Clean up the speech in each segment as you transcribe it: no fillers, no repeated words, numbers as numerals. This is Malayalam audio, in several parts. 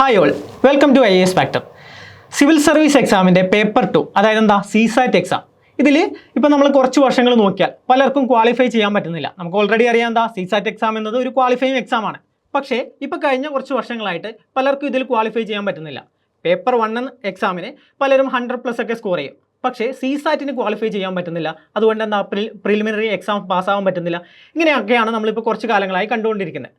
Hi all, welcome to IAS factor. Civil service എക്സാമിൻ്റെ പേപ്പർ 2, അതായത് എന്താ CSAT എക്സാം. ഇതിൽ ഇപ്പോൾ നമ്മൾ കുറച്ച് വർഷങ്ങൾ നോക്കിയാൽ പലർക്കും ക്വാളിഫൈ ചെയ്യാൻ പറ്റുന്നില്ല. നമുക്ക് ഓൾറെഡി അറിയാം എന്താ CSAT എക്സാം എന്നത് ഒരു ക്വാളിഫൈയിങ് എക്സാമാണ്. പക്ഷേ ഇപ്പോൾ കഴിഞ്ഞ കുറച്ച് വർഷങ്ങളായിട്ട് പലർക്കും ഇതിൽ ക്വാളിഫൈ ചെയ്യാൻ പറ്റുന്നില്ല. പേപ്പർ 1 എക്സാമിന് പലരും 100+ ഒക്കെ സ്കോർ ചെയ്യും. പക്ഷേ CSATന് ക്വാളിഫൈ ചെയ്യാൻ പറ്റുന്നില്ല. അതുകൊണ്ട് എന്താ പ്രിലിമിനറി എക്സാം പാസ്സാവാൻ പറ്റുന്നില്ല. ഇങ്ങനെയൊക്കെയാണ് നമ്മളിപ്പോൾ കുറച്ച് കാലങ്ങളായി കണ്ടുകൊണ്ടിരിക്കുന്നത്.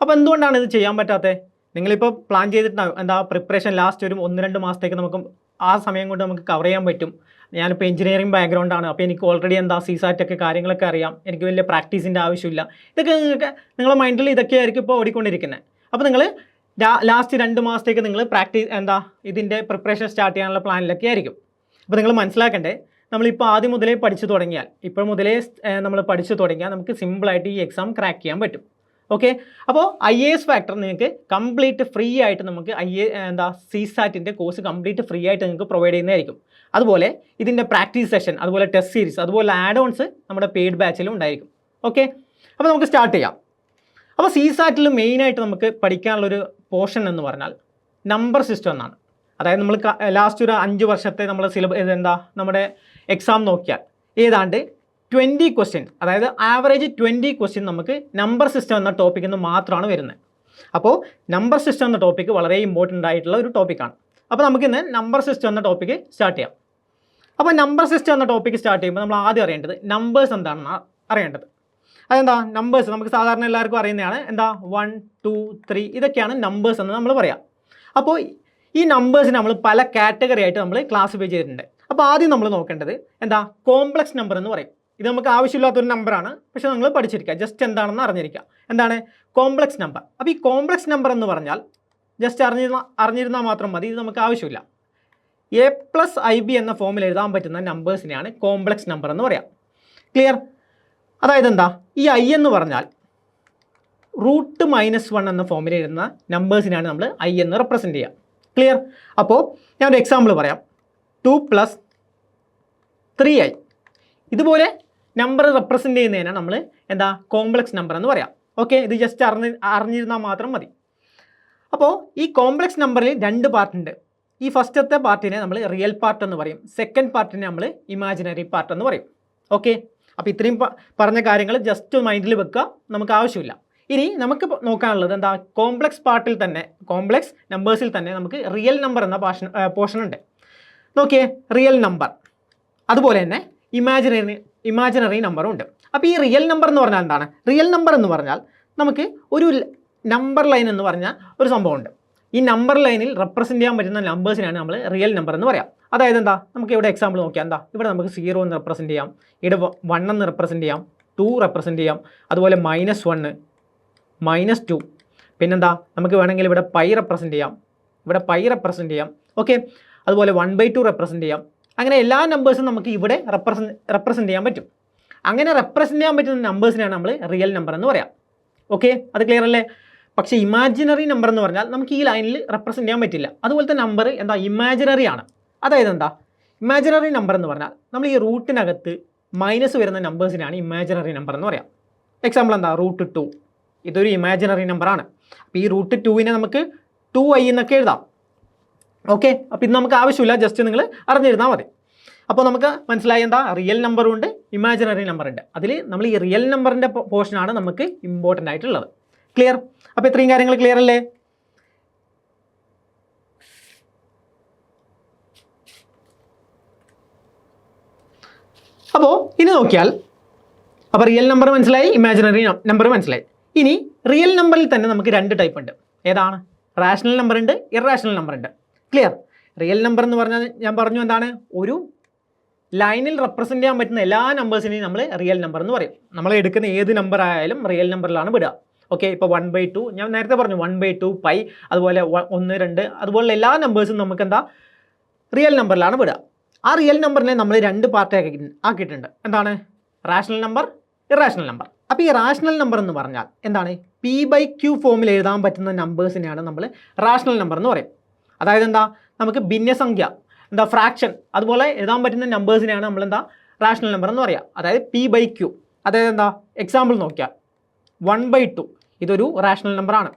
അപ്പോൾ എന്തുകൊണ്ടാണ് ഇത് ചെയ്യാൻ പറ്റാത്തത്? നിങ്ങളിപ്പോൾ പ്ലാൻ ചെയ്തിട്ടുണ്ടാകും എന്താ പ്രിപ്പറേഷൻ ലാസ്റ്റ് ഒരു 1-2 മാസത്തേക്ക് നമുക്ക് ആ സമയം കൊണ്ട് നമുക്ക് കവർ ചെയ്യാൻ പറ്റും. ഞാനിപ്പോൾ എഞ്ചിനീയറിംഗ് ബാക്ക്ഗ്രൗണ്ടാണ്, അപ്പോൾ എനിക്ക് ഓൾറെഡി എന്താ CSAT ഒക്കെ കാര്യങ്ങളൊക്കെ അറിയാം, എനിക്ക് വലിയ പ്രാക്ടീസിൻ്റെ ആവശ്യമില്ല. ഇതൊക്കെ നിങ്ങളുടെ മൈൻഡിൽ ഇതൊക്കെയായിരിക്കും ഇപ്പോൾ ഓടിക്കൊണ്ടിരിക്കുന്നത്. അപ്പോൾ നിങ്ങൾ ലാസ്റ്റ് 2 മാസത്തേക്ക് നിങ്ങൾ ഇതിൻ്റെ പ്രിപ്പറേഷൻ സ്റ്റാർട്ട് ചെയ്യാനുള്ള പ്ലാനിലൊക്കെ ആയിരിക്കും. അപ്പോൾ നിങ്ങൾ മനസ്സിലാക്കണ്ടേ, നമ്മളിപ്പോൾ ആദ്യം മുതലേ പഠിച്ചു തുടങ്ങിയാൽ നമ്മൾ പഠിച്ചു തുടങ്ങിയാൽ നമുക്ക് സിമ്പിളായിട്ട് ഈ എക്സാം ക്രാക്ക് ചെയ്യാൻ പറ്റും. ഓക്കെ, അപ്പോൾ IAS ഫാക്ടർ നിങ്ങൾക്ക് കംപ്ലീറ്റ് ഫ്രീ ആയിട്ട് നമുക്ക് CSATൻ്റെ കോഴ്സ് കംപ്ലീറ്റ് ഫ്രീ ആയിട്ട് നിങ്ങൾക്ക് പ്രൊവൈഡ് ചെയ്യുന്നതായിരിക്കും. അതുപോലെ ഇതിൻ്റെ പ്രാക്ടീസ് സെഷൻ, അതുപോലെ ടെസ്റ്റ് സീരീസ്, അതുപോലെ ആഡ് ഓൺസ് നമ്മുടെ പെയ്ഡ് ബാച്ചിലും ഉണ്ടായിരിക്കും. ഓക്കെ, അപ്പോൾ നമുക്ക് സ്റ്റാർട്ട് ചെയ്യാം. അപ്പോൾ CSATൽ മെയിനായിട്ട് നമുക്ക് പഠിക്കാനുള്ളൊരു പോർഷൻ എന്ന് പറഞ്ഞാൽ നമ്പർ സിസ്റ്റം എന്നാണ്. അതായത് നമ്മൾ ലാസ്റ്റ് ഒരു 5 വർഷത്തെ നമ്മൾ നമ്മുടെ എക്സാം നോക്കിയാൽ ഏതാണ്ട് 20 ക്വസ്റ്റ്യൻ, അതായത് ആവറേജ് 20 ക്വസ്റ്റ്യൻ നമുക്ക് നമ്പർ സിസ്റ്റം എന്ന ടോപ്പിക്കിൽ നിന്ന് മാത്രമാണ് വരുന്നത്. അപ്പോൾ നമ്പർ സിസ്റ്റം എന്ന ടോപ്പിക്ക് വളരെ ഇമ്പോർട്ടൻ്റ് ആയിട്ടുള്ള ഒരു ടോപ്പിക്കാണ്. അപ്പോൾ നമുക്കിന്ന് നമ്പർ സിസ്റ്റം എന്ന ടോപ്പിക്ക് സ്റ്റാർട്ട് ചെയ്യാം. അപ്പോൾ നമ്പർ സിസ്റ്റം എന്ന ടോപ്പിക്ക് സ്റ്റാർട്ട് ചെയ്യുമ്പോൾ നമ്മൾ ആദ്യം അറിയേണ്ടത് നമ്പേഴ്സ് എന്താണെന്ന് അറിയേണ്ടത്. അതെന്താ നമ്പേഴ്സ് നമുക്ക് സാധാരണ എല്ലാവർക്കും അറിയുന്നതാണ്. 1, 2, 3 ഇതൊക്കെയാണ് നമ്പേഴ്സ് എന്ന് നമ്മൾ പറയാം. അപ്പോൾ ഈ നമ്പേഴ്സിന് നമ്മൾ പല കാറ്റഗറി ആയിട്ട് നമ്മൾ ക്ലാസിഫൈ ചെയ്തിട്ടുണ്ട്. അപ്പോൾ ആദ്യം നമ്മൾ നോക്കേണ്ടത് കോംപ്ലക്സ് നമ്പർ എന്ന് പറയും. ഇത് നമുക്ക് ആവശ്യമില്ലാത്തൊരു നമ്പറാണ്, പക്ഷേ നിങ്ങൾ പഠിച്ചിരിക്കുക, ജസ്റ്റ് എന്താണെന്ന് അറിഞ്ഞിരിക്കുക. എന്താണ് കോംപ്ലക്സ് നമ്പർ? അപ്പോൾ ഈ കോംപ്ലക്സ് നമ്പർ എന്ന് പറഞ്ഞാൽ ജസ്റ്റ് അറിഞ്ഞിരുന്നാൽ മാത്രം മതി, ഇത് നമുക്ക് ആവശ്യമില്ല. A+IB എന്ന ഫോമിൽ എഴുതാൻ പറ്റുന്ന നമ്പേഴ്സിനെയാണ് കോംപ്ലക്സ് നമ്പർ എന്ന് പറയാം. ക്ലിയർ? അതായത് ഈ I എന്ന് പറഞ്ഞാൽ √-1 എന്ന ഫോമിൽ എഴുതുന്ന നമ്പേഴ്സിനാണ് നമ്മൾ I എന്ന് റെപ്രസെൻറ്റ് ചെയ്യുക. ക്ലിയർ? അപ്പോൾ ഞാനൊരു എക്സാമ്പിൾ പറയാം. 2 + 3i ഇതുപോലെ നമ്പർ റെപ്രസെൻറ്റ് ചെയ്യുന്നതിനാണ് നമ്മൾ കോംപ്ലക്സ് നമ്പർ എന്ന് പറയാം. ഓക്കെ, ഇത് ജസ്റ്റ് അറിഞ്ഞിരുന്നാൽ മാത്രം മതി. അപ്പോൾ ഈ കോംപ്ലക്സ് നമ്പറിൽ 2 പാർട്ടുണ്ട്. ഈ ഫസ്റ്റത്തെ പാർട്ടിനെ നമ്മൾ റിയൽ പാർട്ട് എന്ന് പറയും, സെക്കൻഡ് പാർട്ടിനെ നമ്മൾ ഇമാജിനറി പാർട്ട് എന്ന് പറയും. ഓക്കെ, അപ്പോൾ ഇത്രയും പറഞ്ഞ കാര്യങ്ങൾ ജസ്റ്റ് മൈൻഡിൽ വെക്കുക, നമുക്ക് ആവശ്യമില്ല. ഇനി നമുക്ക് നോക്കാനുള്ളത് കോംപ്ലക്സ് പാർട്ടിൽ തന്നെ, കോംപ്ലക്സ് നമ്പേഴ്സിൽ തന്നെ നമുക്ക് റിയൽ നമ്പർ എന്ന പോർഷൻ ഉണ്ട്. നോക്കിയേ, റിയൽ നമ്പർ, അതുപോലെ തന്നെ ഇമാജിനറി നമ്പറും ഉണ്ട്. അപ്പോൾ ഈ റിയൽ നമ്പർ എന്ന് പറഞ്ഞാൽ എന്താണ്? റിയൽ നമ്പർ എന്ന് പറഞ്ഞാൽ നമുക്ക് ഒരു നമ്പർ ലൈൻ എന്ന് പറഞ്ഞ ഒരു സംഭവമുണ്ട്. ഈ നമ്പർ ലൈനിൽ റെപ്രസെൻറ്റ് ചെയ്യാൻ പറ്റുന്ന നമ്പേഴ്സിനാണ് നമ്മൾ റിയൽ നമ്പർ എന്ന് പറയാം. അതായത് നമുക്ക് ഇവിടെ എക്സാമ്പിൾ നോക്കിയാൽ ഇവിടെ നമുക്ക് 0 എന്ന് റെപ്രസെൻറ്റ് ചെയ്യാം, ഇവിടെ 1 എന്ന് റെപ്രസെൻറ്റ് ചെയ്യാം, 2 റെപ്രസെൻറ്റ് ചെയ്യാം, അതുപോലെ -1, -2, നമുക്ക് വേണമെങ്കിൽ ഇവിടെ π റെപ്രസെൻറ്റ് ചെയ്യാം, ഇവിടെ π റെപ്രസെൻറ്റ് ചെയ്യാം. ഓക്കെ, അതുപോലെ 1/2 റെപ്രസെൻറ്റ് ചെയ്യാം. അങ്ങനെ എല്ലാ നമ്പേഴ്സും നമുക്ക് ഇവിടെ റെപ്രസെൻറ്റ് ചെയ്യാൻ പറ്റും. അങ്ങനെ റെപ്രസെൻറ്റ് ചെയ്യാൻ പറ്റുന്ന നമ്പേഴ്സിനാണ് നമ്മൾ റിയൽ നമ്പർ എന്ന് പറയാം. ഓക്കെ, അത് ക്ലിയർ അല്ലേ? പക്ഷേ ഇമാജിനറി നമ്പർ എന്ന് പറഞ്ഞാൽ നമുക്ക് ഈ ലൈനിൽ റെപ്രസെൻറ്റ് ചെയ്യാൻ പറ്റില്ല. അതുപോലത്തെ നമ്പർ ഇമാജിനറി ആണ്. അതായത് ഇമാജിനറി നമ്പർ എന്ന് പറഞ്ഞാൽ നമ്മൾ ഈ റൂട്ടിനകത്ത് മൈനസ് വരുന്ന നമ്പേഴ്സിനാണ് ഇമാജിനറി നമ്പർ എന്ന് പറയാം. എക്സാമ്പിൾ √2, ഇതൊരു ഇമാജിനറി നമ്പറാണ്. അപ്പോൾ ഈ √2നെ നമുക്ക് 2i എന്നൊക്കെ എഴുതാം. ഓക്കെ, അപ്പോൾ ഇത് നമുക്ക് ആവശ്യമില്ല, ജസ്റ്റ് നിങ്ങൾ അറിഞ്ഞിരുന്നാൽ മതി. അപ്പോൾ നമുക്ക് മനസ്സിലായി റിയൽ നമ്പറും ഉണ്ട്, ഇമാജിനറി നമ്പർ ഉണ്ട്. അതിൽ നമ്മൾ ഈ റിയൽ നമ്പറിൻ്റെ പോർഷനാണ് നമുക്ക് ഇമ്പോർട്ടൻ്റ് ആയിട്ടുള്ളത്. ക്ലിയർ? അപ്പോൾ ഇത്രയും കാര്യങ്ങൾ ക്ലിയർ അല്ലേ? അപ്പോൾ ഇനി നോക്കിയാൽ അപ്പോൾ റിയൽ നമ്പർ മനസ്സിലായി, ഇമാജിനറി നമ്പർ മനസ്സിലായി. ഇനി റിയൽ നമ്പറിൽ തന്നെ നമുക്ക് 2 ടൈപ്പ് ഉണ്ട്. ഏതാണ്? റാഷണൽ നമ്പർ ഉണ്ട്, ഇററാഷണൽ നമ്പർ ഉണ്ട്. ക്ലിയർ? റിയൽ നമ്പർ എന്ന് പറഞ്ഞാൽ ഞാൻ പറഞ്ഞു ഒരു ലൈനിൽ റെപ്രസെൻറ്റ് ചെയ്യാൻ പറ്റുന്ന എല്ലാ നമ്പേഴ്സിനെയും നമ്മൾ റിയൽ നമ്പർ എന്ന് പറയും. നമ്മൾ എടുക്കുന്ന ഏത് നമ്പർ ആയാലും റിയൽ നമ്പറിലാണ് വിടുക. ഓക്കെ, ഇപ്പോൾ 1/2 ഞാൻ നേരത്തെ പറഞ്ഞു, 1/2, π, അതുപോലെ 1, 2 അതുപോലുള്ള എല്ലാ നമ്പേഴ്സും നമുക്ക് റിയൽ നമ്പറിലാണ് വിടുക. ആ റിയൽ നമ്പറിനെ നമ്മൾ 2 പാർട്ട് ആക്കിയിട്ടുണ്ട്. Rational number, irrational number. അപ്പോൾ ഈ റാഷണൽ നമ്പർ എന്ന് പറഞ്ഞാൽ p/q ഫോമിൽ എഴുതാൻ പറ്റുന്ന നമ്പേഴ്സിനെയാണ് നമ്മൾ റാഷണൽ നമ്പർ എന്ന് പറയും. അതായത് നമുക്ക് ഭിന്നസംഖ്യ, ഫ്രാക്ഷൻ അതുപോലെ എഴുതാൻ പറ്റുന്ന നമ്പേഴ്സിനെയാണ് നമ്മൾ റാഷണൽ നമ്പർ എന്ന് പറയുക. അതായത് p/q. അതായത് എക്സാമ്പിൾ നോക്കിയാൽ 1/2 ഇതൊരു റാഷണൽ നമ്പറാണ്.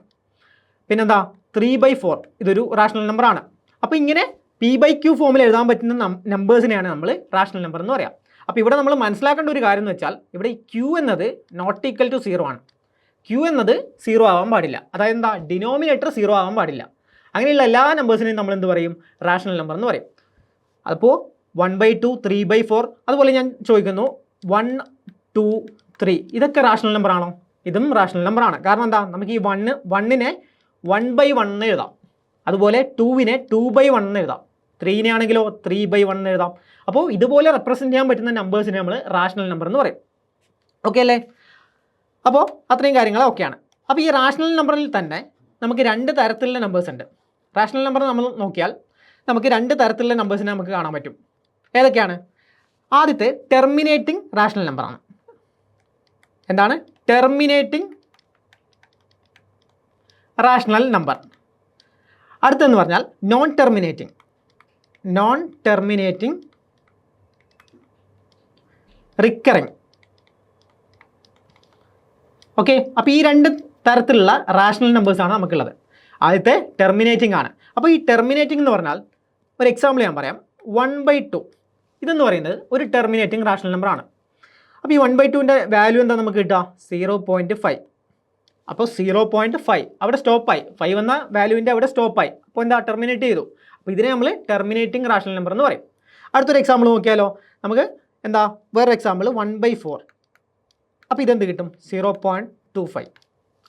പിന്നെന്താ 3/4 ഇതൊരു റാഷണൽ നമ്പർ ആണ്. അപ്പോൾ ഇങ്ങനെ P/Q ഫോമിൽ എഴുതാൻ പറ്റുന്ന നമ്പേഴ്സിനെയാണ് നമ്മൾ റാഷണൽ നമ്പർ എന്ന് പറയാം. അപ്പോൾ ഇവിടെ നമ്മൾ മനസ്സിലാക്കേണ്ട ഒരു കാര്യം എന്ന് വെച്ചാൽ ഇവിടെ ഈ Q എന്നത് നോട്ട് ഈക്വൽ ടു 0 ആണ്. Q എന്നത് 0 ആവാൻ പാടില്ല. അതായത് എന്താ, ഡിനോമിനേറ്റർ 0 ആവാൻ പാടില്ല. അങ്ങനെയുള്ള എല്ലാ നമ്പേഴ്സിനെയും നമ്മൾ എന്ത് പറയും, റാഷണൽ നമ്പർ എന്ന് പറയും. അപ്പോൾ 1/2, 3/4, അതുപോലെ ഞാൻ ചോദിക്കുന്നു 1, 2, 3 ഇതൊക്കെ റാഷണൽ നമ്പർ ആണോ? ഇതും റാഷണൽ നമ്പർ ആണ്. കാരണം എന്താ, നമുക്ക് ഈ 1നെ 1/1 എന്ന് എഴുതാം, അതുപോലെ 2നെ 2/1 എന്ന് എഴുതാം, 3നെ ആണെങ്കിലോ 3/1 എന്ന് എഴുതാം. അപ്പോൾ ഇതുപോലെ റെപ്രസെൻറ്റ് ചെയ്യാൻ പറ്റുന്ന നമ്പേഴ്സിനെ നമ്മൾ റാഷണൽ നമ്പർ എന്ന് പറയും. ഓക്കെ അല്ലേ? അപ്പോൾ അത്രയും കാര്യങ്ങൾ ഓക്കെയാണ്. അപ്പോൾ ഈ റാഷണൽ നമ്പറിൽ തന്നെ നമുക്ക് 2 തരത്തിലുള്ള നമ്പേഴ്സ് ഉണ്ട്. റാഷണൽ നമ്പർ നമ്മൾ നോക്കിയാൽ നമുക്ക് 2 തരത്തിലുള്ള നമ്പേഴ്സിനെ നമുക്ക് കാണാൻ പറ്റും. ഏതൊക്കെയാണ്? ആദ്യത്തെ ടെർമിനേറ്റിംഗ് റാഷണൽ നമ്പറാണ്. എന്താണ്? Terminating rational number. അടുത്തെന്ന് പറഞ്ഞാൽ നോൺ ടെർമിനേറ്റിംഗ് റിക്കറിങ്. ഓക്കെ, അപ്പോൾ ഈ 2 തരത്തിലുള്ള റാഷണൽ നമ്പേഴ്സാണ് നമുക്കുള്ളത്. ആദ്യത്തെ ടെർമിനേറ്റിംഗ് ആണ്. അപ്പോൾ ഈ ടെർമിനേറ്റിംഗ് എന്ന് പറഞ്ഞാൽ ഒരു എക്സാമ്പിൾ ഞാൻ പറയാം. 1/2 ഇതെന്ന് പറയുന്നത് ഒരു ടെർമിനേറ്റിംഗ് റാഷണൽ നമ്പറാണ്. അപ്പോൾ ഈ 1/2ൻ്റെ വാല്യൂ എന്താ നമുക്ക് കിട്ടുക? 0.5. അപ്പോൾ 0.5 അവിടെ സ്റ്റോപ്പായി, 5 എന്ന വാല്യൂവിൻ്റെ അവിടെ സ്റ്റോപ്പായി. അപ്പോൾ എന്താ, ടെർമിനേറ്റ് ചെയ്തു. അപ്പോൾ ഇതിനെ നമ്മൾ ടെർമിനേറ്റിംഗ് റാഷണൽ നമ്പർ എന്ന് പറയും. അടുത്തൊരു എക്സാമ്പിൾ നോക്കിയാലോ നമുക്ക്. എന്താ, വേറൊരു എക്സാമ്പിൾ 1/4. അപ്പോൾ ഇതെന്ത് കിട്ടും? 0.25.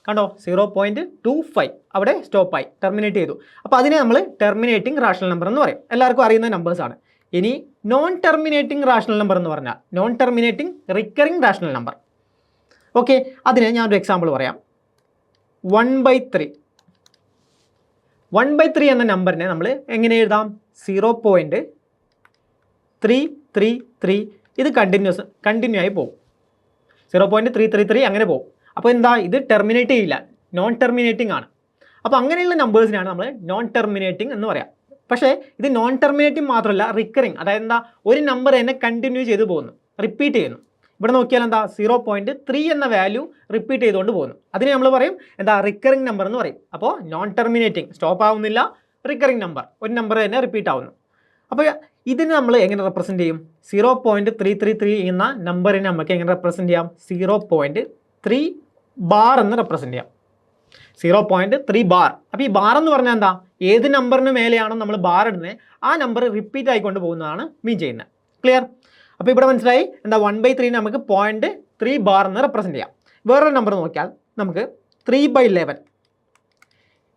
കണ്ടോ, 0.25 അവിടെ സ്റ്റോപ്പായി, ടെർമിനേറ്റ് ചെയ്തു. അപ്പോൾ അതിനെ നമ്മൾ ടെർമിനേറ്റിംഗ് റാഷണൽ നമ്പർ എന്ന് പറയും. എല്ലാവർക്കും അറിയുന്ന നമ്പേഴ്സാണ്. ഇനി നോൺ ടെർമിനേറ്റിംഗ് റാഷണൽ നമ്പർ എന്ന് പറഞ്ഞാൽ non terminating recurring rational number. Okay, അതിന് ഞാനൊരു എക്സാമ്പിൾ പറയാം. 1/3. 1/3 എന്ന നമ്പറിനെ നമ്മൾ എങ്ങനെ എഴുതാം? 0.333. ഇത് കണ്ടിന്യൂ ആയി പോകും. 0.333 അങ്ങനെ പോകും. അപ്പോൾ എന്താ, ഇത് ടെർമിനേറ്റ് ചെയ്യില്ല, നോൺ ടെർമിനേറ്റിംഗ് ആണ്. അപ്പോൾ അങ്ങനെയുള്ള നമ്പേഴ്സിനാണ് നമ്മൾ നോൺ ടെർമിനേറ്റിംഗ് എന്ന് പറയാം. പക്ഷേ ഇത് നോൺ ടെർമിനേറ്റിംഗ് മാത്രമല്ല, റിക്കറിംഗ്. അതായത് എന്താ, ഒരു നമ്പർ തന്നെ കണ്ടിന്യൂ ചെയ്ത് പോകുന്നു, റിപ്പീറ്റ് ചെയ്യുന്നു. ഇവിടെ നോക്കിയാൽ എന്താ, 0.3 എന്ന വാല്യൂ റിപ്പീറ്റ് ചെയ്തുകൊണ്ട് പോകുന്നു. അതിനെ നമ്മൾ പറയും എന്താ, റിക്കറിംഗ് നമ്പർ എന്ന് പറയും. അപ്പോൾ നോൺ ടെർമിനേറ്റിംഗ്, സ്റ്റോപ്പ് ആവുന്നില്ല, റിക്കറിംഗ് നമ്പർ, ഒരു നമ്പർ തന്നെ റിപ്പീറ്റ് ആവുന്നു. അപ്പോൾ ഇതിന് നമ്മൾ എങ്ങനെ റെപ്രസെൻറ്റ് ചെയ്യും? 0.333 എന്ന നമ്പറിനെ നമുക്ക് എങ്ങനെ റെപ്രസെൻറ്റ് ചെയ്യാം? 0.3 ബാർ എന്ന് റെപ്രസെൻറ്റ് ചെയ്യാം. 0.3 ബാർ. അപ്പോൾ ഈ ബാർ എന്ന് പറഞ്ഞാൽ എന്താ, ഏത് നമ്പറിന് മേലെയാണോ നമ്മൾ ബാർ ഇടുന്നത് ആ നമ്പർ റിപ്പീറ്റ് ആയിക്കൊണ്ട് പോകുന്നതാണ് മീൻ ചെയ്യുന്നത്. ക്ലിയർ? അപ്പോൾ ഇവിടെ മനസ്സിലായി എന്താ, 1/3 നമുക്ക് 0.3 ബാർ എന്ന് റെപ്രസെൻറ്റ് ചെയ്യാം. വേറൊരു നമ്പർ നോക്കിയാൽ നമുക്ക് 3/11.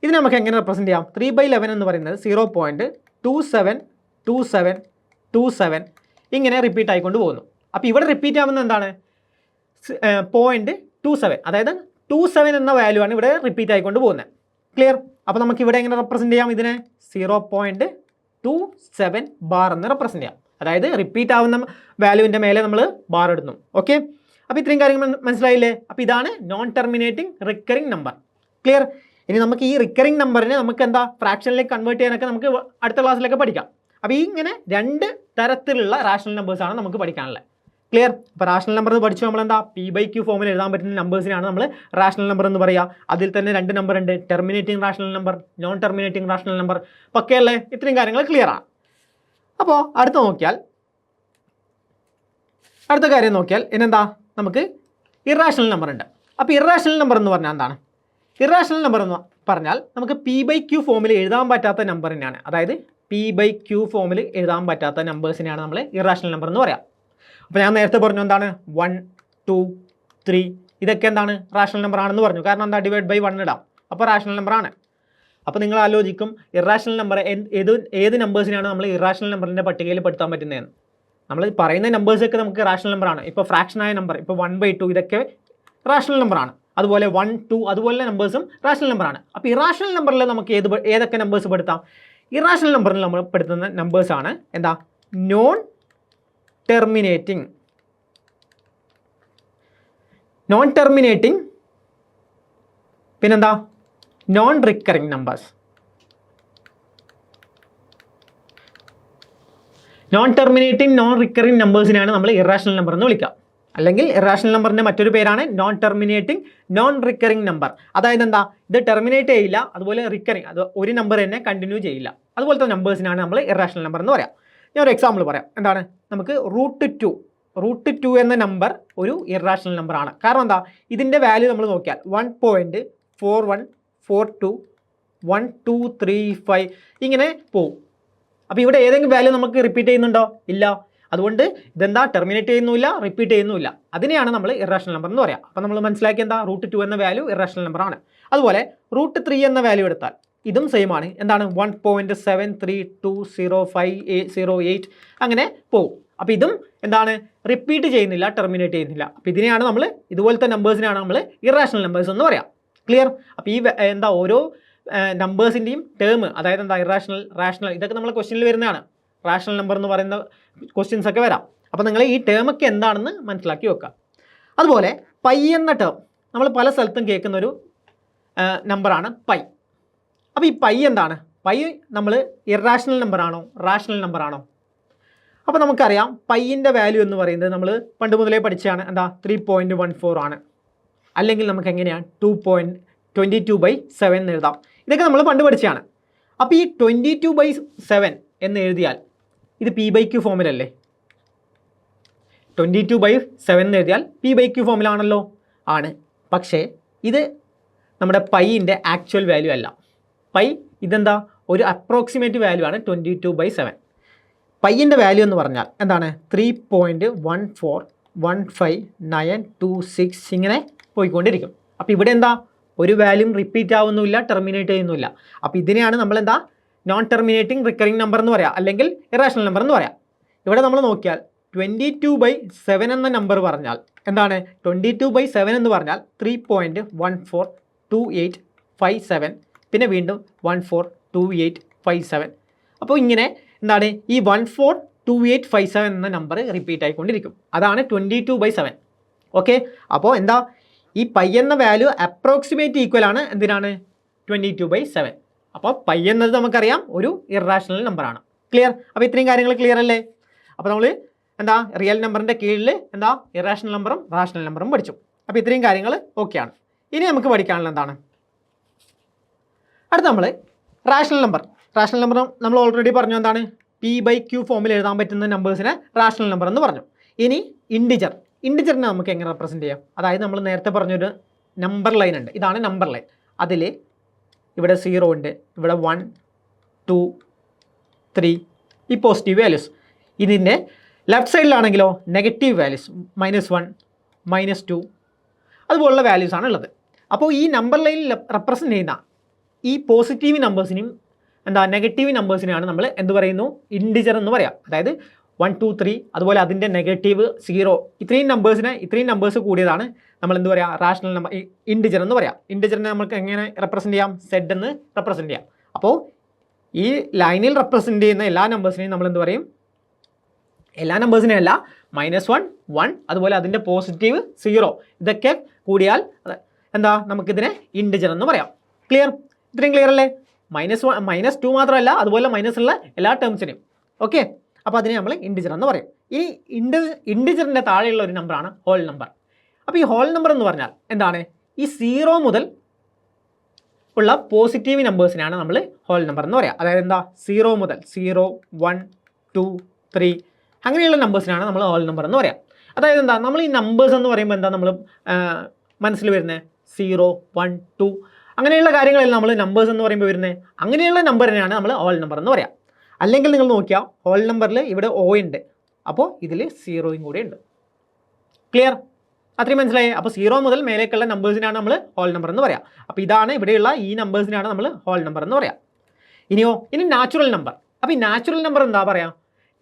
ഇത് നമുക്ക് എങ്ങനെ റെപ്രസെൻറ്റ് ചെയ്യാം? 3/11 എന്ന് പറയുന്നത് 0.272727 ഇങ്ങനെ റിപ്പീറ്റ് ആയിക്കൊണ്ട് പോകുന്നു. അപ്പോൾ ഇവിടെ റിപ്പീറ്റ് ആവുന്നത് എന്താണ്? 0.27, അതായത് 27 എന്ന വാല്യൂ ആണ് ഇവിടെ റിപ്പീറ്റ് ആയിക്കൊണ്ട് പോകുന്നത്. ക്ലിയർ? അപ്പോൾ നമുക്ക് ഇവിടെ എങ്ങനെ റെപ്രസെൻറ്റ് ചെയ്യാം? ഇതിനെ 0.27 ബാർ എന്ന് റെപ്രസെൻറ്റ് ചെയ്യാം. അതായത് റിപ്പീറ്റ് ആവുന്ന വാല്യൂവിൻ്റെ മേലെ നമ്മൾ ബാർ ഇടുന്നു. ഓക്കെ, അപ്പോൾ ഇത്രയും കാര്യങ്ങൾ മനസ്സിലായില്ലേ? അപ്പോൾ ഇതാണ് non terminating recurring number. Clear? ഇനി നമുക്ക് ഈ റിക്കറിംഗ് നമ്പറിനെ നമുക്ക് എന്താ, ഫ്രാക്ഷനിലേക്ക് കൺവേർട്ട് ചെയ്യാനൊക്കെ നമുക്ക് അടുത്ത ക്ലാസ്സിലൊക്കെ പഠിക്കാം. അപ്പോൾ ഈ ഇങ്ങനെ 2 തരത്തിലുള്ള റാഷണൽ നമ്പേഴ്സാണ് നമുക്ക് പഠിക്കാനുള്ളത്. ക്ലിയർ? അപ്പോൾ റാഷണൽ നമ്പർ എന്ന് പഠിച്ചു നമ്മൾ എന്താ, P/Q ഫോമിൽ എഴുതാൻ പറ്റുന്ന നമ്പേഴ്സിനാണ് നമ്മൾ റാഷണൽ നമ്പർ എന്ന് പറയുക. അതിൽ തന്നെ 2 നമ്പർ ഉണ്ട്, terminating rational number, non terminating rational number. പക്കേ അല്ലേ? ഇത്രയും കാര്യങ്ങൾ ക്ലിയർ ആണ്. അപ്പോൾ അടുത്ത കാര്യം നോക്കിയാൽ ഇനെന്താ, നമുക്ക് ഇറാഷണൽ നമ്പർ ഉണ്ട്. അപ്പോൾ ഇറാഷണൽ നമ്പർ എന്ന് പറഞ്ഞാൽ എന്താണ്? ഇറാഷണൽ നമ്പർ എന്ന് പറഞ്ഞാൽ നമുക്ക് P/Q ഫോമിൽ എഴുതാൻ പറ്റാത്ത നമ്പറിനെയാണ്, അതായത് P/Q ഫോമിൽ എഴുതാൻ പറ്റാത്ത നമ്പേഴ്സിനെയാണ് നമ്മൾ ഇറാഷണൽ നമ്പർ എന്ന് പറയാം. അപ്പോൾ ഞാൻ നേരത്തെ പറഞ്ഞു എന്താണ്, 1, 2, 3 ഇതൊക്കെ എന്താണ്, റാഷണൽ നമ്പർ ആണെന്ന് പറഞ്ഞു. കാരണം എന്താ, /1 ഇടാം, അപ്പോൾ റാഷണൽ നമ്പർ ആണ്. അപ്പോൾ നിങ്ങൾ ആലോചിക്കും, ഇറാഷണൽ നമ്പർ ഏത് നമ്പേഴ്സിനാണ് നമ്മൾ ഇറാഷണൽ നമ്പറിൻ്റെ പട്ടികയിൽ പെടുത്താൻ പറ്റുന്നതെന്ന്. നമ്മൾ പറയുന്ന നമ്പേഴ്സൊക്കെ നമുക്ക് റാഷണൽ നമ്പറാണ്. ഇപ്പോൾ ഫ്രാക്ഷനായ നമ്പർ, ഇപ്പോൾ 1/2 ഇതൊക്കെ റാഷണൽ നമ്പറാണ്. അതുപോലെ 1, 2 അതുപോലെ നമ്പേഴ്സും റാഷണൽ നമ്പറാണ്. അപ്പോൾ ഇറാഷണൽ നമ്പറിൽ നമുക്ക് ഏതൊക്കെ നമ്പേഴ്സ് പെടുത്താം? ഇറാഷണൽ നമ്പറിൽ നമ്മൾ പെടുത്തുന്ന നമ്പേഴ്സാണ് എന്താ, നോൺ ടെർമിനേറ്റിംഗ് പിന്നെന്താ, non recurring numbers. Non terminating non recurring നമ്പേഴ്സിനാണ് നമ്മൾ ഇറാഷണൽ നമ്പർ എന്ന് വിളിക്കുക. അല്ലെങ്കിൽ ഇറാഷണൽ നമ്പറിൻ്റെ മറ്റൊരു പേരാണ് non terminating non recurring number. അതായത് എന്താ, ഇത് ടെർമിനേറ്റ് ചെയ്യില്ല, അതുപോലെ റിക്കറിംഗ്, അത് ഒരു നമ്പർ തന്നെ കണ്ടിന്യൂ ചെയ്യില്ല, അതുപോലത്തെ നമ്പേഴ്സിനാണ് നമ്മൾ ഇറാഷണൽ നമ്പർ എന്ന് പറയാം. ഞാൻ ഒരു എക്സാമ്പിൾ പറയാം. എന്താണ്, നമുക്ക് റൂട്ട് ടു എന്ന നമ്പർ ഒരു ഇറാഷണൽ നമ്പറാണ്. കാരണം എന്താ, ഇതിൻ്റെ വാല്യൂ നമ്മൾ നോക്കിയാൽ 1.41421235 ഇങ്ങനെ പോവും. അപ്പോൾ ഇവിടെ ഏതെങ്കിലും വാല്യൂ നമുക്ക് റിപ്പീറ്റ് ചെയ്യുന്നുണ്ടോ? ഇല്ല. അതുകൊണ്ട് ഇതെന്താ, ടെർമിനേറ്റ് ചെയ്യുന്നില്ല, റിപ്പീറ്റ് ചെയ്യുന്നില്ല. അതിനെയാണ് നമ്മൾ ഇറാഷണൽ നമ്പർ എന്ന് പറയാം. അപ്പോൾ നമ്മൾ മനസ്സിലാക്കി എന്താ, റൂട്ട് 2 എന്ന വാല്യൂ ഇറാഷണൽ നമ്പറാണ്. അതുപോലെ റൂട്ട് 3 എന്ന വാല്യൂ എടുത്താൽ ഇതും സെയിം ആണ്. എന്താണ്, 1.732058 അങ്ങനെ പോകും. അപ്പോൾ ഇതും എന്താണ്, റിപ്പീറ്റ് ചെയ്യുന്നില്ല, ടെർമിനേറ്റ് ചെയ്യുന്നില്ല. അപ്പോൾ ഇതിനെയാണ് നമ്മൾ, ഇതുപോലത്തെ നമ്പേഴ്സിനാണ് നമ്മൾ ഇറാഷണൽ നമ്പേഴ്സ് എന്ന് പറയാം. ക്ലിയർ? അപ്പോൾ ഈ എന്താ, ഓരോ നമ്പേഴ്സിൻ്റെയും ടേം, അതായത് എന്താ, ഇറാഷണൽ, റാഷണൽ, ഇതൊക്കെ നമ്മൾ ക്വസ്റ്റ്യനിൽ വരുന്നതാണ്. റാഷണൽ നമ്പർ എന്ന് പറയുന്ന ക്വസ്റ്റ്യൻസ് ഒക്കെ വരാം. അപ്പോൾ നിങ്ങൾ ഈ ടേമൊക്കെ എന്താണെന്ന് മനസ്സിലാക്കി വെക്കുക. അതുപോലെ പൈ എന്ന ടേം നമ്മൾ പല സ്ഥലത്തും കേൾക്കുന്നൊരു നമ്പറാണ് പൈ. അപ്പോൾ ഈ പൈ എന്താണ്? പൈ നമ്മൾ ഇറാഷണൽ നമ്പറാണോ റാഷണൽ നമ്പറാണോ? അപ്പോൾ നമുക്കറിയാം പൈയിൻ്റെ വാല്യൂ എന്ന് പറയുന്നത് നമ്മൾ പണ്ട് മുതലേ പഠിച്ചതാണ്. എന്താ, 3.14 ആണ്. അല്ലെങ്കിൽ നമുക്ക് എങ്ങനെയാണ് 2.22/7 എന്ന് എഴുതാം. ഇതൊക്കെ നമ്മൾ പണ്ട് പഠിച്ചതാണ്. അപ്പോൾ ഈ 22/7 എന്ന് എഴുതിയാൽ ഇത് P/Q ഫോമിലല്ലേ? 22/7 എന്ന് എഴുതിയാൽ P/Q ഫോമിലാണല്ലോ. ആണ്. പക്ഷേ ഇത് നമ്മുടെ പൈയിൻ്റെ ആക്ച്വൽ വാല്യൂ അല്ല. പൈ ഇതെന്താ, ഒരു അപ്രോക്സിമേറ്റ് വാല്യൂ ആണ് 22/7. പൈയിൻ്റെ വാല്യൂ എന്ന് പറഞ്ഞാൽ എന്താണ്, 3.1415926 ഇങ്ങനെ പോയിക്കൊണ്ടിരിക്കും. അപ്പോൾ ഇവിടെ എന്താ, ഒരു വാല്യൂം റിപ്പീറ്റ് ആവുന്നില്ല, ടെർമിനേറ്റ് ചെയ്യുന്നില്ല. അപ്പോൾ ഇതിനെയാണ് നമ്മൾ എന്താ, നോൺ ടെർമിനേറ്റിംഗ് റിക്കറിംഗ് നമ്പർ എന്ന് പറയാം, അല്ലെങ്കിൽ ഇറാഷണൽ നമ്പർ എന്ന് പറയാം. ഇവിടെ നമ്മൾ നോക്കിയാൽ 22/7 എന്ന നമ്പർ പറഞ്ഞാൽ എന്താണ്, 22/7 എന്ന് പറഞ്ഞാൽ 3.142857 പിന്നെ വീണ്ടും 142857. അപ്പോൾ ഇങ്ങനെ എന്താണ്, ഈ 142857 എന്ന നമ്പർ റിപ്പീറ്റ് ആയിക്കൊണ്ടിരിക്കും. അതാണ് 22/7. ഓക്കെ. അപ്പോൾ എന്താ, ഈ പൈ എന്ന വാല്യൂ അപ്രോക്സിമേറ്റ് ഈക്വൽ ആണ് എന്തിനാണ്, 22/7. അപ്പോൾ പൈ എന്നത് നമുക്കറിയാം ഒരു ഇറാഷണൽ നമ്പറാണ്. ക്ലിയർ? അപ്പോൾ ഇത്രയും കാര്യങ്ങൾ ക്ലിയർ അല്ലേ? അപ്പോൾ നമ്മൾ എന്താ, റിയൽ നമ്പറിൻ്റെ കീഴിൽ എന്താ, ഇറാഷണൽ നമ്പറും റാഷണൽ നമ്പറും പഠിച്ചു. അപ്പോൾ ഇത്രയും കാര്യങ്ങൾ ഓക്കെയാണ്. ഇനി നമുക്ക് പഠിക്കാനുള്ള എന്താണ്, അടുത്ത നമ്മൾ റാഷണൽ നമ്പർ നമ്മൾ ഓൾറെഡി പറഞ്ഞു. എന്താണ്, P/Q ഫോമിൽ എഴുതാൻ പറ്റുന്ന നമ്പേഴ്സിനെ റാഷണൽ നമ്പർ എന്ന് പറഞ്ഞു. ഇനി ഇൻഡിജറിനെ നമുക്ക് എങ്ങനെ റെപ്രസെൻറ്റ് ചെയ്യാം? അതായത് നമ്മൾ നേരത്തെ പറഞ്ഞൊരു നമ്പർ ലൈൻ ഉണ്ട്. ഇതാണ് നമ്പർ ലൈൻ. അതിൽ ഇവിടെ 0 ഉണ്ട്, ഇവിടെ 1 2 3 ഈ പോസിറ്റീവ് വാല്യൂസ്. ഇതിൻ്റെ ലെഫ്റ്റ് സൈഡിലാണെങ്കിലോ നെഗറ്റീവ് വാല്യൂസ്, -1 -2 അതുപോലുള്ള വാല്യൂസാണ് ഉള്ളത്. അപ്പോൾ ഈ നമ്പർ ലൈനിൽ റെപ്രസെൻറ്റ് ചെയ്യുന്ന ഈ പോസിറ്റീവ് നമ്പേഴ്സിനെയും എന്താ, നെഗറ്റീവ് നമ്പേഴ്സിനെയാണ് നമ്മൾ എന്ത് പറയുന്നു, ഇൻഡിജർ എന്ന് പറയാം. അതായത് 1 2 3 അതുപോലെ അതിൻ്റെ നെഗറ്റീവ് 0 ഇത്രയും നമ്പേഴ്സ് കൂടിയതാണ് നമ്മൾ എന്ത് പറയുക, റാഷണൽ നമ്പർ, ഇൻഡിജർ എന്ന് പറയാം. ഇൻഡിജറിനെ നമുക്ക് എങ്ങനെ റെപ്രസെൻറ്റ് ചെയ്യാം, സെഡ് എന്ന് റെപ്രസെൻറ്റ് ചെയ്യാം. അപ്പോൾ ഈ ലൈനിൽ റെപ്രസെൻറ്റ് ചെയ്യുന്ന എല്ലാ നമ്പേഴ്സിനെയും നമ്മൾ എന്ത് പറയും, എല്ലാ നമ്പേഴ്സിനെയും അല്ല, -1 1 അതുപോലെ അതിൻ്റെ പോസിറ്റീവ് 0 ഇതൊക്കെ കൂടിയാൽ എന്താ, നമുക്കിതിനെ ഇൻഡിജർ എന്ന് പറയാം. ക്ലിയർ? ഇത്രയും ക്ലിയർ അല്ലേ? -2 മാത്രമല്ല, അതുപോലെ മൈനസുള്ള എല്ലാ ടേംസിനെയും. ഓക്കെ. അപ്പോൾ അതിനെ നമ്മൾ ഇൻഡിജർ എന്ന് പറയും. ഈ ഇൻഡിജറിൻ്റെ താഴെയുള്ള ഒരു നമ്പറാണ് ഹോൾ നമ്പർ. അപ്പോൾ ഈ ഹോൾ നമ്പർ എന്ന് പറഞ്ഞാൽ എന്താണ്, ഈ 0 മുതൽ ഉള്ള പോസിറ്റീവ് നമ്പേഴ്സിനാണ് നമ്മൾ ഹോൾ നമ്പർ എന്ന് പറയാം. അതായത് എന്താ, 0 മുതൽ 0 1 2 3 അങ്ങനെയുള്ള നമ്പേഴ്സിനാണ് നമ്മൾ ഹോൾ നമ്പർ എന്ന് പറയാം. അതായത് എന്താ, നമ്മൾ ഈ നമ്പേഴ്സ് എന്ന് പറയുമ്പോൾ എന്താ നമ്മൾ മനസ്സിൽ വരുന്നത്, 0 1 2 അങ്ങനെയുള്ള കാര്യങ്ങളിൽ നമ്മൾ നമ്പേഴ്സ് എന്ന് പറയുമ്പോൾ വരുന്നത്, അങ്ങനെയുള്ള നമ്പറിനെയാണ് നമ്മൾ ഹോൾ നമ്പർ എന്ന് പറയാം. അല്ലെങ്കിൽ നിങ്ങൾ നോക്കിയാൽ ഹോൾ നമ്പറിൽ ഇവിടെ O ഉണ്ട്, അപ്പോൾ ഇതിൽ 0 കൂടെ ഉണ്ട്. ക്ലിയർ? അത്രയും മനസ്സിലായി? അപ്പോൾ 0 മുതൽ മേലേക്കുള്ള നമ്പേഴ്സിനാണ് നമ്മൾ ഹോൾ നമ്പർ എന്ന് പറയാം. അപ്പോൾ ഇതാണ് ഇവിടെയുള്ള ഈ നമ്പേഴ്സിനാണ് നമ്മൾ ഹോൾ നമ്പർ എന്ന് പറയാം. ഇനി നാച്ചുറൽ നമ്പർ. അപ്പോൾ ഈ നാച്ചുറൽ നമ്പർ എന്താ പറയുക,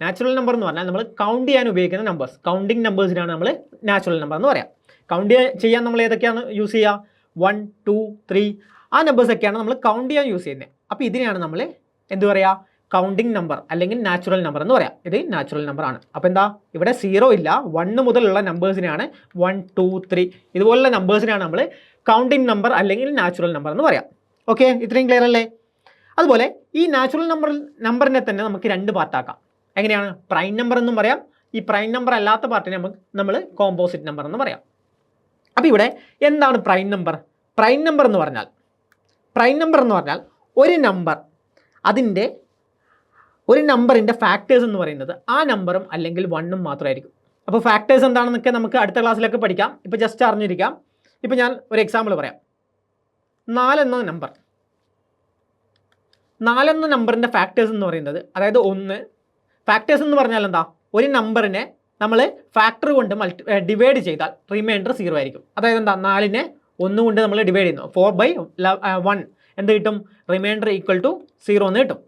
നാച്ചുറൽ നമ്പർ എന്ന് പറഞ്ഞാൽ നമ്മൾ കൗണ്ട് ചെയ്യാൻ ഉപയോഗിക്കുന്ന നമ്പേഴ്സ്, കൗണ്ടിങ് നമ്പേഴ്സിനാണ് നമ്മൾ നാച്ചുറൽ നമ്പർ എന്ന് പറയാം. കൗണ്ട് ചെയ്യാൻ നമ്മൾ ഏതൊക്കെയാണ് യൂസ് ചെയ്യുക, 1 2 3 ആ നമ്പേഴ്സൊക്കെയാണ് നമ്മൾ കൗണ്ട് ചെയ്യാൻ യൂസ് ചെയ്യുന്നത്. അപ്പോൾ ഇതിനെയാണ് നമ്മൾ എന്ത് പറയുക, കൗണ്ടിങ് നമ്പർ അല്ലെങ്കിൽ നാച്ചുറൽ നമ്പർ എന്ന് പറയാം. ഇത് നാച്ചുറൽ നമ്പറാണ്. അപ്പോൾ എന്താ, ഇവിടെ 0 ഇല്ല, 1 മുതലുള്ള നമ്പേഴ്സിനെയാണ് 1 2 3 ഇതുപോലുള്ള നമ്പേഴ്സിനാണ് നമ്മൾ കൗണ്ടിങ് നമ്പർ അല്ലെങ്കിൽ നാച്ചുറൽ നമ്പർ എന്ന് പറയാം. ഓക്കെ. ഇത്രയും ക്ലിയർ അല്ലേ? അതുപോലെ ഈ നാച്ചുറൽ നമ്പറിനെ തന്നെ നമുക്ക് 2 പാർട്ടാക്കാം. എങ്ങനെയാണ്, പ്രൈം നമ്പർ എന്നും പറയാം, ഈ പ്രൈം നമ്പർ അല്ലാത്ത പാർട്ടിനെ നമ്മൾ കോമ്പോസിറ്റ് നമ്പർ എന്ന് പറയാം. അപ്പോൾ ഇവിടെ എന്താണ് പ്രൈം നമ്പർ? പ്രൈം നമ്പർ എന്ന് പറഞ്ഞാൽ ഒരു നമ്പറിൻ്റെ ഫാക്ടേഴ്സ് എന്ന് പറയുന്നത് ആ നമ്പറും അല്ലെങ്കിൽ 1ഉം മാത്രമായിരിക്കും. അപ്പോൾ ഫാക്ടേഴ്സ് എന്താണെന്നൊക്കെ നമുക്ക് അടുത്ത ക്ലാസ്സിലൊക്കെ പഠിക്കാം. ഇപ്പോൾ ജസ്റ്റ് അറിഞ്ഞിരിക്കാം. ഇപ്പോൾ ഞാൻ ഒരു എക്സാമ്പിൾ പറയാം. 4 എന്ന നമ്പറിൻ്റെ ഫാക്ടേഴ്സ് എന്ന് പറയുന്നത്, അതായത് 1, ഫാക്ടേഴ്സ് എന്ന് പറഞ്ഞാൽ എന്താ, ഒരു നമ്പറിനെ നമ്മൾ ഫാക്ടർ കൊണ്ട് ഡിവൈഡ് ചെയ്താൽ റിമൈൻഡർ 0 ആയിരിക്കും. അതായത് എന്താ, 4നെ 1 കൊണ്ട് നമ്മൾ ഡിവൈഡ് ചെയ്യുന്നു, 4/1 എന്ത് കിട്ടും? റിമൈൻഡർ ഈക്വൽ ടു 0 എന്ന് കിട്ടും.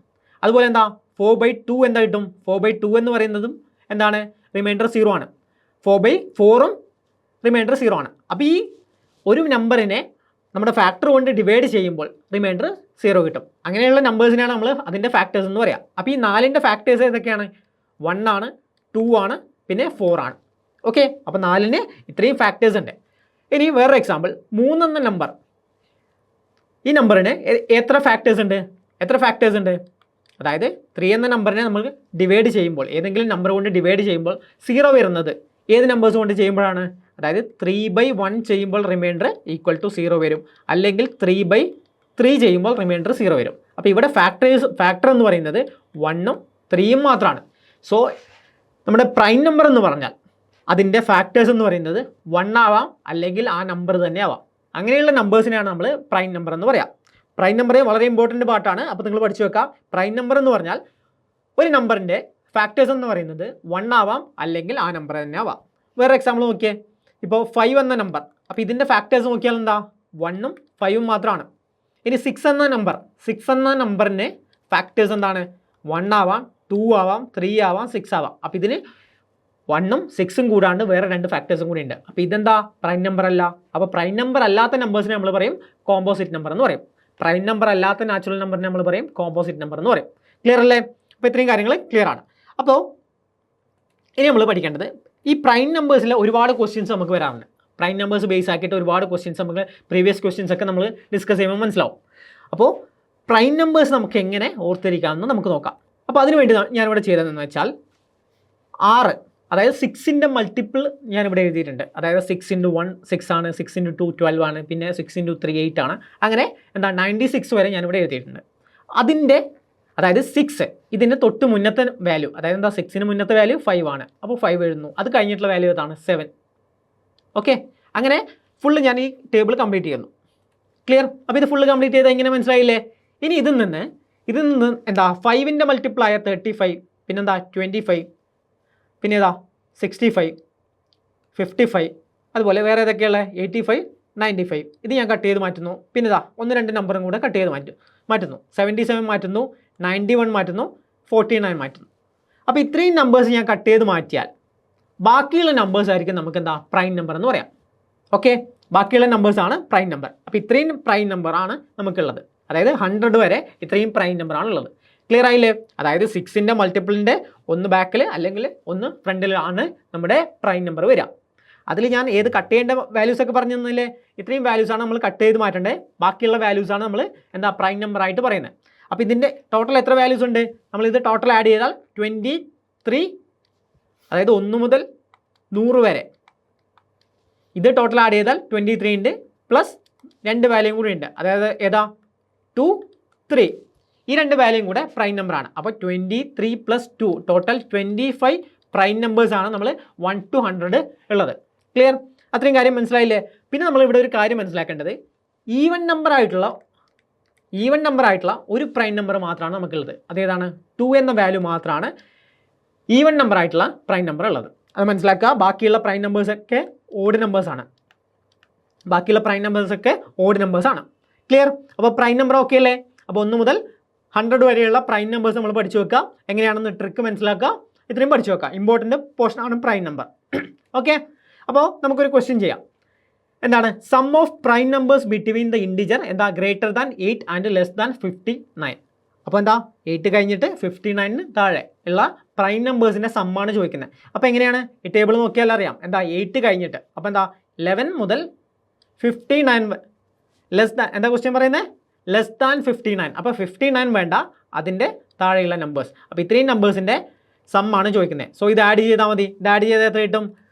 അതുപോലെ എന്താ, 4/2 എന്താ കിട്ടും? 4/2 എന്ന് പറയുന്നതും എന്താണ്? റിമൈൻഡർ 0 ആണ്. 4/4ഉം റിമൈൻഡർ 0 ആണ്. അപ്പോൾ ഈ ഒരു നമ്പറിനെ നമ്മുടെ ഫാക്ടർ കൊണ്ട് ഡിവൈഡ് ചെയ്യുമ്പോൾ റിമൈൻഡർ 0 കിട്ടും. അങ്ങനെയുള്ള നമ്പേഴ്സിനാണ് നമ്മൾ അതിൻ്റെ ഫാക്ടേഴ്സ് എന്ന് പറയാം. അപ്പോൾ ഈ 4ൻ്റെ ഫാക്ടേഴ്സ് ഏതൊക്കെയാണ്? 1 ആണ്, 2 ആണ്, പിന്നെ 4 ആണ്. ഓക്കെ, അപ്പോൾ 4ന് ഇത്രയും ഫാക്ടേഴ്സ് ഉണ്ട്. ഇനി വേറൊരു എക്സാമ്പിൾ, 3 എന്ന നമ്പർ. ഈ നമ്പറിന് എത്ര ഫാക്ടേഴ്സ് ഉണ്ട്? അതായത് 3 എന്ന നമ്പറിനെ നമ്മൾ ഡിവൈഡ് ചെയ്യുമ്പോൾ, ഏതെങ്കിലും നമ്പർ കൊണ്ട് ഡിവൈഡ് ചെയ്യുമ്പോൾ 0 വരുന്നത് ഏത് നമ്പേഴ്സ് കൊണ്ട് ചെയ്യുമ്പോഴാണ്? അതായത് 3/1 ചെയ്യുമ്പോൾ റിമൈൻഡർ ഈക്വൽ ടു 0 വരും, അല്ലെങ്കിൽ 3/3 ചെയ്യുമ്പോൾ റിമൈൻഡർ 0 വരും. അപ്പോൾ ഇവിടെ ഫാക്ടർ എന്ന് പറയുന്നത് 1ഉം 3ഉം മാത്രമാണ്. സോ നമ്മുടെ പ്രൈം നമ്പർ എന്ന് പറഞ്ഞാൽ അതിൻ്റെ ഫാക്ടേഴ്സ് എന്ന് പറയുന്നത് 1 ആവാം, അല്ലെങ്കിൽ ആ നമ്പർ തന്നെ ആവാം. അങ്ങനെയുള്ള നമ്പേഴ്സിനെയാണ് നമ്മൾ പ്രൈം നമ്പർ എന്ന് പറയാം. പ്രൈം നമ്പർ വളരെ ഇമ്പോർട്ടൻ്റ് പാർട്ടാണ്. അപ്പോൾ നിങ്ങൾ പഠിച്ചു വെക്കാം. പ്രൈം നമ്പർ എന്ന് പറഞ്ഞാൽ ഒരു നമ്പറിൻ്റെ ഫാക്ടേഴ്സ് എന്ന് പറയുന്നത് 1 ആവാം, അല്ലെങ്കിൽ ആ നമ്പർ തന്നെ ആവാം. വേറെ എക്സാമ്പിൾ നോക്കിയേ. ഇപ്പോൾ 5 എന്ന നമ്പർ. അപ്പോൾ ഇതിൻ്റെ ഫാക്ടേഴ്സ് നോക്കിയാൽ എന്താ, 1ഉം 5ഉം മാത്രമാണ്. ഇനി 6 എന്ന നമ്പറിൻ്റെ ഫാക്ടേഴ്സ് എന്താണ്? 1 ആവാം, 2 ആവാം, 3 ആവാം, 6 ആവാം. അപ്പോൾ ഇതിന് 1ഉം 6ഉം കൂടാണ്ട് വേറെ 2 ഫാക്ടേഴ്സും കൂടി ഉണ്ട്. അപ്പോൾ ഇതെന്താ, പ്രൈം നമ്പർ അല്ല. അപ്പോൾ പ്രൈം നമ്പർ അല്ലാത്ത നമ്പേഴ്സിനെ നമ്മൾ പറയും കോമ്പോസിറ്റ് നമ്പർ എന്ന് പറയും. പ്രൈം നമ്പർ അല്ലാത്ത നാച്ചുറൽ നമ്പറിനെ നമ്മൾ പറയും കോമ്പോസിറ്റ് നമ്പർ എന്ന് പറയും. ക്ലിയർ അല്ലേ? അപ്പോൾ ഇത്രയും കാര്യങ്ങൾ ക്ലിയർ ആണ്. അപ്പോൾ ഇനി നമ്മൾ പഠിക്കേണ്ടത്, ഈ പ്രൈം നമ്പേഴ്സിൽ ഒരുപാട് ക്വസ്റ്റ്യൻസ് നമുക്ക് വരാറുണ്ട്. പ്രൈം നമ്പേഴ്സ് ബേസ് ആക്കിയിട്ട് ഒരുപാട് ക്വസ്റ്റ്യൻസ് നമുക്ക് പ്രീവിയസ് ക്വസ്റ്റ്യൻസ് ഒക്കെ നമ്മൾ ഡിസ്കസ് ചെയ്യുമ്പോൾ മനസ്സിലാവും. അപ്പോൾ പ്രൈം നമ്പേഴ്സ് നമുക്ക് എങ്ങനെ ഓർത്തിരിക്കാമെന്ന് നമുക്ക് നോക്കാം. അപ്പോൾ അതിനുവേണ്ടി ഞാനിവിടെ ചെയ്തതെന്ന് വെച്ചാൽ 6, അതായത് 6ൻ്റെ മൾട്ടിപ്പിൾ ഞാനിവിടെ എഴുതിയിട്ടുണ്ട്. അതായത് 6 × 1 6 ആണ്, 6 × 2 12 ആണ്, പിന്നെ 6 × 3 8 ആണ്. അങ്ങനെ എന്താ 96 വരെ ഞാനിവിടെ എഴുതിയിട്ടുണ്ട്. അതായത് 6 ഇതിൻ്റെ തൊട്ട് മുന്നത്തെ വാല്യൂ, അതായത് എന്താ, 6ന് മുന്നത്തെ വാല്യൂ 5 ആണ്. അപ്പോൾ 5 എഴുതുന്നു. അത് കഴിഞ്ഞിട്ടുള്ള വാല്യൂ ഏതാണ്? 7. ഓക്കെ, അങ്ങനെ ഫുള്ള് ഞാൻ ഈ ടേബിൾ കംപ്ലീറ്റ് ചെയ്യുന്നു. ക്ലിയർ? അപ്പോൾ ഇത് ഫുള്ള് കംപ്ലീറ്റ് ചെയ്താൽ ഇങ്ങനെ മനസ്സിലായില്ലേ? ഇനി ഇതിൽ നിന്ന് എന്താ, 5ൻ്റെ മൾട്ടിപ്പിളായ 35, പിന്നെന്താ 25, പിന്നെ ഏതാ 65, 55, അതുപോലെ വേറെ ഏതൊക്കെയുള്ള 85, 95. ഇത് ഞാൻ കട്ട് ചെയ്ത് മാറ്റുന്നു. പിന്നെ ഇതാ 1-2 നമ്പറും കൂടെ കട്ട് ചെയ്ത് മാറ്റുന്നു. 77 മാറ്റുന്നു, 91 മാറ്റുന്നു, 49 മാറ്റുന്നു. അപ്പോൾ ഇത്രയും നമ്പേഴ്സ് ഞാൻ കട്ട് ചെയ്ത് മാറ്റിയാൽ ബാക്കിയുള്ള നമ്പേഴ്സ് ആയിരിക്കും നമുക്ക് എന്താ, പ്രൈം നമ്പർ എന്ന് പറയാം. ഓക്കെ, ബാക്കിയുള്ള നമ്പേഴ്സാണ് പ്രൈം നമ്പർ. അപ്പോൾ ഇത്രയും പ്രൈം നമ്പറാണ് നമുക്കുള്ളത്. അതായത് 100 വരെ ഇത്രയും പ്രൈം നമ്പറാണ് ഉള്ളത്. ക്ലിയർ ആയില്ലേ? അതായത് 6ൻ്റെ മൾട്ടിപ്പിളിൻ്റെ ഒന്ന് ബാക്കിൽ അല്ലെങ്കിൽ ഒന്ന് ഫ്രണ്ടിലാണ് നമ്മുടെ പ്രൈം നമ്പർ വരിക. അതിൽ ഞാൻ ഏത് കട്ട് ചെയ്യേണ്ട വാല്യൂസ് ഒക്കെ പറഞ്ഞു തന്നില്ലേ? ഇത്രയും വാല്യൂസാണ് നമ്മൾ കട്ട് ചെയ്ത് മാറ്റേണ്ടത്. ബാക്കിയുള്ള വാല്യൂസാണ് നമ്മൾ എന്താ, പ്രൈം നമ്പർ ആയിട്ട് പറയുന്നത്. അപ്പോൾ ഇതിൻ്റെ ടോട്ടൽ എത്ര വാല്യൂസ് ഉണ്ട്? നമ്മളിത് ടോട്ടൽ ആഡ് ചെയ്താൽ 23, അതായത് 1 മുതൽ 100 വരെ ഇത് ടോട്ടൽ ആഡ് ചെയ്താൽ 23 ഉണ്ട്, പ്ലസ് 2 വാല്യൂയും കൂടി ഉണ്ട്. അതായത് ഏതാ, 2, 3. ഈ 2 വാല്യൂയും കൂടെ പ്രൈം നമ്പറാണ്. അപ്പോൾ 23 + 2 ടോട്ടൽ 25 പ്രൈം നമ്പേഴ്സാണ് നമ്മൾ 1 to 100 ഉള്ളത്. ക്ലിയർ? അത്രയും കാര്യം മനസ്സിലായില്ലേ? പിന്നെ നമ്മൾ ഇവിടെ ഒരു കാര്യം മനസ്സിലാക്കേണ്ടത്, ഈവൻ നമ്പർ ആയിട്ടുള്ള ഒരു പ്രൈം നമ്പർ മാത്രമാണ് നമുക്കുള്ളത്. അതേതാണ്? 2 എന്ന വാല്യൂ മാത്രമാണ് ഈവൻ നമ്പർ ആയിട്ടുള്ള പ്രൈം നമ്പർ ഉള്ളത്. അത് മനസ്സിലാക്കുക. ബാക്കിയുള്ള പ്രൈം നമ്പേഴ്സൊക്കെ ഓഡ് നമ്പേഴ്സാണ്. ക്ലിയർ? അപ്പോൾ പ്രൈം നമ്പർ ഓക്കെ അല്ലേ? അപ്പോൾ 1 മുതൽ 100 വരെയുള്ള പ്രൈം നമ്പേഴ്സ് നമ്മൾ പഠിച്ചു വെക്കുക. എങ്ങനെയാണെന്ന് ട്രിക്ക് മനസ്സിലാക്കുക. ഇത്രയും പഠിച്ചു വെക്കുക. ഇമ്പോർട്ടൻ്റ് പോർഷനാണ് പ്രൈം നമ്പർ. ഓക്കെ, അപ്പോൾ നമുക്കൊരു ക്വസ്റ്റ്യൻ ചെയ്യാം. എന്താണ്? Sum of prime numbers between the integer എന്താ, greater than 8 and less than 59. അപ്പോൾ എന്താ, 8 കഴിഞ്ഞിട്ട് 59 താഴെ ഉള്ള പ്രൈം നമ്പേഴ്സിൻ്റെ സമ്മാണ് ചോദിക്കുന്നത്. അപ്പോൾ എങ്ങനെയാണ്? ഈ ടേബിൾ നോക്കിയാൽ അറിയാം. എന്താ, 8 കഴിഞ്ഞിട്ട്, അപ്പോൾ എന്താ 11 മുതൽ 59 ലെസ് ദാൻ, എന്താ ക്വസ്റ്റ്യൻ പറയുന്നത്? Less than 59. അപ്പോൾ 59 വേണ്ട, അതിൻ്റെ താഴെയുള്ള നമ്പേഴ്സ്. അപ്പോൾ ഇത്രയും നമ്പേഴ്സിൻ്റെ സം ആണ് ചോദിക്കുന്നത്. സോ ഇത് ആഡ് ചെയ്താൽ മതി. ഇത് ആഡ് ചെയ്താൽ എത്ര കിട്ടും?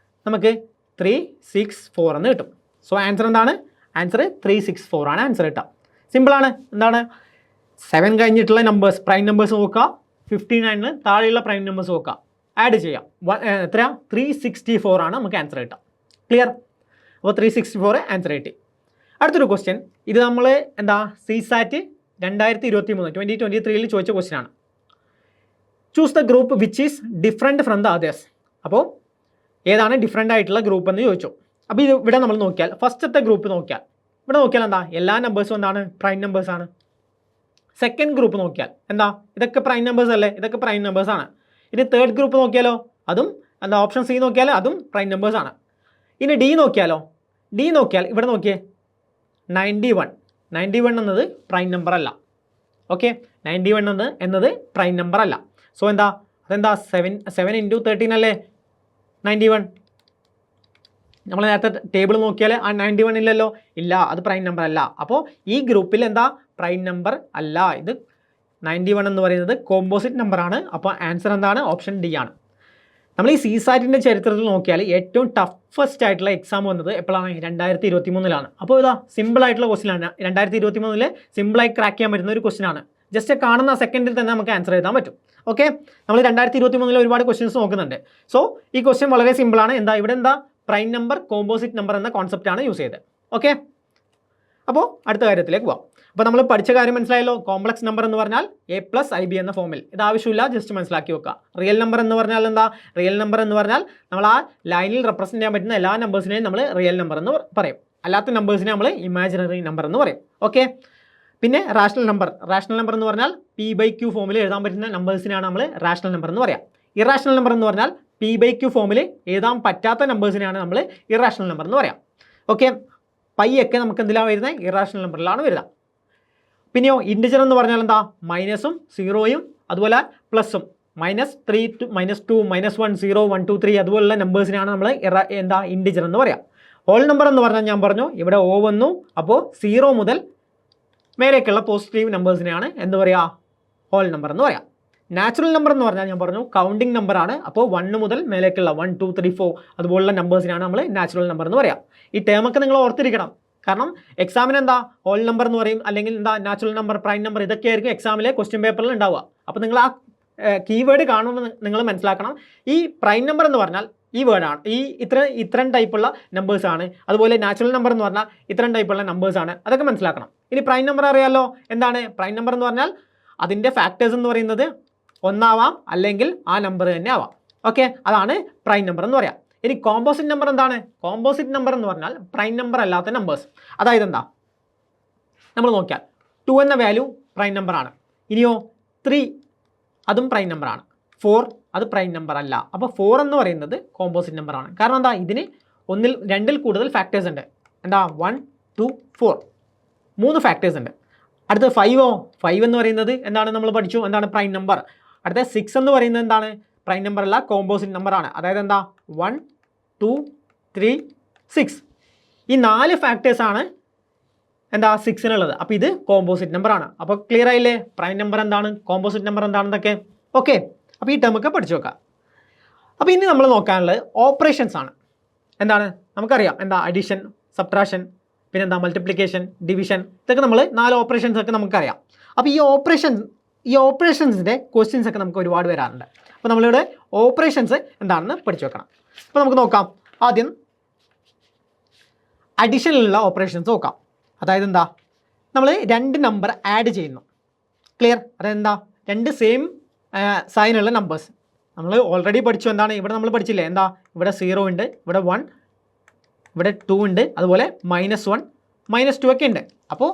നമുക്ക് 364 എന്ന് കിട്ടും. സോ ആൻസർ എന്താണ്? ആൻസർ 364 ആണ് ആൻസർ കിട്ടുക. സിമ്പിളാണ്. എന്താണ് 7 കഴിഞ്ഞിട്ടുള്ള നമ്പേഴ്സ് പ്രൈം നമ്പേഴ്സ് നോക്കുക, 59 താഴെയുള്ള പ്രൈം നമ്പേഴ്സ് നോക്കുക, ആഡ് ചെയ്യാം. എത്ര? 364 ആണ് നമുക്ക് ആൻസർ കിട്ടുക. ക്ലിയർ? അപ്പോൾ 364 ആൻസർ കിട്ടി. അടുത്തൊരു ക്വസ്റ്റ്യൻ, ഇത് നമ്മൾ എന്താ CSAT 2023 ചോദിച്ച ക്വസ്റ്റ്യൻ ആണ്. Choose the group which is different from the others. അപ്പോൾ ഏതാണ് ഡിഫറെൻ്റ് ആയിട്ടുള്ള ഗ്രൂപ്പ് എന്ന് ചോദിച്ചു. അപ്പോൾ ഇത് ഇവിടെ നമ്മൾ നോക്കിയാൽ ഫസ്റ്റത്തെ ഗ്രൂപ്പ് നോക്കിയാൽ ഇവിടെ നോക്കിയാൽ എന്താ എല്ലാ നമ്പേഴ്സും എന്താണ്? പ്രൈം നമ്പേഴ്സാണ്. സെക്കൻഡ് ഗ്രൂപ്പ് നോക്കിയാൽ എന്താ? ഇതൊക്കെ പ്രൈം നമ്പേഴ്സ് അല്ലേ? ഇതൊക്കെ പ്രൈം നമ്പേഴ്സാണ്. ഇനി തേർഡ് ഗ്രൂപ്പ് നോക്കിയാലോ അതും എന്താ? ഓപ്ഷൻ സി നോക്കിയാൽ അതും പ്രൈം നമ്പേഴ്സാണ്. ഇനി ഡി നോക്കിയാലോ? ഡി നോക്കിയാൽ ഇവിടെ നോക്കിയേ 91 എന്നത് പ്രൈം നമ്പർ അല്ല. ഓക്കെ, 91 എന്നത് പ്രൈം നമ്പർ അല്ല. സോ എന്താ? അതെന്താ? 7 × 13 അല്ലേ 91. നമ്മൾ നേരത്തെ ടേബിൾ നോക്കിയാൽ ആ 91 ഇല്ലല്ലോ. ഇല്ല, അത് പ്രൈം നമ്പർ അല്ല. അപ്പോൾ ഈ ഗ്രൂപ്പിൽ എന്താ? പ്രൈം നമ്പർ അല്ല. ഇത് 91 എന്ന് പറയുന്നത് കോമ്പോസിറ്റ് നമ്പറാണ്. അപ്പോൾ ആൻസർ എന്താണ്? ഓപ്ഷൻ ഡി ആണ്. നമ്മൾ ഈ CSATൻ്റെ ചരിത്രത്തിൽ നോക്കിയാൽ ഏറ്റവും ടഫസ്റ്റ് ആയിട്ടുള്ള എക്സാം വന്നത് എപ്പോഴാണ്? 2023 അപ്പോൾ ഇതാ സിമ്പിളായിട്ടുള്ള ക്വസ്റ്റ്യൻ ആണ്. 2023 സിമ്പിളായി ക്രാക്ക് ചെയ്യാൻ പറ്റുന്ന ഒരു ക്വസ്റ്റ്യൻ ആണ്. ജസ്റ്റ് കാണുന്ന സെക്കൻഡിൽ തന്നെ നമുക്ക് ആൻസർ എഴുതാൻ പറ്റും. ഓക്കെ, നമ്മൾ 2023 ഒരുപാട് ക്വസ്റ്റ്യൻസ് നോക്കുന്നുണ്ട്. സോ ഈ ക്വസ്റ്റ്യൻ വളരെ സിമ്പിളാണ്. എന്താ? ഇവിടെ എന്താ? പ്രൈം നമ്പർ കോമ്പോസിറ്റ് നമ്പർ എന്ന കോൺസെപ്റ്റാണ് യൂസ് ചെയ്തത്. ഓക്കെ, അപ്പോൾ അടുത്ത കാര്യത്തിലേക്ക് പോവാം. അപ്പോൾ നമ്മൾ പഠിച്ച കാര്യം മനസ്സിലായല്ലോ. കോംപ്ലക്സ് നമ്പർ എന്ന് പറഞ്ഞാൽ A+IB എന്ന ഫോമിൽ. ഇത് ആവശ്യമില്ല, ജസ്റ്റ് മനസ്സിലാക്കി വെക്കുക. റിയൽ നമ്പർ എന്ന് പറഞ്ഞാൽ എന്താ? റിയൽ നമ്പർ എന്ന് പറഞ്ഞാൽ നമ്മൾ ആ ലൈനിൽ റെപ്രസെൻറ്റ് ചെയ്യാൻ പറ്റുന്ന എല്ലാ നമ്പേഴ്സിനെയും നമ്മൾ റിയൽ നമ്പർ എന്ന് പറയും. അല്ലാത്ത നമ്പേഴ്സിനെ നമ്മൾ ഇമാജിനറി നമ്പർ എന്ന് പറയും. ഓക്കെ, പിന്നെ റാഷണൽ നമ്പർ എന്ന് പറഞ്ഞാൽ P/Q ഫോമിൽ എഴുതാൻ പറ്റുന്ന നമ്പേഴ്സിനെയാണ് നമ്മൾ റാഷണൽ നമ്പർ എന്ന് പറയാം. ഇറാഷണൽ നമ്പർ എന്ന് പറഞ്ഞാൽ P/Q ഫോമിൽ എഴുതാൻ പറ്റാത്ത നമ്പേഴ്സിനെയാണ് നമ്മൾ ഇറാഷണൽ നമ്പർ എന്ന് പറയാം. ഓക്കെ, പൈ ഒക്കെ നമുക്ക് എന്തിലാണ് വരുന്നത്? ഇറാഷണൽ നമ്പറിലാണ് വരുന്നത്. പിന്നെയോ ഇൻറ്റിജർ എന്ന് പറഞ്ഞാൽ എന്താ? മൈനസും സീറോയും അതുപോലെ പ്ലസും -3 -2 -1 0 1 2 3 അതുപോലുള്ള നമ്പേഴ്സിനാണ് നമ്മൾ എന്താ? ഇൻറ്റിജർ എന്ന് പറയാം. ഹോൾ നമ്പർ എന്ന് പറഞ്ഞാൽ ഞാൻ പറഞ്ഞു ഇവിടെ O വന്നു. അപ്പോൾ 0 മുതൽ മേലേക്കുള്ള പോസിറ്റീവ് നമ്പേഴ്സിനെയാണ് എന്ത് പറയുക? ഹോൾ നമ്പർ എന്ന് പറയാം. നാച്ചുറൽ നമ്പർ എന്ന് പറഞ്ഞാൽ ഞാൻ പറഞ്ഞു കൗണ്ടിങ് നമ്പറാണ്. അപ്പോൾ 1 മുതൽ മേലേക്കുള്ള 1 2 3 4 അതുപോലുള്ള നമ്പേഴ്സിനാണ് നമ്മൾ നാച്ചുറൽ നമ്പർ എന്ന് പറയാം. ഈ ടേമൊക്കെ നിങ്ങൾ ഓർത്തിരിക്കണം. കാരണം എക്സാമിന് എന്താ? ഹോൾ നമ്പർ എന്ന് പറയും, അല്ലെങ്കിൽ എന്താ? നാച്ചുറൽ നമ്പർ, പ്രൈം നമ്പർ, ഇതൊക്കെ ആയിരിക്കും എക്സാമിലെ ക്വസ്റ്റ്യൻ പേപ്പറിൽ ഉണ്ടാവുക. അപ്പോൾ നിങ്ങൾ ആ കീവേഡ് കാണുമ്പോൾ നിങ്ങൾ മനസ്സിലാക്കണം. ഈ പ്രൈം നമ്പർ എന്ന് പറഞ്ഞാൽ ഈ വേർഡാണ്, ഈ ഇത്തരം ടൈപ്പുള്ള നമ്പേഴ്സാണ്. അതുപോലെ നാച്ചുറൽ നമ്പർ എന്ന് പറഞ്ഞാൽ ഇത്തരം ടൈപ്പുള്ള നമ്പേഴ്സാണ്. അതൊക്കെ മനസ്സിലാക്കണം. ഇനി പ്രൈം നമ്പർ അറിയാമല്ലോ. എന്താണ് പ്രൈം നമ്പർ എന്ന് പറഞ്ഞാൽ? അതിൻ്റെ ഫാക്ടേഴ്സ് എന്ന് പറയുന്നത് ഒന്നാവാം, അല്ലെങ്കിൽ ആ നമ്പർ തന്നെ ആവാം. ഓക്കെ, അതാണ് പ്രൈം നമ്പർ എന്ന് പറയാം. ഇനി കോമ്പോസിറ്റ് നമ്പർ എന്താണ്? കോമ്പോസിറ്റ് നമ്പർ എന്ന് പറഞ്ഞാൽ പ്രൈം നമ്പർ അല്ലാത്ത നമ്പേഴ്സ്. അതായത് എന്താ? നമ്മൾ നോക്കിയാൽ 2 എന്ന വാല്യൂ പ്രൈം നമ്പറാണ്. ഇനിയോ 3 അതും പ്രൈം നമ്പറാണ്. 4 അത് പ്രൈം നമ്പർ അല്ല. അപ്പോൾ 4 എന്ന് പറയുന്നത് കോമ്പോസിറ്റ് നമ്പറാണ്. കാരണം എന്താ? ഇതിന് 2ൽ കൂടുതൽ ഫാക്ടേഴ്സ് ഉണ്ട്. എന്താ? 1 2 4 3 ഫാക്ടേഴ്സ് ഉണ്ട്. അടുത്ത 5 എന്ന് പറയുന്നത് എന്താണ്? നമ്മൾ പഠിച്ചു എന്താണ്? Prime number. അടുത്ത 6 എന്ന് പറയുന്നത് എന്താണ്? പ്രൈം നമ്പർ അല്ല, കോമ്പോസിറ്റ് നമ്പറാണ്. അതായത് എന്താ? 1 2 3 6 ഈ 4 ഫാക്ടേഴ്സാണ് എന്താ? 6-നുള്ളത്. അപ്പോൾ ഇത് കോമ്പോസിറ്റ് നമ്പറാണ്. അപ്പോൾ ക്ലിയർ ആയില്ലേ? പ്രൈം നമ്പർ എന്താണ്, കോമ്പോസിറ്റ് നമ്പർ എന്താണെന്നൊക്കെ. ഓക്കെ, അപ്പോൾ ഈ ടേമൊക്കെ പഠിച്ചു വെക്കാം. അപ്പോൾ ഇനി നമ്മൾ നോക്കാനുള്ളത് ഓപ്പറേഷൻസ് ആണ്. എന്താണ്? നമുക്കറിയാം എന്താ? അഡീഷൻ, സബ്ട്രാക്ഷൻ, പിന്നെന്താ? മൾട്ടിപ്ലിക്കേഷൻ, ഡിവിഷൻ, ഇതൊക്കെ നമ്മൾ 4 ഓപ്പറേഷൻസ് ഒക്കെ നമുക്കറിയാം. അപ്പോൾ ഈ ഓപ്പറേഷൻസിൻ്റെ ക്വസ്റ്റ്യൻസ് ഒക്കെ നമുക്ക് ഒരുപാട് വരാറുണ്ട്. അപ്പോൾ നമ്മളിവിടെ ഓപ്പറേഷൻസ് എന്താണെന്ന് പഠിച്ചു വെക്കണം. അപ്പോൾ നമുക്ക് നോക്കാം. ആദ്യം അഡീഷനിലുള്ള ഓപ്പറേഷൻസ് നോക്കാം. അതായത് എന്താ? നമ്മൾ 2 നമ്പർ ആഡ് ചെയ്യുന്നു. ക്ലിയർ? അതെന്താ? 2 സെയിം സൈനുള്ള നമ്പേഴ്സ് നമ്മൾ ഓൾറെഡി പഠിച്ചു. എന്താണ്? ഇവിടെ നമ്മൾ പഠിച്ചില്ലേ? എന്താ? ഇവിടെ 0 ഉണ്ട്, ഇവിടെ 1, ഇവിടെ 2 ഉണ്ട്, അതുപോലെ -1 -2 ഒക്കെ ഉണ്ട്. അപ്പോൾ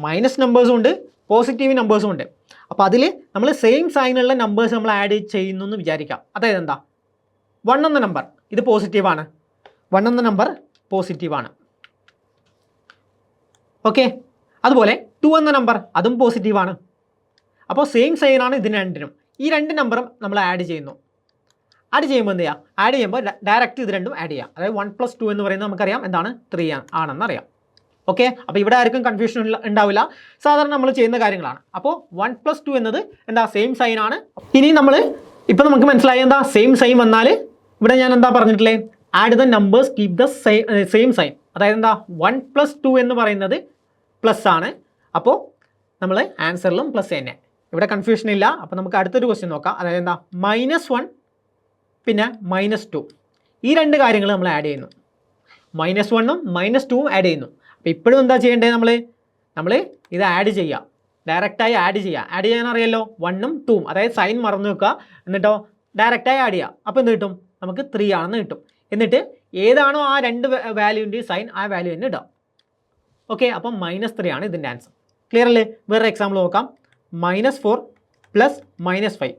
മൈനസ് നമ്പേഴ്സും ഉണ്ട്, പോസിറ്റീവ് നമ്പേഴ്സും ഉണ്ട്. അപ്പോൾ അതിൽ നമ്മൾ സെയിം സൈനുള്ള നമ്പേഴ്സ് നമ്മൾ ആഡ് ചെയ്യുന്നു എന്ന് വിചാരിക്കാം. അതായത് എന്താ? 1 എന്ന നമ്പർ ഇത് പോസിറ്റീവാണ്, 1 എന്ന നമ്പർ പോസിറ്റീവാണ്. ഓക്കെ, അതുപോലെ 2 എന്ന നമ്പർ അതും പോസിറ്റീവാണ്. അപ്പോൾ സെയിം സൈനാണ് ഇതിന് രണ്ടിനും. ഈ 2 നമ്പറും നമ്മൾ ആഡ് ചെയ്യുന്നു. ആഡ് ചെയ്യുമ്പോൾ എന്ത് ചെയ്യുക? ആഡ് ചെയ്യുമ്പോൾ ഡയറക്റ്റ് ഇത് രണ്ടും ആഡ് ചെയ്യാം. അതായത് 1 + 2 എന്ന് പറയുന്നത് നമുക്കറിയാം എന്താണ്? 3 ആണെന്നറിയാം. ഓക്കെ, അപ്പോൾ ഇവിടെ ആർക്കും കൺഫ്യൂഷൻ ഉണ്ടാവില്ല. സാധാരണ നമ്മൾ ചെയ്യുന്ന കാര്യങ്ങളാണ്. അപ്പോൾ 1 + 2 എന്നത് എന്താ? സെയിം സൈനാണ്. ഇനി നമ്മൾ ഇപ്പോൾ നമുക്ക് മനസ്സിലായി എന്താ സെയിം സൈൻ വന്നാൽ ഇവിടെ ഞാൻ എന്താ പറഞ്ഞിട്ടില്ലേ, add the numbers keep the same sign. അതായത് എന്താ 1+2 എന്ന് പറയുന്നത് പ്ലസ് ആണ്. അപ്പോൾ നമ്മൾ ആൻസറിലും പ്ലസ് തന്നെ, ഇവിടെ കൺഫ്യൂഷൻ ഇല്ല. അപ്പോൾ നമുക്ക് അടുത്തൊരു ക്വസ്റ്റ്യൻ നോക്കാം. അതായത് എന്താ -1 പിന്നെ -2 ഈ രണ്ട് കാര്യങ്ങൾ നമ്മൾ ആഡ് ചെയ്യുന്നു. -1ഉം -2ഉം ആഡ് ചെയ്യുന്നു. അപ്പോൾ ഇപ്പോഴും എന്താ ചെയ്യേണ്ടത്, നമ്മൾ ഇത് ആഡ് ചെയ്യുക, ഡയറക്റ്റായി ആഡ് ചെയ്യുക. ആഡ് ചെയ്യാൻ അറിയാലോ, 1ഉം 2ഉം, അതായത് സൈൻ മറന്നു വെക്കുക, എന്നിട്ടോ ഡയറക്റ്റായി ആഡ് ചെയ്യുക. അപ്പോൾ എന്ത് കിട്ടും, നമുക്ക് 3 ആണെന്ന് കിട്ടും. എന്നിട്ട് ഏതാണോ ആ രണ്ട് വാല്യൂവിൻ്റെ സൈൻ ആ വാല്യൂ തന്നെ ഇടാം. ഓക്കെ, അപ്പം -3 ആണ് ഇതിൻ്റെ ആൻസർ. ക്ലിയർ അല്ലേ? വേറെ എക്സാമ്പിൾ നോക്കാം. -4 + -5.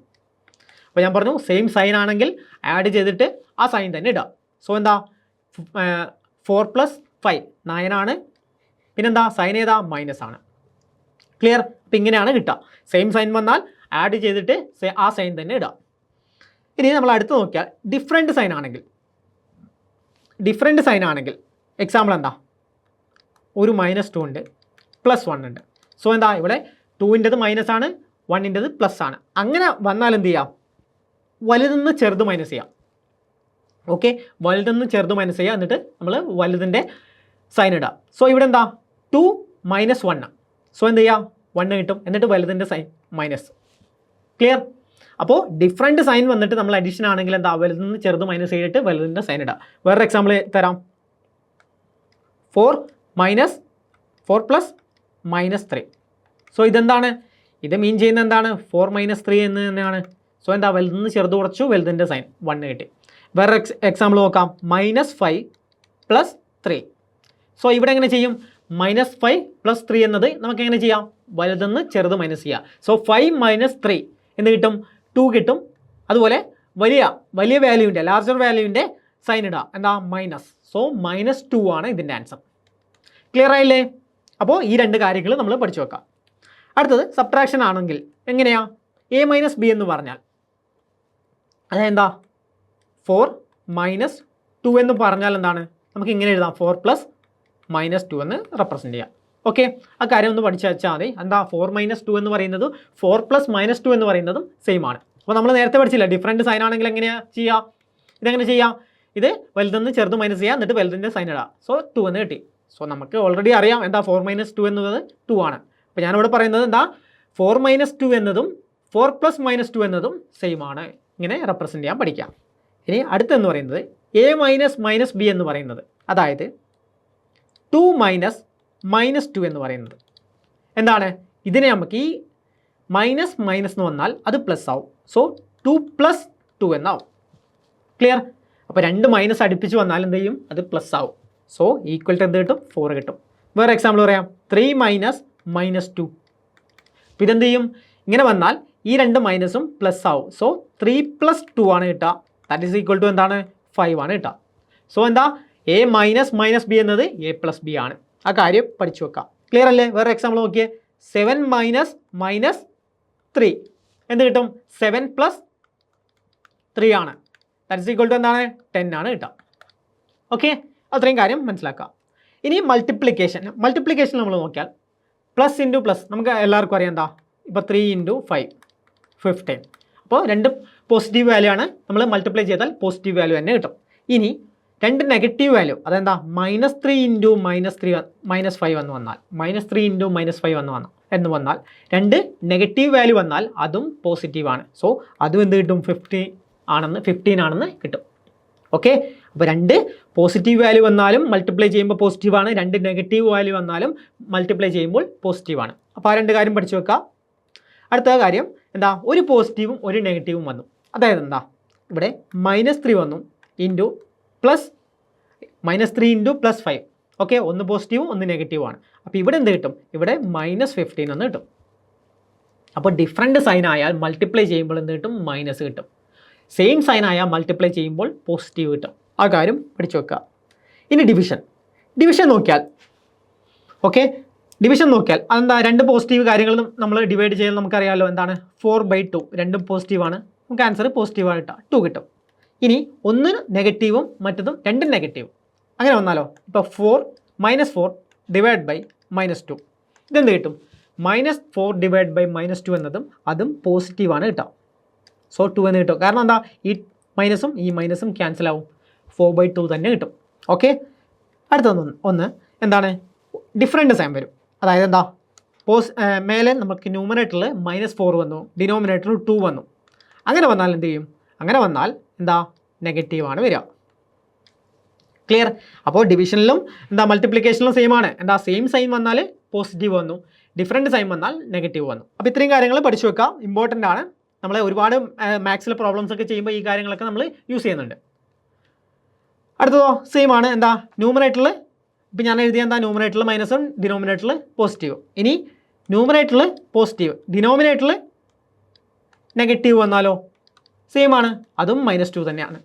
അപ്പോൾ ഞാൻ പറഞ്ഞു സെയിം സൈൻ ആണെങ്കിൽ ആഡ് ചെയ്തിട്ട് ആ സൈൻ തന്നെ ഇടാം. സോ എന്താ 4 + 5 9 ആണ്. പിന്നെന്താ സൈൻ ഏതാ, മൈനസ് ആണ്. ക്ലിയർ? അപ്പോൾ ഇങ്ങനെയാണ് കിട്ടുക. സെയിം സൈൻ വന്നാൽ ആഡ് ചെയ്തിട്ട് ആ സൈൻ തന്നെ ഇടാം. ഇനി നമ്മൾ അടുത്ത് നോക്കിയാൽ ഡിഫറെൻറ്റ് സൈൻ ആണെങ്കിൽ എക്സാമ്പിൾ എന്താ, ഒരു -2 ഉണ്ട്, +1 ഉണ്ട്. സോ എന്താ ഇവിടെ 2ൻ്റെത് മൈനസ് ആണ്, 1ൻ്റെത് പ്ലസ് ആണ്. അങ്ങനെ വന്നാൽ എന്ത് ചെയ്യാം, വലുതെന്ന് ചെറുത് മൈനസ് ചെയ്യാം. ഓക്കെ, വലുതെന്ന് ചെറുത് മൈനസ് ചെയ്യുക, എന്നിട്ട് നമ്മൾ വലുതിൻ്റെ സൈൻ ഇടാം. സോ ഇവിടെ എന്താ 2 - 1. സോ എന്ത് ചെയ്യാം, 1 കിട്ടും, എന്നിട്ട് വലുതിൻ്റെ സൈൻ മൈനസ്. ക്ലിയർ? അപ്പോൾ ഡിഫറെൻറ്റ് സൈൻ വന്നിട്ട് നമ്മൾ അഡീഷൻ ആണെങ്കിൽ എന്താ, വലുതെന്ന് ചെറുത് മൈനസ് ചെയ്തിട്ട് വലുതിൻ്റെ സൈൻ ഇടാം. വേറൊരു എക്സാമ്പിൾ തരാം. 4 + -3. സോ ഇതെന്താണ്, ഇത് മീൻ ചെയ്യുന്നത് എന്താണ്, 4 - 3 എന്ന് തന്നെയാണ്. സോ എന്താ, വലുതെന്ന് ചെറുത് കുറച്ചു, വലുതിൻ്റെ സൈൻ 1 കിട്ടി. വേറെ എക്സാമ്പിൾ നോക്കാം. -5 + 3. സോ ഇവിടെ എങ്ങനെ ചെയ്യും, -5 + 3 എന്നത് നമുക്ക് എങ്ങനെ ചെയ്യാം, വലുതെന്ന് ചെറുത് മൈനസ് ചെയ്യുക. സോ 5 - 3 എന്ന് കിട്ടും, 2 കിട്ടും. അതുപോലെ വലിയ വാല്യൂവിൻ്റെ, ലാർജർ വാല്യൂവിൻ്റെ സൈൻ ഇടുക, എന്താ മൈനസ്. സോ -2 ആണ് ഇതിൻ്റെ ആൻസർ. ക്ലിയർ ആയില്ലേ? അപ്പോൾ ഈ രണ്ട് കാര്യങ്ങൾ നമ്മൾ പഠിച്ചു വെക്കാം. അടുത്തത് സബ്ട്രാക്ഷൻ ആണെങ്കിൽ എങ്ങനെയാ, a - b എന്ന് പറഞ്ഞാൽ അതെന്താ 4 - 2 എന്ന് പറഞ്ഞാൽ എന്താണ്, നമുക്ക് ഇങ്ങനെ എഴുതാം, 4 + -2 എന്ന് റെപ്രസെൻറ്റ് ചെയ്യാം. ഓക്കെ, ആ കാര്യം ഒന്ന് പഠിച്ചു വെച്ചാൽ മതി. എന്താ 4 - 2 എന്ന് പറയുന്നത് 4 + -2 എന്ന് പറയുന്നതും സെയിം ആണ്. അപ്പോൾ നമ്മൾ നേരത്തെ പഠിച്ചില്ല, ഡിഫറൻറ്റ് സൈൻ ആണെങ്കിൽ എങ്ങനെയാണ് ചെയ്യുക, ഇതെങ്ങനെ ചെയ്യാം, ഇത് വലുതെന്ന് ചെറുത് മൈനസ് ചെയ്യുക, എന്നിട്ട് വലുതിൻ്റെ സൈൻ ഇടുക. സോ 2 എന്ന് കിട്ടി. സോ നമുക്ക് ഓൾറെഡി അറിയാം എന്താ 4 - 2 എന്നത് 2 ആണ്. അപ്പോൾ ഞാനിവിടെ പറയുന്നത് എന്താ, 4 - 2 എന്നതും 4 + -2 എന്നതും സെയിം ആണ്. ഇങ്ങനെ റെപ്രസെൻറ്റ് ചെയ്യാൻ പഠിക്കാം. ഇനി അടുത്തെന്ന് പറയുന്നത് a - -b എന്ന് പറയുന്നത്, അതായത് 2 - -2 എന്ന് പറയുന്നത് എന്താണ്, ഇതിനെ നമുക്ക് ഈ മൈനസ് എന്ന് വന്നാൽ അത് പ്ലസ് ആവും. സോ 2 + 2 എന്നാവും. ക്ലിയർ? അപ്പോൾ രണ്ട് മൈനസ് അടുപ്പിച്ച് വന്നാൽ എന്ത് ചെയ്യും, അത് പ്ലസ് ആവും. സോ ഈക്വൽ ടു എന്ത് കിട്ടും, 4 കിട്ടും. വേറെ എക്സാമ്പിൾ പറയാം. 3 - -2. അപ്പോൾ ഇതെന്ത് ചെയ്യും, ഇങ്ങനെ വന്നാൽ ഈ രണ്ട് മൈനസും പ്ലസ് ആവും. സോ 3 + 2 ആണ് കിട്ടുക. ദാറ്റ് ഈസ് ഈക്വൽ ടു എന്താണ്, 5 ആണ് കിട്ടുക. സോ എന്താ, a - -b എന്നത് a + b ആണ്. ആ കാര്യം പഠിച്ചു വെക്കാം. ക്ലിയർ അല്ലേ? വേറെ എക്സാമ്പിൾ നോക്കിയേ. 7 - -3 എന്ത് കിട്ടും, 7 + 3 ആണ്. ദാറ്റ് ഈസ് ഈക്വൽ ടു എന്താണ്, 10 ആണ് കിട്ടുക. ഓക്കെ, അത്രയും കാര്യം മനസ്സിലാക്കാം. ഇനി മൾട്ടിപ്ലിക്കേഷൻ നമ്മൾ നോക്കിയാൽ പ്ലസ് ഇൻറ്റു പ്ലസ് നമുക്ക് എല്ലാവർക്കും അറിയാം എന്താ, ഇപ്പോൾ 3 × 5 15. അപ്പോൾ രണ്ട് പോസിറ്റീവ് വാല്യൂ ആണ്, നമ്മൾ മൾട്ടിപ്ലൈ ചെയ്താൽ പോസിറ്റീവ് വാല്യൂ തന്നെ കിട്ടും. ഇനി രണ്ട് നെഗറ്റീവ് വാല്യൂ, അതെന്താ -3 × -5 എന്ന് വന്നാൽ, -3 × -5 എന്ന് വന്നാൽ രണ്ട് നെഗറ്റീവ് വാല്യൂ വന്നാൽ അതും പോസിറ്റീവാണ്. സോ അതും എന്ത് കിട്ടും, 15 ആണെന്ന് കിട്ടും. ഓക്കെ, അപ്പോൾ രണ്ട് പോസിറ്റീവ് വാല്യൂ വന്നാലും മൾട്ടിപ്ലൈ ചെയ്യുമ്പോൾ പോസിറ്റീവാണ്, രണ്ട് നെഗറ്റീവ് വാല്യൂ വന്നാലും മൾട്ടിപ്ലൈ ചെയ്യുമ്പോൾ പോസിറ്റീവാണ്. അപ്പോൾ ആ രണ്ട് കാര്യം പഠിച്ചു വെക്കാം. അടുത്ത കാര്യം എന്താ, ഒരു പോസിറ്റീവും ഒരു നെഗറ്റീവും വന്നു. അതായത് എന്താ, ഇവിടെ -3 വന്നു ഇൻറ്റു പ്ലസ് -3 × +5. ഓക്കെ, ഒന്ന് പോസിറ്റീവും ഒന്ന് നെഗറ്റീവാണ്. അപ്പോൾ ഇവിടെ എന്ത് കിട്ടും, ഇവിടെ -15 എന്ന് കിട്ടും. അപ്പോൾ ഡിഫറെൻറ്റ് സൈൻ ആയാൽ മൾട്ടിപ്ലൈ ചെയ്യുമ്പോൾ എന്ത് കിട്ടും, മൈനസ് കിട്ടും. സെയിം സൈൻ ആയാൽ മൾട്ടിപ്ലൈ ചെയ്യുമ്പോൾ പോസിറ്റീവ് കിട്ടും. ആ കാര്യം പഠിച്ചു വെക്കുക. ഇനി ഡിവിഷൻ നോക്കിയാൽ, ഓക്കെ, ഡിവിഷൻ നോക്കിയാൽ അതെന്താ, രണ്ട് പോസിറ്റീവ് കാര്യങ്ങൾ നമ്മൾ ഡിവൈഡ് ചെയ്യാൻ നമുക്കറിയാമല്ലോ, എന്താണ് 4/2. രണ്ടും പോസിറ്റീവാണ്, നമുക്ക് ആൻസർ പോസിറ്റീവായിട്ട് 2 കിട്ടും. ഇനി ഒന്ന് നെഗറ്റീവും മറ്റതും രണ്ടും നെഗറ്റീവും, അങ്ങനെ വന്നാലോ, ഇപ്പോൾ 4 - 4 / -2 ഇതെന്ത് കിട്ടും, -4 / -2 എന്നതും അതും പോസിറ്റീവാണ് കിട്ടുക. സോ 2 എന്ന് കിട്ടും. കാരണം എന്താ, ഈ മൈനസും ക്യാൻസൽ ആവും, 4/2 തന്നെ കിട്ടും. ഓക്കെ, അടുത്ത ഒന്ന് എന്താണ്, ഡിഫറൻറ്റ് സൈൻ വരും. അതായത് എന്താ, മേലെ നമുക്ക് ന്യൂമറേറ്ററിൽ -4 വന്നു, ഡിനോമിനേറ്ററിൽ 2 വന്നു. അങ്ങനെ വന്നാൽ എന്ത് ചെയ്യും, അങ്ങനെ വന്നാൽ എന്താ, നെഗറ്റീവാണ് വരിക. ക്ലിയർ? അപ്പോൾ ഡിവിഷനിലും എന്താ മൾട്ടിപ്ലിക്കേഷനിലും സെയിം ആണ്. എന്താ, സെയിം സൈൻ വന്നാൽ പോസിറ്റീവ് വന്നു, ഡിഫറൻറ്റ് സൈൻ വന്നാൽ നെഗറ്റീവ് വന്നു. അപ്പോൾ ഇത്രയും കാര്യങ്ങൾ പഠിച്ചു വെക്കാം, ഇമ്പോർട്ടൻ്റ് ആണ്. നമ്മളെ ഒരുപാട് മാത്സിലെ പ്രോബ്ലംസ് ഒക്കെ ചെയ്യുമ്പോൾ ഈ കാര്യങ്ങളൊക്കെ നമ്മൾ യൂസ് ചെയ്യുന്നുണ്ട്. അടുത്തതോ സെയിം ആണ്. എന്താ, ന്യൂമറേറ്ററിൽ ഇപ്പോൾ ഞാൻ എഴുതിയ എന്താ, ന്യൂമറേറ്ററിൽ മൈനസും ഡിനോമിനേറ്ററിൽ പോസിറ്റീവ്. ഇനി ന്യൂമറേറ്ററിൽ പോസിറ്റീവ്, ഡിനോമിനേറ്ററിൽ നെഗറ്റീവ് വന്നാലോ സെയിം ആണ്, അതും -2 തന്നെയാണ്.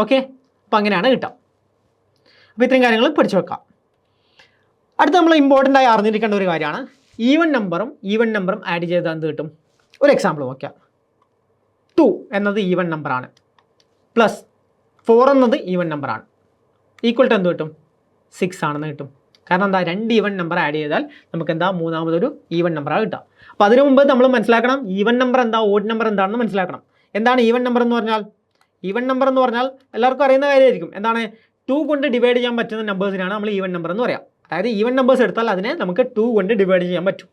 ഓക്കെ, അപ്പോൾ അങ്ങനെയാണ് കിട്ടുക. അപ്പോൾ ഇത്രയും കാര്യങ്ങൾ പഠിച്ചു വെക്കാം. അടുത്ത നമ്മൾ ഇമ്പോർട്ടൻ്റ് ആയി അറിഞ്ഞിരിക്കേണ്ട ഒരു കാര്യമാണ്, ഈവൻ നമ്പറും ആഡ് ചെയ്താൽ എന്ത് കിട്ടും. ഒരു എക്സാമ്പിൾ നോക്കാം. 2 എന്നത് ഈവൻ നമ്പറാണ്, +4 എന്നത് ഈവൻ നമ്പറാണ്, ഈക്വൽ ടു എന്ത് കിട്ടും, 6 ആണെന്ന് കിട്ടും. കാരണം എന്താ, 2 ഈവൻ നമ്പർ ആഡ് ചെയ്താൽ നമുക്ക് എന്താ, മൂന്നാമതൊരു ഈവൻ നമ്പറാണ് കിട്ടുക. അപ്പോൾ അതിനു മുമ്പ് നമ്മൾ മനസ്സിലാക്കണം ഈവൻ നമ്പർ എന്താ, ഓഡ് നമ്പർ എന്താണെന്ന് മനസ്സിലാക്കണം. എന്താണ് ഈവൻ നമ്പർ എന്ന് പറഞ്ഞാൽ? ഈവൻ നമ്പർ എന്ന് പറഞ്ഞാൽ എല്ലാവർക്കും അറിയുന്ന കാര്യമായിരിക്കും. എന്താണ്, 2 കൊണ്ട് ഡിവൈഡ് ചെയ്യാൻ പറ്റുന്ന നമ്പേഴ്സിനാണ് നമ്മൾ ഈവൻ നമ്പർ എന്ന് പറയാം. അതായത് ഈവൻ നമ്പേഴ്സ് എടുത്താൽ അതിനെ നമുക്ക് 2 കൊണ്ട് ഡിവൈഡ് ചെയ്യാൻ പറ്റും.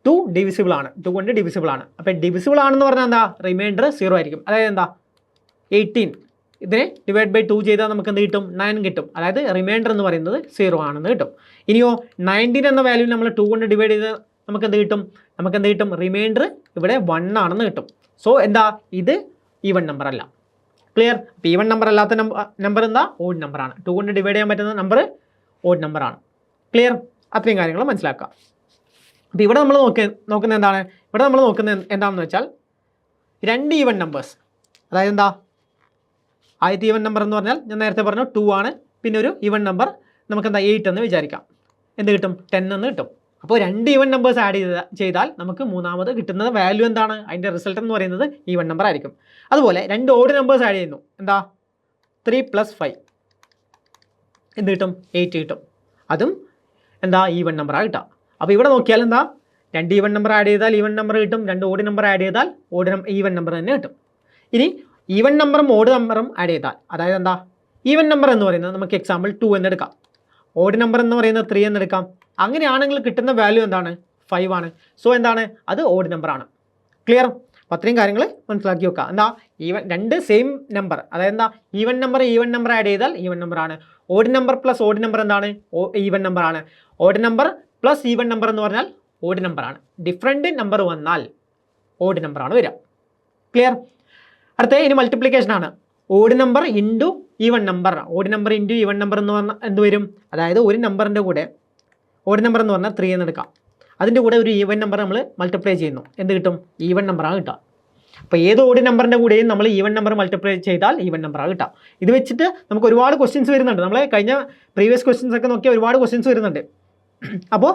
2 ഡിവിസിബിൾ ആണ്, 2 കൊണ്ട് ഡിവിസിബിൾ ആണ്. അപ്പോൾ ഡിവിസിബിൾ ആണെന്ന് പറഞ്ഞാൽ എന്താ, റിമൈൻഡർ 0 ആയിരിക്കും. അതായത് എന്താ, 18 ഇതിനെ ഡിവൈഡ്/2 ചെയ്താൽ നമുക്ക് എന്ത് കിട്ടും, 9 കിട്ടും. അതായത് റിമൈൻഡർ എന്ന് പറയുന്നത് 0 ആണെന്ന് കിട്ടും. ഇനിയോ 19 എന്ന വാല്യൂ നമ്മൾ 2 കൊണ്ട് ഡിവൈഡ് ചെയ്ത് നമുക്ക് എന്ത് കിട്ടും, റിമൈൻഡർ ഇവിടെ 1 ആണെന്ന് കിട്ടും. സോ എന്താ, ഇത് ഈവൻ നമ്പർ അല്ല. ക്ലിയർ? അപ്പോൾ ഈവൻ നമ്പർ അല്ലാത്ത നമ്പർ എന്താ, ഓഡ് നമ്പറാണ്. 2 കൊണ്ട് ഡിവൈഡ് ചെയ്യാൻ പറ്റുന്ന നമ്പർ ഓഡ് നമ്പറാണ്. ക്ലിയർ? അത്രയും കാര്യങ്ങൾ മനസ്സിലാക്കുക. അപ്പോൾ ഇവിടെ നമ്മൾ നോക്കുന്നത് എന്താണ്, ഇവിടെ നമ്മൾ നോക്കുന്നത് എന്താണെന്ന് വെച്ചാൽ 2 ഈവൻ നമ്പേഴ്സ്. അതായത് എന്താ, ആദ്യത്തെ ഈവൻ നമ്പർ എന്ന് പറഞ്ഞാൽ ഞാൻ നേരത്തെ പറഞ്ഞു 2 ആണ്. പിന്നെ ഒരു ഈവൻ നമ്പർ നമുക്ക് എന്താ 8 എന്ന് വിചാരിക്കാം. എന്ത് കിട്ടും, 10 എന്ന് കിട്ടും. അപ്പോൾ 2 ഈവൻ നമ്പേഴ്സ് ആഡ് ചെയ്താൽ നമുക്ക് മൂന്നാമത് കിട്ടുന്നത് വാല്യൂ എന്താണ്, അതിൻ്റെ റിസൾട്ട് എന്ന് പറയുന്നത് ഈവൻ നമ്പർ ആയിരിക്കും. അതുപോലെ 2 ഓഡ് നമ്പേഴ്സ് ആഡ് ചെയ്യുന്നു. എന്താ, 3 + 5 എന്ത് കിട്ടും, 8 കിട്ടും. അതും എന്താ, ഈവൻ നമ്പറാണ് കിട്ടുക. അപ്പോൾ ഇവിടെ നോക്കിയാൽ എന്താ, 2 ഈവൻ നമ്പർ ആഡ് ചെയ്താൽ ഈവൻ നമ്പർ കിട്ടും, 2 ഓഡ് നമ്പർ ആഡ് ചെയ്താൽ ഈവൻ നമ്പർ തന്നെ കിട്ടും. ഇനി ഈവൻ നമ്പറും ഓഡ് നമ്പറും ആഡ് ചെയ്താൽ, അതായത് എന്താ, ഈവൻ നമ്പർ എന്ന് പറയുന്നത് നമുക്ക് എക്സാമ്പിൾ 2 എന്നെടുക്കാം, ഓഡ് നമ്പർ എന്ന് പറയുന്നത് 3 എന്നെടുക്കാം. അങ്ങനെയാണെങ്കിൽ കിട്ടുന്ന വാല്യൂ എന്താണ്, 5 ആണ്. സോ എന്താണ്, അത് ഓഡ് നമ്പറാണ്. ക്ലിയർ? അപ്പോൾ അത്രയും കാര്യങ്ങൾ മനസ്സിലാക്കി വെക്കുക. എന്താ, രണ്ട് സെയിം നമ്പർ, അതായത് എന്താ, ഈവൻ നമ്പർ ആഡ് ചെയ്താൽ ഈവൻ നമ്പറാണ്. ഓഡ് നമ്പർ + ഓഡ് നമ്പർ എന്താണ്, ഈവൻ നമ്പറാണ്. ഓഡ് നമ്പർ + ഈവൻ നമ്പർ എന്ന് പറഞ്ഞാൽ ഓഡ് നമ്പറാണ്. ഡിഫറെൻറ്റ് നമ്പർ വന്നാൽ ഓഡ് നമ്പറാണ് വരിക. ക്ലിയർ? അടുത്ത ഇനി മൾട്ടിപ്ലിക്കേഷൻ ആണ്. Odd number into even number, odd number into even number എന്ന് പറഞ്ഞാൽ എന്ത് വരും, അതായത് ഒരു നമ്പറിൻ്റെ കൂടെ, ഓഡ് നമ്പർ എന്ന് പറഞ്ഞാൽ 3 എന്ന് എടുക്കാം, അതിൻ്റെ കൂടെ ഒരു ഈവൻ നമ്പർ നമ്മൾ മൾട്ടിപ്ലൈ ചെയ്യുന്നു, എന്ത് കിട്ടും, ഈവൻ നമ്പറാണ് കിട്ടുക. അപ്പോൾ ഏത് ഓഡ് നമ്പറിൻ്റെ കൂടെയും നമ്മൾ ഈവൻ നമ്പർ മൾട്ടിപ്ലൈ ചെയ്താൽ ഈവൻ നമ്പറാണ് കിട്ടുക. ഇത് വെച്ചിട്ട് നമുക്ക് ഒരുപാട് ക്വസ്റ്റ്യൻസ് വരുന്നുണ്ട്. നമ്മൾ കഴിഞ്ഞ പ്രീവിയസ് ക്വസ്റ്റ്യൻസ് ഒക്കെ നോക്കിയാൽ ഒരുപാട് ക്വസ്റ്റ്യൻസ് വരുന്നുണ്ട്. അപ്പോൾ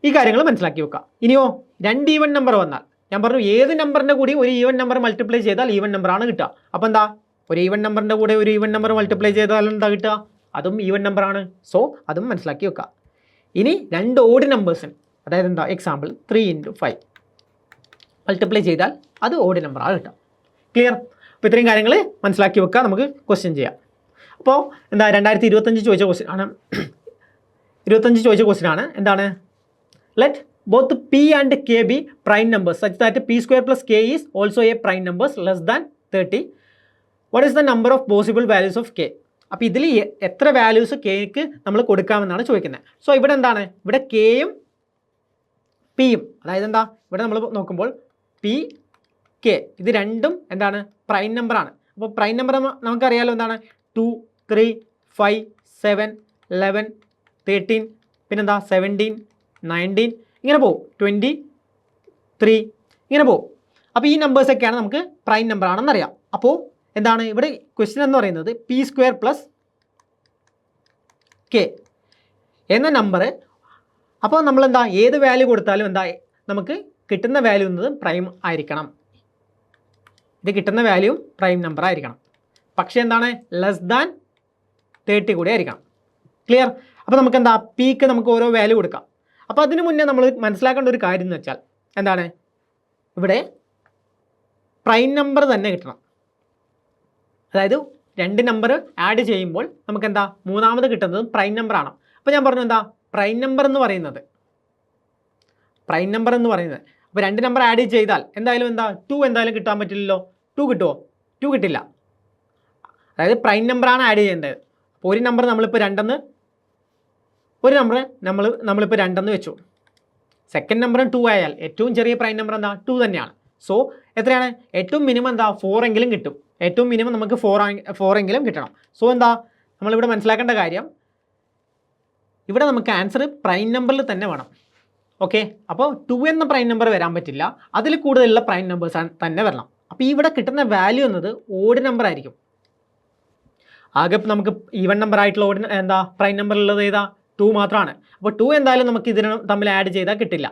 ഈ കാര്യങ്ങൾ മനസ്സിലാക്കി വെക്കുക. ഇനിയോ 2 ഈവൻ നമ്പർ വന്നാൽ, ഞാൻ പറഞ്ഞു ഏത് നമ്പറിൻ്റെ കൂടി ഒരു ഈവൻ നമ്പർ മൾട്ടിപ്ലൈ ചെയ്താൽ ഈവൻ നമ്പറാണ് കിട്ടുക. അപ്പോൾ എന്താ, ഒരു ഈവൻ നമ്പറിൻ്റെ കൂടെ ഒരു ഈവൻ നമ്പർ മൾട്ടിപ്ലൈ ചെയ്താൽ എന്താ കിട്ടുക, അതും ഈവൻ നമ്പറാണ്. സോ അതും മനസ്സിലാക്കി വെക്കുക. ഇനി 2 ഓഡ് നമ്പേഴ്സിന്, അതായത് എന്താ, എക്സാമ്പിൾ 3 × 5 മൾട്ടിപ്ലൈ ചെയ്താൽ അത് ഓഡ് നമ്പറാണ് കിട്ടുക. ക്ലിയർ? അപ്പോൾ ഇത്രയും കാര്യങ്ങൾ മനസ്സിലാക്കി വെക്കുക. നമുക്ക് ക്വസ്റ്റ്യൻ ചെയ്യാം. അപ്പോൾ എന്താ, 2025 ചോദിച്ച ക്വസ്റ്റ്യൻ ആണ്, 25 ചോദിച്ച ക്വസ്റ്റ്യൻ ആണ്. എന്താണ്, let both p and k be prime numbers such that p² + k is also a prime numbers less than 30. What is the number of possible values of k? അപ്പോൾ ഇതിൽ എത്ര വാല്യൂസ് കെക്ക് നമ്മൾ കൊടുക്കാമെന്നാണ് ചോദിക്കുന്നത്. സോ ഇവിടെ എന്താണ്, ഇവിടെ കെയും പിയും, അതായത് എന്താ, ഇവിടെ നമ്മൾ നോക്കുമ്പോൾ പി കെ ഇത് രണ്ടും എന്താണ്, പ്രൈം നമ്പറാണ്. അപ്പോൾ പ്രൈം നമ്പർ നമുക്കറിയാലോ എന്താണ്, 2 3 5 7 11 13 പിന്നെന്താ 17 19 ഇങ്ങനെ പോകും, 23 ഇങ്ങനെ പോകും. അപ്പോൾ ഈ നമ്പേഴ്സൊക്കെയാണ് നമുക്ക് പ്രൈം നമ്പർ ആണെന്ന് അറിയാം. അപ്പോൾ എന്താണ് ഇവിടെ ക്വസ്റ്റ്യൻ എന്ന് പറയുന്നത് p² + k എന്ന നമ്പർ. അപ്പോൾ നമ്മളെന്താ, ഏത് വാല്യൂ കൊടുത്താലും എന്താ, നമുക്ക് കിട്ടുന്ന വാല്യൂ എന്നത് പ്രൈം ആയിരിക്കണം. ഇത് കിട്ടുന്ന വാല്യൂ പ്രൈം നമ്പർ ആയിരിക്കണം. പക്ഷേ എന്താണ്, ലെസ് ദാൻ 30 കൂടി ആയിരിക്കണം. ക്ലിയർ? അപ്പോൾ നമുക്ക് എന്താ, പിക്ക് നമുക്ക് ഓരോ വാല്യൂ കൊടുക്കാം. അപ്പോൾ അതിന് മുന്നേ നമ്മൾ മനസ്സിലാക്കേണ്ട ഒരു കാര്യം എന്ന് വെച്ചാൽ എന്താണ്, ഇവിടെ പ്രൈം നമ്പർ തന്നെ കിട്ടണം. അതായത് 2 നമ്പർ ആഡ് ചെയ്യുമ്പോൾ നമുക്ക് എന്താ മൂന്നാമത് കിട്ടുന്നത് പ്രൈം നമ്പർ ആണ്. അപ്പോൾ ഞാൻ പറഞ്ഞു എന്താ പ്രൈം നമ്പർ എന്ന് പറയുന്നത് അപ്പോൾ 2 നമ്പർ ആഡ് ചെയ്താൽ എന്തായാലും എന്താ 2 എന്തായാലും കിട്ടാൻ പറ്റില്ലല്ലോ. 2 കിട്ടുമോ? 2 കിട്ടില്ല. അതായത് പ്രൈം നമ്പറാണ് ആഡ് ചെയ്യേണ്ടത്. അപ്പോൾ ഒരു നമ്പർ നമ്മളിപ്പോൾ 2 നമ്മളിപ്പോൾ 2 വെച്ചു. സെക്കൻഡ് നമ്പറും 2 ആയാൽ ഏറ്റവും ചെറിയ പ്രൈം നമ്പർ എന്താ 2 തന്നെയാണ്. സോ എത്രയാണ് ഏറ്റവും മിനിമം എന്താ 4 എങ്കിലും കിട്ടും. ഏറ്റവും മിനിമം നമുക്ക് 4 എങ്കിലും കിട്ടണം. സോ എന്താ നമ്മളിവിടെ മനസ്സിലാക്കേണ്ട കാര്യം ഇവിടെ നമുക്ക് ആൻസർ പ്രൈം നമ്പറിൽ തന്നെ വേണം. ഓക്കെ, അപ്പോൾ 2 എന്ന പ്രൈം നമ്പർ വരാൻ പറ്റില്ല, അതിൽ കൂടുതലുള്ള പ്രൈം നമ്പേഴ്സ് തന്നെ വരണം. അപ്പോൾ ഇവിടെ കിട്ടുന്ന വാല്യൂ എന്നത് ഓഡ് നമ്പർ ആയിരിക്കും. ആകെ നമുക്ക് ഈവൻ നമ്പർ ആയിട്ടുള്ള പ്രൈം നമ്പർ ഉള്ളത് ഏതാ 2 മാത്രമാണ്. അപ്പോൾ 2 എന്തായാലും നമുക്ക് ഇതിന് തമ്മിൽ ആഡ് ചെയ്താൽ കിട്ടില്ല.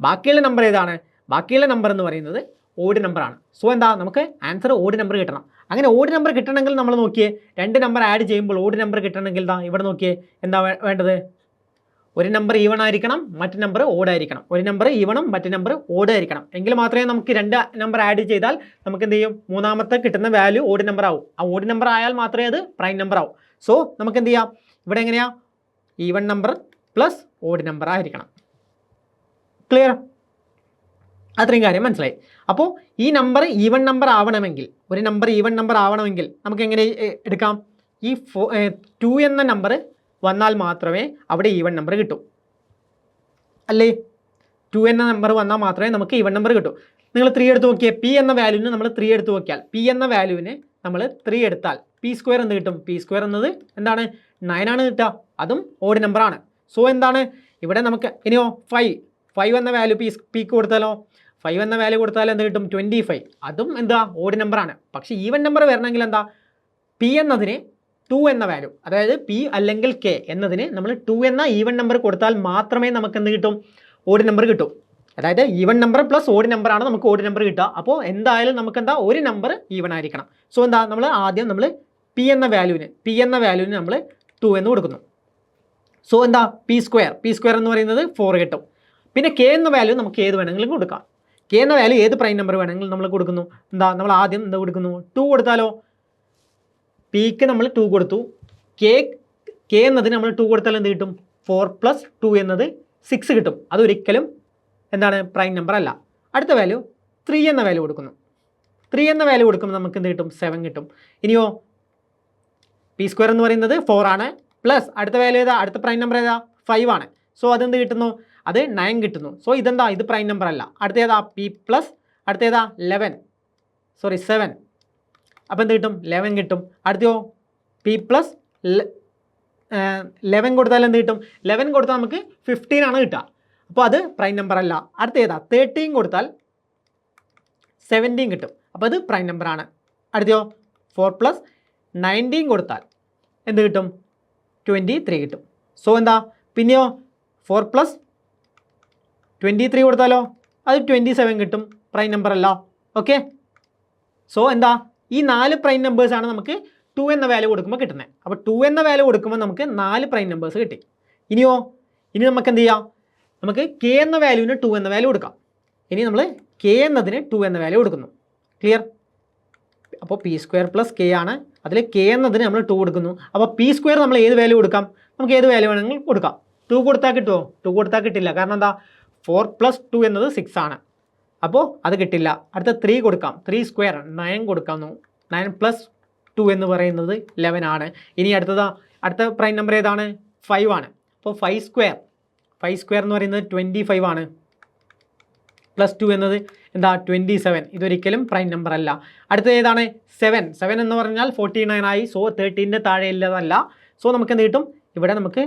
ബാക്കിയുള്ള നമ്പർ ഏതാണ്? ബാക്കിയുള്ള നമ്പർ എന്ന് പറയുന്നത് ഓഡ് നമ്പറാണ്. സോ എന്താ നമുക്ക് ആൻസർ ഓഡ് നമ്പർ കിട്ടണം. അങ്ങനെ ഓഡ് നമ്പർ കിട്ടണമെങ്കിൽ നമ്മൾ നോക്കിയേ 2 നമ്പർ ആഡ് ചെയ്യുമ്പോൾ ഓഡ് നമ്പർ കിട്ടണമെങ്കിൽ ഇവിടെ നോക്കിയേ എന്താ വേണ്ടത്? ഒരു നമ്പർ ഈവൺ ആയിരിക്കണം, മറ്റു നമ്പർ ഓഡ് ആയിരിക്കണം. ഒരു നമ്പർ ഈവണും മറ്റു നമ്പർ ഓഡ് ആയിരിക്കണം. എങ്കിൽ മാത്രമേ നമുക്ക് 2 നമ്പർ ആഡ് ചെയ്താൽ നമുക്ക് എന്ത് ചെയ്യും മൂന്നാമത്തെ കിട്ടുന്ന വാല്യൂ ഓഡ് നമ്പർ ആവും. ആ ഓഡ് നമ്പർ ആയാൽ മാത്രമേ അത് പ്രൈം നമ്പർ ആവും. സോ നമുക്ക് എന്ത് ചെയ്യാം ഇവിടെ എങ്ങനെയാ even number plus odd number ആയിരിക്കണം. ക്ലിയർ? അത്രയും കാര്യം മനസ്സിലായി. അപ്പോൾ ഈ നമ്പർ ഈവൺ നമ്പർ ആവണമെങ്കിൽ ഒരു നമ്പർ ഈവൺ നമ്പർ ആവണമെങ്കിൽ നമുക്ക് എങ്ങനെ എടുക്കാം? ഈ 2 എന്ന നമ്പർ വന്നാൽ മാത്രമേ അവിടെ ഈവൺ നമ്പർ കിട്ടൂ അല്ലേ? 2 എന്ന നമ്പർ വന്നാൽ മാത്രമേ നമുക്ക് ഈവൺ നമ്പർ കിട്ടൂ. നിങ്ങൾ 3 എടുത്ത് നോക്കിയേ. പി എന്ന വാല്യൂവിന് നമ്മൾ 3 എടുത്ത് നോക്കിയാൽ പി എന്ന വാല്യൂവിന് നമ്മൾ 3 എടുത്താൽ പി സ്ക്വയർ എന്ന് കിട്ടും. പി സ്ക്വയർ എന്നത് എന്താണ് 9 ആണ് കിട്ടുക. അതും ഓഡ് നമ്പറാണ്. സോ എന്താണ് ഇവിടെ നമുക്ക് ഇനിയോ 5 എന്ന വാല്യൂ പിക്ക് കൊടുത്താലോ 5 എന്ന വാല്യൂ കൊടുത്താൽ എന്ത് കിട്ടും 25. അതും എന്താ ഓഡ് നമ്പറാണ്. പക്ഷേ ഈവൻ നമ്പർ വരണമെങ്കിൽ എന്താ പി എന്നതിന് 2 എന്ന വാല്യൂ, അതായത് പി അല്ലെങ്കിൽ കെ എന്നതിന് നമ്മൾ 2 എന്ന ഈവൻ നമ്പർ കൊടുത്താൽ മാത്രമേ നമുക്ക് എന്ത് കിട്ടും ഓഡ് നമ്പർ കിട്ടും. അതായത് ഈവൻ നമ്പർ പ്ലസ് ഓഡ് നമ്പറാണ് നമുക്ക് ഓഡ് നമ്പർ കിട്ടുക. അപ്പോൾ എന്തായാലും നമുക്ക് എന്താ ഒരു നമ്പർ ഈവൻ ആയിരിക്കണം. സോ എന്താ നമ്മൾ ആദ്യം നമ്മൾ പി എന്ന വാല്യൂവിന് നമ്മൾ 2 എന്ന് കൊടുക്കുന്നു. സോ എന്താ പി സ്ക്വയർ എന്ന് പറയുന്നത് 4 കിട്ടും. പിന്നെ കെ എന്ന വാല്യൂ നമുക്ക് ഏത് വേണമെങ്കിലും കൊടുക്കാം. കെ എന്ന വാല്യൂ ഏത് പ്രൈം നമ്പർ വേണമെങ്കിലും നമ്മൾ കൊടുക്കുന്നു. എന്താ നമ്മൾ ആദ്യം എന്താ കൊടുക്കുന്നു 2 കൊടുത്താലോ. പിക്ക് നമ്മൾ 2 കൊടുത്തു. കെ എന്നതിന് നമ്മൾ 2 കൊടുത്താൽ എന്ത് കിട്ടും 4 + 2 എന്നത് 6 കിട്ടും. അതൊരിക്കലും എന്താണ് പ്രൈം നമ്പർ അല്ല. അടുത്ത വാല്യൂ 3 എന്ന വാല്യൂ കൊടുക്കുന്നു. 3 എന്ന വാല്യൂ കൊടുക്കുമ്പോൾ നമുക്ക് എന്ത് കിട്ടും 7 കിട്ടും. ഇനിയോ പി സ്ക്വയർ എന്ന് പറയുന്നത് 4 ആണ്. പ്ലസ് അടുത്ത വാല്യൂ ഏതാ? അടുത്ത പ്രൈം നമ്പർ ഏതാ 5 ആണ്. സോ അതെന്ത് കിട്ടുന്നു? അത് 9 കിട്ടുന്നു. സോ ഇതെന്താ ഇത് പ്രൈം നമ്പർ അല്ല. അടുത്തേതാ പി പ്ലസ് അടുത്തേതാ 7. അപ്പോൾ എന്ത് കിട്ടും 11 കിട്ടും. അടുത്തയോ പി പ്ലസ് 11 കൊടുത്താൽ എന്ത് കിട്ടും 11 കൊടുത്താൽ നമുക്ക് 15 ആണ് കിട്ടുക. അപ്പോൾ അത് പ്രൈം നമ്പർ അല്ല. അടുത്തേതാ 13 കൊടുത്താൽ 17 കിട്ടും. അപ്പോൾ അത് പ്രൈം നമ്പറാണ്. അടുത്തയോ 4 + 19 കൊടുത്താൽ എന്ത് കിട്ടും 23 കിട്ടും. സോ എന്താ പിന്നെയോ 4 + 23 കൊടുത്താലോ അത് 27 കിട്ടും. പ്രൈം നമ്പർ അല്ല. ഓക്കെ, സോ എന്താ ഈ 4 പ്രൈം നമ്പേഴ്സാണ് നമുക്ക് 2 എന്ന വാല്യൂ കൊടുക്കുമ്പോൾ കിട്ടുന്നത്. അപ്പോൾ 2 എന്ന വാല്യൂ കൊടുക്കുമ്പോൾ നമുക്ക് 4 പ്രൈം നമ്പേഴ്സ് കിട്ടി. ഇനി നമുക്ക് എന്ത് ചെയ്യാം? നമുക്ക് കെ എന്ന വാല്യൂവിന് 2 എന്ന വാല്യൂ കൊടുക്കാം. ഇനി നമ്മൾ കെ എന്നതിന് 2 എന്ന വാല്യൂ കൊടുക്കുന്നു. ക്ലിയർ? അപ്പോൾ പി സ്ക്വയർ പ്ലസ് കെ ആണ്. അതിൽ കെ എന്നതിന് നമ്മൾ 2 കൊടുക്കുന്നു. അപ്പോൾ പി സ്ക്വയർ നമ്മൾ ഏത് വാല്യൂ കൊടുക്കാം? നമുക്ക് ഏത് വാല്യൂ വേണമെങ്കിലും കൊടുക്കാം. 2 കൊടുത്താൽ കിട്ടുമോ? 2 കൊടുത്താൽ കിട്ടില്ല. കാരണം എന്താ 4 + 2 എന്നത് 6 ആണ്. അപ്പോൾ അത് കിട്ടില്ല. അടുത്ത 3 കൊടുക്കാം. 3 സ്ക്വയർ 9 കൊടുക്കാമെന്നു. 9 + 2 എന്ന് പറയുന്നത് 11 ആണ്. ഇനി അടുത്ത പ്രൈം നമ്പർ ഏതാണ് 5 ആണ്. അപ്പോൾ 5 സ്ക്വയർ എന്ന് പറയുന്നത് 25 ആണ്. പ്ലസ് 2 എന്നത് എന്താ 27. ഇതൊരിക്കലും പ്രൈം നമ്പർ അല്ല. അടുത്തത് ഏതാണ് 7 എന്ന് പറഞ്ഞാൽ 49 ആയി. സോ 13ൻ്റെ താഴെ ഇല്ലതല്ല. സോ നമുക്ക് എന്ത് കിട്ടും? ഇവിടെ നമുക്ക്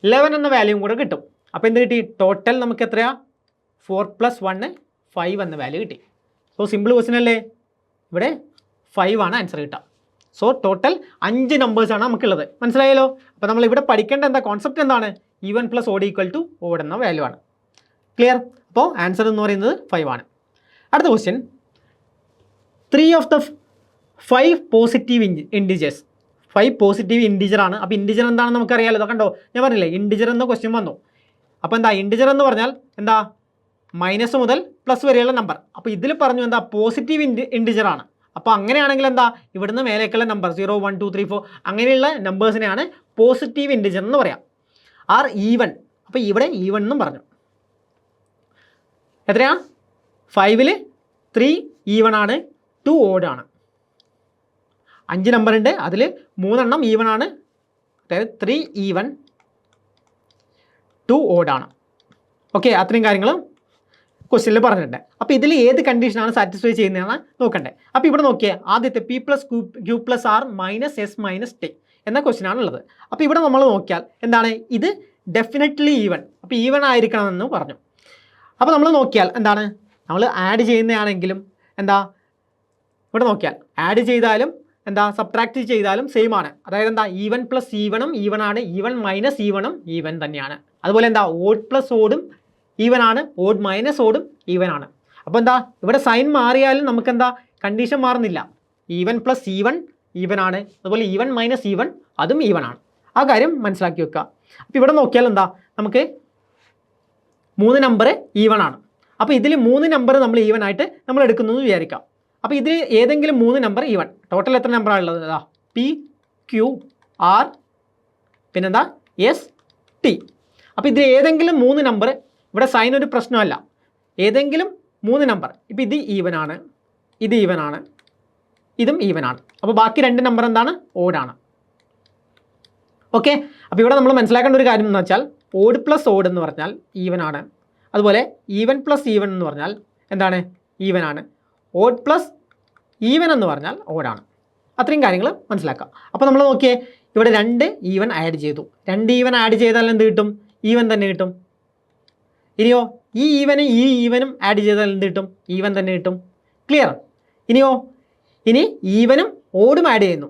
11 എന്ന വാല്യൂയും കൂടെ കിട്ടും. അപ്പോൾ എന്ത് കിട്ടി? ടോട്ടൽ നമുക്ക് എത്രയാ 4 + 1 5 എന്ന വാല്യൂ കിട്ടി. സോ സിമ്പിൾ ക്വസ്റ്റ്യൻ അല്ലേ? ഇവിടെ 5 ആണ് ആൻസർ കിട്ടുക. സോ ടോട്ടൽ 5 നമ്പേഴ്സാണ് നമുക്കുള്ളത്. മനസ്സിലായല്ലോ? അപ്പോൾ നമ്മൾ ഇവിടെ പഠിക്കേണ്ട എന്താ കോൺസെപ്റ്റ് എന്താണ്? Even plus odd equal to odd എന്ന വാല്യൂ ആണ്. ക്ലിയർ? അപ്പോൾ ആൻസർ എന്ന് പറയുന്നത് 5 ആണ്. അടുത്ത question 3 of the 5 positive integers. 5 positive integer ആണ്. അപ്പോൾ ഇൻഡിജർ എന്താണെന്ന് നമുക്കറിയാലോ. കണ്ടോ ഞാൻ പറഞ്ഞില്ലേ ഇൻഡിജർ എന്ന ക്വസ്റ്റ്യൻ വന്നു. അപ്പോൾ എന്താ ഇൻഡിജർ എന്ന് പറഞ്ഞാൽ എന്താ മൈനസ് മുതൽ പ്ലസ് വരെയുള്ള നമ്പർ. അപ്പോൾ ഇതിൽ പറഞ്ഞു എന്താ പോസിറ്റീവ് ഇൻറ്റിജർ ആണ്. അപ്പോൾ അങ്ങനെയാണെങ്കിൽ എന്താ ഇവിടുന്ന് മേലേക്കുള്ള നമ്പർ 0 1 2 3 4 അങ്ങനെയുള്ള നമ്പേഴ്സിനെയാണ് പോസിറ്റീവ് ഇൻറ്റിജർ എന്ന് പറയാം. R even. അപ്പോൾ ഇവിടെ ഈവൻ എന്നും പറഞ്ഞു. എത്രയാ 5ൽ 3 ഈവൺ ആണ്, 2 ഓഡ് ആണ്. 5 നമ്പർ ഉണ്ട്, അതിൽ 3 എണ്ണം ഈവൺ ആണ്, അതായത് 3 ഈവൺ 2 ഓഡ് ആണ്. ഓക്കെ, അത്രയും കാര്യങ്ങളും ക്വസ്റ്റ്യനിൽ പറഞ്ഞിട്ടുണ്ട്. അപ്പോൾ ഇതിൽ ഏത് കണ്ടീഷനാണ് സാറ്റിസ്ഫൈ ചെയ്യുന്നതാണ് നോക്കണ്ടേ. അപ്പോൾ ഇവിടെ നോക്കിയേ, ആദ്യത്തെ P plus Q plus R minus S minus T എന്ന ക്വസ്റ്റ്യൻ ആണുള്ളത്. അപ്പോൾ ഇവിടെ നമ്മൾ നോക്കിയാൽ എന്താണ്, ഇത് ഡെഫിനറ്റ്ലി ഈവൺ, അപ്പോൾ ഈവൺ ആയിരിക്കണമെന്ന് പറഞ്ഞു. അപ്പോൾ നമ്മൾ നോക്കിയാൽ എന്താണ്, നമ്മൾ ആഡ് ചെയ്യുന്നതാണെങ്കിലും എന്താ ഇവിടെ നോക്കിയാൽ ആഡ് ചെയ്താലും എന്താ സബ്ട്രാക്ട് ചെയ്താലും സെയിം ആണ്. അതായത് എന്താ ഈവൻ പ്ലസ് ഈവണും ഈവൺ ആണ്, ഈവൺ മൈനസ് ഈവണും ഈവൻ തന്നെയാണ്. അതുപോലെ എന്താ ഓഡ് പ്ലസ് ഓടും ഈവൻ ആണ്, ഓഡ് മൈനസ് ഓടും ഈവൻ ആണ്. അപ്പോൾ എന്താ ഇവിടെ സൈൻ മാറിയാലും നമുക്ക് എന്താ കണ്ടീഷൻ മാറുന്നില്ല. ഈവൻ പ്ലസ് ഈവൺ ഈവൻ ആണ്, അതുപോലെ ഈവൻ മൈനസ് ഈവൺ അതും ഈവൻ ആണ്. ആ കാര്യം മനസ്സിലാക്കി വെക്കുക. അപ്പോൾ ഇവിടെ നോക്കിയാൽ എന്താ നമുക്ക് 3 നമ്പർ ഈവൺ ആണ്. അപ്പോൾ ഇതിൽ 3 നമ്പർ നമ്മൾ ഈവൻ ആയിട്ട് നമ്മൾ എടുക്കുന്നു എന്ന് വിചാരിക്കാം. അപ്പോൾ ഇതിൽ ഏതെങ്കിലും 3 നമ്പർ ഈവൺ, ടോട്ടൽ എത്ര നമ്പറാണ് ഉള്ളത്, അതാ പി ക്യു ആർ പിന്നെന്താ എസ് ടി. അപ്പോൾ ഇതിൽ ഏതെങ്കിലും 3 നമ്പർ, ഇവിടെ സൈൻ ഒരു പ്രശ്നമല്ല, ഏതെങ്കിലും 3 നമ്പർ, ഇപ്പോൾ ഇത് ഈവൻ ആണ്, ഇത് ഈവൻ ആണ്, ഇതും ഈവൻ ആണ്. അപ്പോൾ ബാക്കി 2 നമ്പർ എന്താണ്, ഓഡാണ്. ഓക്കെ, അപ്പോൾ ഇവിടെ നമ്മൾ മനസ്സിലാക്കേണ്ട ഒരു കാര്യം എന്ന് വെച്ചാൽ ഓഡ് പ്ലസ് ഓഡ് എന്ന് പറഞ്ഞാൽ ഈവൻ ആണ്, അതുപോലെ ഈവൻ പ്ലസ് ഈവൻ എന്ന് പറഞ്ഞാൽ എന്താണ്, ഈവൻ ആണ്. ഓഡ് പ്ലസ് ഈവൻ എന്ന് പറഞ്ഞാൽ ഓഡാണ്. അത്രയും കാര്യങ്ങൾ മനസ്സിലാക്കാം. അപ്പോൾ നമ്മൾ നോക്കിയേ, ഇവിടെ 2 ഈവൻ ആഡ് ചെയ്തു, 2 ഈവൻ ആഡ് ചെയ്താൽ എന്ത് കിട്ടും, ഈവൻ തന്നെ കിട്ടും. ഇനിയോ ഈ ഈവനും ഈ ഈവനും ആഡ് ചെയ്താൽ എന്ത് കിട്ടും, ഈവൻ തന്നെ കിട്ടും. ക്ലിയർ? ഇനിയോ ഇനി ഈവനും ഓടും ആഡ് ചെയ്യുന്നു,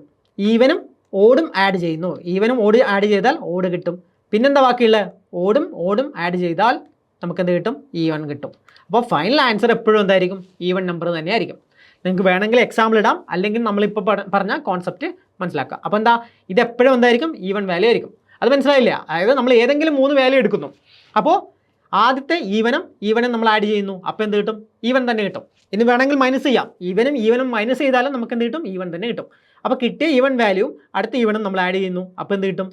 ഈവനും ഓടും ആഡ് ചെയ്യുന്നു, ഈവനും ഓട് ആഡ് ചെയ്താൽ ഓട് കിട്ടും. പിന്നെന്താ ബാക്കിയുള്ളത്, ഓടും ഓടും ആഡ് ചെയ്താൽ നമുക്കെന്ത് കിട്ടും, ഈവൻ കിട്ടും. അപ്പോൾ ഫൈനൽ ആൻസർ എപ്പോഴും എന്തായിരിക്കും, ഈവൻ നമ്പർ തന്നെയായിരിക്കും. നിങ്ങൾക്ക് വേണമെങ്കിൽ എക്സാമ്പിൾ ഇടാം, അല്ലെങ്കിൽ നമ്മളിപ്പോൾ പറഞ്ഞ കോൺസെപ്റ്റ് മനസ്സിലാക്കുക. അപ്പോൾ എന്താ ഇത് എപ്പോഴും എന്തായിരിക്കും, ഈവൻ വാല്യൂ ആയിരിക്കും. അത് മനസ്സിലായില്ല? അതായത് നമ്മൾ ഏതെങ്കിലും 3 വാല്യൂ എടുക്കുന്നു, അപ്പോൾ ആദ്യത്തെ ഈവനും നമ്മൾ ആഡ് ചെയ്യുന്നു, അപ്പോൾ എന്ത് കിട്ടും, ഈവൻ തന്നെ കിട്ടും. ഇനി വേണമെങ്കിൽ മൈനസ് ചെയ്യാം, ഈവനും മൈനസ് ചെയ്താലും നമുക്ക് എന്ത് കിട്ടും, ഈവൻ തന്നെ കിട്ടും. അപ്പോൾ കിട്ടിയ ഈവൻ വാല്യൂ അടുത്ത ഈവനും നമ്മൾ ആഡ് ചെയ്യുന്നു, അപ്പോൾ എന്ത് കിട്ടും,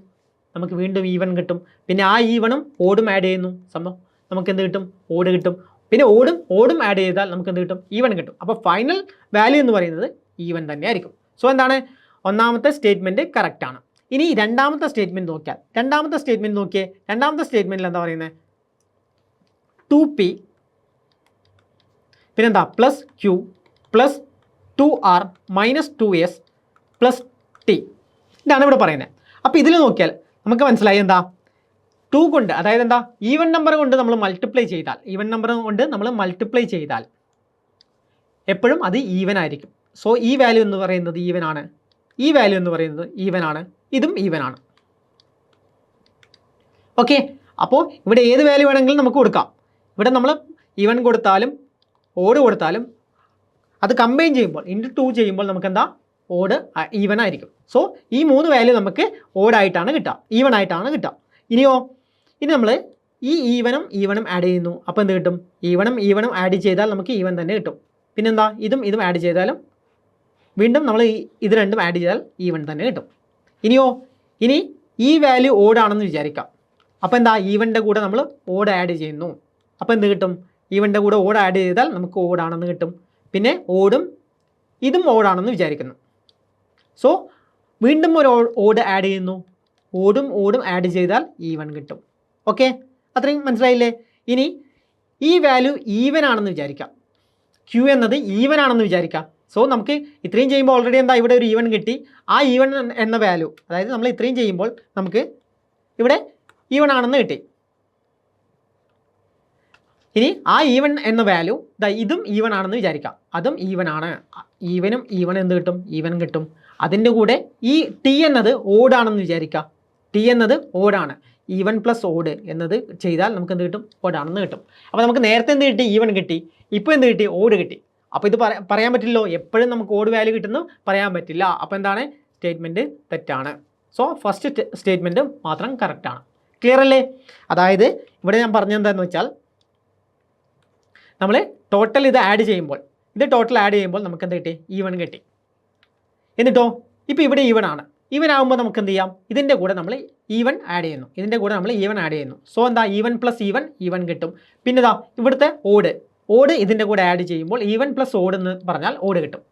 നമുക്ക് വീണ്ടും ഈവൻ കിട്ടും. പിന്നെ ആ ഈവനും ഓടും ആഡ് ചെയ്യുന്നു, സംഭവം നമുക്ക് എന്ത് കിട്ടും, ഓട് കിട്ടും. പിന്നെ ഓടും ആഡ് ചെയ്താൽ നമുക്ക് എന്ത് കിട്ടും, ഈവൻ കിട്ടും. അപ്പോൾ ഫൈനൽ വാല്യൂ എന്ന് പറയുന്നത് ഈവൻ തന്നെ ആയിരിക്കും. സോ എന്താണ്, ഒന്നാമത്തെ സ്റ്റേറ്റ്മെൻറ്റ് കറക്റ്റാണ്. ഇനി രണ്ടാമത്തെ സ്റ്റേറ്റ്മെൻറ്റ് നോക്കിയാൽ, രണ്ടാമത്തെ സ്റ്റേറ്റ്മെൻറ്റിൽ എന്താ പറയുന്നത്, 2p പിന്നെന്താ plus Q plus 2r minus 2s plus T, ഇതാണ് ഇവിടെ പറയുന്നത്. അപ്പോൾ ഇതിൽ നോക്കിയാൽ നമുക്ക് മനസ്സിലായി എന്താ, 2 കൊണ്ട്, അതായത് എന്താ ഈവൻ നമ്പർ കൊണ്ട് നമ്മൾ മൾട്ടിപ്ലൈ ചെയ്താൽ എപ്പോഴും അത് ഈവൻ ആയിരിക്കും. സോ ഈ വാല്യൂ എന്ന് പറയുന്നത് ഈവൻ ആണ്, ഈ വാല്യൂ എന്ന് പറയുന്നത് ഈവൻ ആണ്, ഇതും ഈവൻ ആണ്. ഓക്കെ, അപ്പോൾ ഇവിടെ ഏത് വാല്യൂ വേണമെങ്കിലും നമുക്ക് കൊടുക്കാം. ഇവിടെ നമ്മൾ ഈവൻ കൊടുത്താലും ഓഡ് കൊടുത്താലും അത് കമ്പൈൻ ചെയ്യുമ്പോൾ × 2 ചെയ്യുമ്പോൾ നമുക്ക് എന്താ, ഓഡ് ഈവൻ ആയിരിക്കും. സോ ഈ 3 വാല്യൂ നമുക്ക് ഓഡായിട്ടാണ് കിട്ടുക, ഈവൻ ആയിട്ടാണ് കിട്ടുക. ഇനി നമ്മൾ ഈ ഈവനും ആഡ് ചെയ്യുന്നു, അപ്പോൾ എന്ത് കിട്ടും, ഈവനും ആഡ് ചെയ്താൽ നമുക്ക് ഈവൻ തന്നെ കിട്ടും. പിന്നെന്താ, ഇതും ആഡ് ചെയ്താലും വീണ്ടും നമ്മൾ ഇത് രണ്ടും ആഡ് ചെയ്താൽ ഈവൻ തന്നെ കിട്ടും. ഇനി ഈ വാല്യൂ ഓഡാണെന്ന് വിചാരിക്കാം. അപ്പോൾ എന്താ, ഈവൻ്റെ കൂടെ നമ്മൾ ഓഡ് ആഡ് ചെയ്യുന്നു, അപ്പോൾ എന്ത് കിട്ടും, ഈവൻ്റെ കൂടെ ഓഡ് ആഡ് ചെയ്താൽ നമുക്ക് ഓഡാണെന്ന് കിട്ടും. പിന്നെ ഇതും ഓഡാണെന്ന് വിചാരിക്കുന്നു. സോ വീണ്ടും ഒരു ഓഡ് ആഡ് ചെയ്യുന്നു, ഓടും ആഡ് ചെയ്താൽ ഈവൻ കിട്ടും. ഓക്കെ, അത്രയും മനസ്സിലായില്ലേ? ഇനി ഈ വാല്യൂ ഈവൻ ആണെന്ന് വിചാരിക്കാം, ക്യൂ എന്നത് ഈവൻ ആണെന്ന് വിചാരിക്കാം. സോ നമുക്ക് ഇത്രയും ചെയ്യുമ്പോൾ ഓൾറെഡി എന്താ ഇവിടെ ഒരു ഈവൻ കിട്ടി. ആ ഈവൻ എന്ന വാല്യൂ, അതായത് നമ്മൾ ഇത്രയും ചെയ്യുമ്പോൾ നമുക്ക് ഇവിടെ ഈവൻ ആണെന്ന് കിട്ടി. ഇനി ആ ഈവൻ എന്ന വാല്യൂ ഇതും ഈവൻ ആണെന്ന് വിചാരിക്കാം, അതും ഈവൻ ആണ്. ഈവൻ എന്ത് കിട്ടും, ഈവൻ കിട്ടും. അതിൻ്റെ കൂടെ ഈ ടി എന്നത് ഓടാണെന്ന് വിചാരിക്കാം, ടി എന്നത് ഓടാണ്, ഈവൻ പ്ലസ് ഓഡ് എന്നത് ചെയ്താൽ നമുക്ക് എന്ത് കിട്ടും, ഓടാണെന്ന് കിട്ടും. അപ്പോൾ നമുക്ക് നേരത്തെ എന്ത് കിട്ടി, ഈവൻ കിട്ടി, ഇപ്പോൾ എന്ത് കിട്ടി, ഓഡ് കിട്ടി. അപ്പോൾ ഇത് പറയാൻ പറ്റില്ലല്ലോ, എപ്പോഴും നമുക്ക് ഓഡ് വാല്യൂ കിട്ടുന്നു പറയാൻ പറ്റില്ല. അപ്പോൾ എന്താണ്, സ്റ്റേറ്റ്മെൻറ്റ് തെറ്റാണ്. സോ ഫസ്റ്റ് സ്റ്റേറ്റ്മെൻറ്റ് മാത്രം കറക്റ്റാണ്. ക്ലിയർ അല്ലേ? അതായത് ഇവിടെ ഞാൻ പറഞ്ഞത് എന്താണെന്ന് വെച്ചാൽ നമ്മൾ ടോട്ടൽ ഇത് ആഡ് ചെയ്യുമ്പോൾ നമുക്ക് എന്ത് കിട്ടി? ഈവൻ കിട്ടി. എന്നിട്ടോ ഇപ്പോൾ ഇവിടെ ഈവൻ ആണ്. ഈവൻ ആകുമ്പോൾ നമുക്ക് എന്ത് ചെയ്യാം? ഇതിൻ്റെ കൂടെ നമ്മൾ ഈവൻ ആഡ് ചെയ്യുന്നു. സോ എന്താ? ഈവൻ പ്ലസ് ഈവൻ കിട്ടും. പിന്നെ ഇതാ ഇവിടുത്തെ ഓഡ് ഇതിൻ്റെ കൂടെ ആഡ് ചെയ്യുമ്പോൾ ഈവൻ പ്ലസ് ഓഡ് എന്ന് പറഞ്ഞാൽ ഓഡ് കിട്ടും.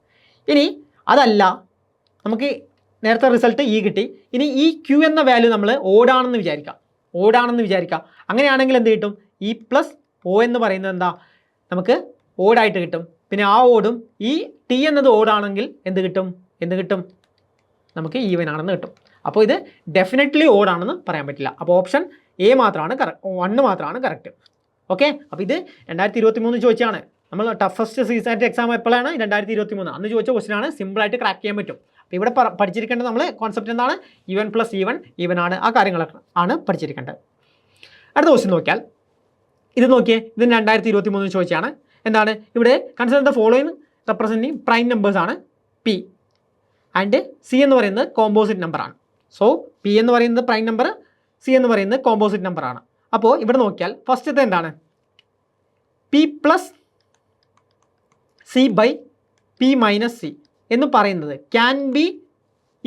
ഇനി അതല്ല, നമുക്ക് നേരത്തെ റിസൾട്ട് കിട്ടി. ഇനി ഈ ക്യൂ എന്ന വാല്യൂ നമ്മൾ ഓടാണെന്ന് വിചാരിക്കാം. അങ്ങനെയാണെങ്കിൽ എന്ത് കിട്ടും? ഇ പ്ലസ് ഒ എന്ന് പറയുന്നത് എന്താ? നമുക്ക് ഓടായിട്ട് കിട്ടും. പിന്നെ ആ ഓടും ഈ ടി എന്നത് ഓടാണെങ്കിൽ എന്ത് കിട്ടും? നമുക്ക് ഈവൻ ആണെന്ന് കിട്ടും. അപ്പോൾ ഇത് ഡെഫിനറ്റ്ലി ഓടാണെന്ന് പറയാൻ പറ്റില്ല. അപ്പോൾ ഓപ്ഷൻ എ മാത്രമാണ് കറക്റ്റ്, 1 മാത്രമാണ് കറക്റ്റ്. ഓക്കെ, അപ്പോൾ ഇത് 2023 ചോദിച്ചാണ്. നമ്മൾ ടഫസ്റ്റ് CSAT എക്സാം എപ്പോഴാണ്? 2023. അന്ന് ചോദിച്ച ക്വസ്റ്റ്യനാണ്. സിമ്പിളായിട്ട് ക്രാക്ക് ചെയ്യാൻ പറ്റും. അപ്പോൾ ഇവിടെ പഠിച്ചിരിക്കേണ്ടത് നമ്മൾ കോൺസെപ്റ്റ് എന്താണ്? ഈവൻ പ്ലസ് ഈവൻ ആണ്. ആ കാര്യങ്ങളൊക്കെ ആണ് പഠിച്ചിരിക്കേണ്ടത്. അടുത്ത ക്വസ്റ്റ്യൻ നോക്കിയാൽ ഇത് നോക്കിയേ. ഇത് 2023 ചോദിച്ചാണ്. എന്താണ്? ഇവിടെ consider the following representing prime numbers ആണ്. പി ആൻഡ് സി എന്ന് പറയുന്നത് കോമ്പോസിറ്റ് നമ്പറാണ്. സോ പി എന്ന് പറയുന്നത് പ്രൈം നമ്പർ, സി എന്ന് പറയുന്നത് കോമ്പോസിറ്റ് നമ്പറാണ്. അപ്പോൾ ഇവിടെ നോക്കിയാൽ ഫസ്റ്റത്തെ എന്താണ്? P plus C by P minus C എന്ന് പറയുന്നത് ക്യാൻ ബി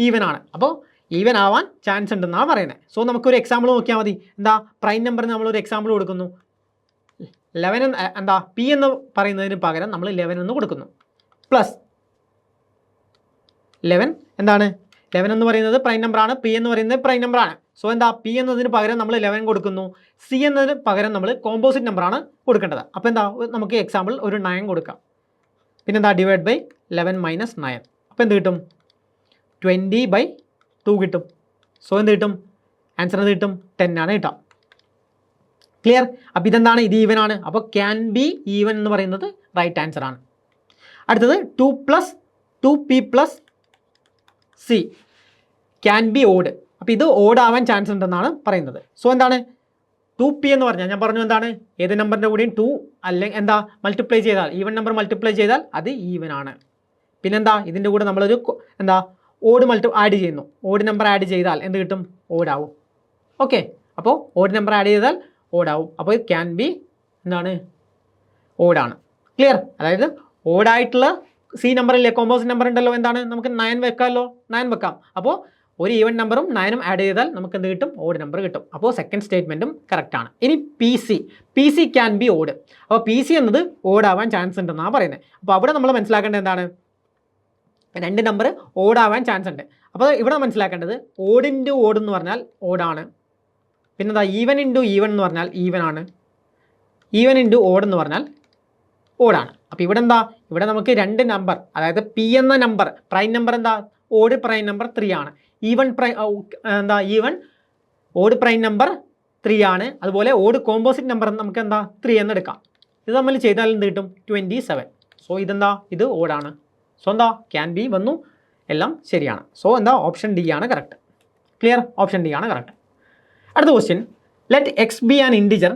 ഈവൻ ആണ്. അപ്പോൾ ഈവൻ ആവാൻ ചാൻസ് ഉണ്ടെന്നാണ് പറയുന്നത്. സോ നമുക്കൊരു എക്സാമ്പിൾ നോക്കിയാൽ മതി. എന്താ? പ്രൈം നമ്പറിന് നമ്മളൊരു എക്സാമ്പിൾ കൊടുക്കുന്നു. 11 എന്താ? പി എന്ന് പറയുന്നതിന് പകരം നമ്മൾ 11 എന്ന് കൊടുക്കുന്നു. പ്ലസ് 11 എന്താണ്? 11 എന്ന് പറയുന്നത് പ്രൈം നമ്പറാണ്, പി എന്ന് പറയുന്നത് പ്രൈം നമ്പറാണ്. സോ എന്താ? പി എന്നതിന് പകരം നമ്മൾ 11 കൊടുക്കുന്നു. സി എന്നതിന് പകരം നമ്മൾ കോമ്പോസിറ്റ് നമ്പറാണ് കൊടുക്കേണ്ടത്. അപ്പോൾ എന്താ? നമുക്ക് എക്സാമ്പിൾ ഒരു 9 കൊടുക്കാം. പിന്നെന്താ? Divide by 11 minus 9. അപ്പോൾ എന്ത് കിട്ടും? 20/2 കിട്ടും. സോ എന്ത് കിട്ടും? ആൻസർ എന്ത് കിട്ടും? 10 ആണ് കിട്ടാം. ക്ലിയർ? അപ്പോൾ ഇതെന്താണ്? ഇത് ഈവൻ ആണ്. അപ്പോൾ ക്യാൻ ബി ഈവൻ എന്ന് പറയുന്നത് റൈറ്റ് ആൻസർ ആണ്. അടുത്തത് 2p plus C can be odd. അപ്പോൾ ഇത് ഓഡ് ആവാൻ ചാൻസ് ഉണ്ടെന്നാണ് പറയുന്നത്. സോ എന്താണ്? 2p എന്ന് പറഞ്ഞാൽ ഞാൻ പറഞ്ഞു എന്താണ്? ഏത് നമ്പറിൻ്റെ കൂടെയും 2 അല്ലെങ്കിൽ എന്താ മൾട്ടിപ്ലൈ ചെയ്താൽ, ഈവൻ നമ്പർ മൾട്ടിപ്ലൈ ചെയ്താൽ അത് ഈവൻ ആണ്. പിന്നെന്താ? ഇതിൻ്റെ കൂടെ നമ്മളൊരു എന്താ ഓഡ് ആഡ് ചെയ്യുന്നു. ഓഡ് നമ്പർ ആഡ് ചെയ്താൽ എന്ത് കിട്ടും? ഓടാവും. ഓക്കെ, അപ്പോൾ ഓഡ് നമ്പർ ആഡ് ചെയ്താൽ ഓടാവും. അപ്പോൾ ഇത് ക്യാൻ ബി എന്താണ്? ഓടാണ്. ക്ലിയർ? അതായത് ഓടായിട്ടുള്ള സി നമ്പറില്ലേ, കോമ്പോസിറ്റ് നമ്പർ ഉണ്ടല്ലോ, എന്താണ്? നമുക്ക് 9 വെക്കാമല്ലോ, 9 വെക്കാം. അപ്പോൾ ഒരു ഈവൻ നമ്പറും 9ഉം ആഡ് ചെയ്താൽ നമുക്ക് എന്ത് കിട്ടും? ഓഡ് നമ്പർ കിട്ടും. അപ്പോൾ സെക്കൻഡ് സ്റ്റേറ്റ്മെൻറ്റും കറക്റ്റാണ്. ഇനി P C can be odd. അപ്പോൾ പി സി എന്നത് ഓടാവാൻ ചാൻസ് ഉണ്ടെന്നാണ് പറയുന്നത്. അപ്പോൾ അവിടെ നമ്മൾ മനസ്സിലാക്കേണ്ടത് എന്താണ്? 2 നമ്പർ ഓടാവാൻ ചാൻസ് ഉണ്ട്. അപ്പോൾ ഇവിടെ മനസ്സിലാക്കേണ്ടത് ഓഡ് ഇൻറ്റു ഓഡ് എന്ന് പറഞ്ഞാൽ ഓടാണ്. പിന്നെന്താ? ഈവൻ ഇൻറ്റു ഈവൻ എന്ന് പറഞ്ഞാൽ ഈവൻ ആണ്. ഈവൻ ഇൻറ്റു ഓഡ് എന്ന് പറഞ്ഞാൽ ഓടാണ്. അപ്പോൾ ഇവിടെ എന്താ? ഇവിടെ നമുക്ക് 2 നമ്പർ, അതായത് പി എന്ന നമ്പർ പ്രൈം നമ്പർ എന്താ? ഓഡ് പ്രൈം നമ്പർ 3 ആണ്. ഈവൻ ഓഡ് പ്രൈം നമ്പർ 3 ആണ്. അതുപോലെ ഓഡ് കോമ്പോസിറ്റ് നമ്പർ നമുക്ക് എന്താ? 3 എന്ന് എടുക്കാം. ഇത് നമ്മൾ ചെയ്താൽ എന്ത് കിട്ടും? 27. സോ ഇതെന്താ? ഇത് ഓടാണ്. സോ എന്താ? ക്യാൻ ബി വന്നു, എല്ലാം ശരിയാണ്. സോ എന്താ? ഓപ്ഷൻ ഡി ആണ് കറക്റ്റ്. ക്ലിയർ? ഓപ്ഷൻ ഡി ആണ് കറക്റ്റ്. അടുത്ത question, let X be an integer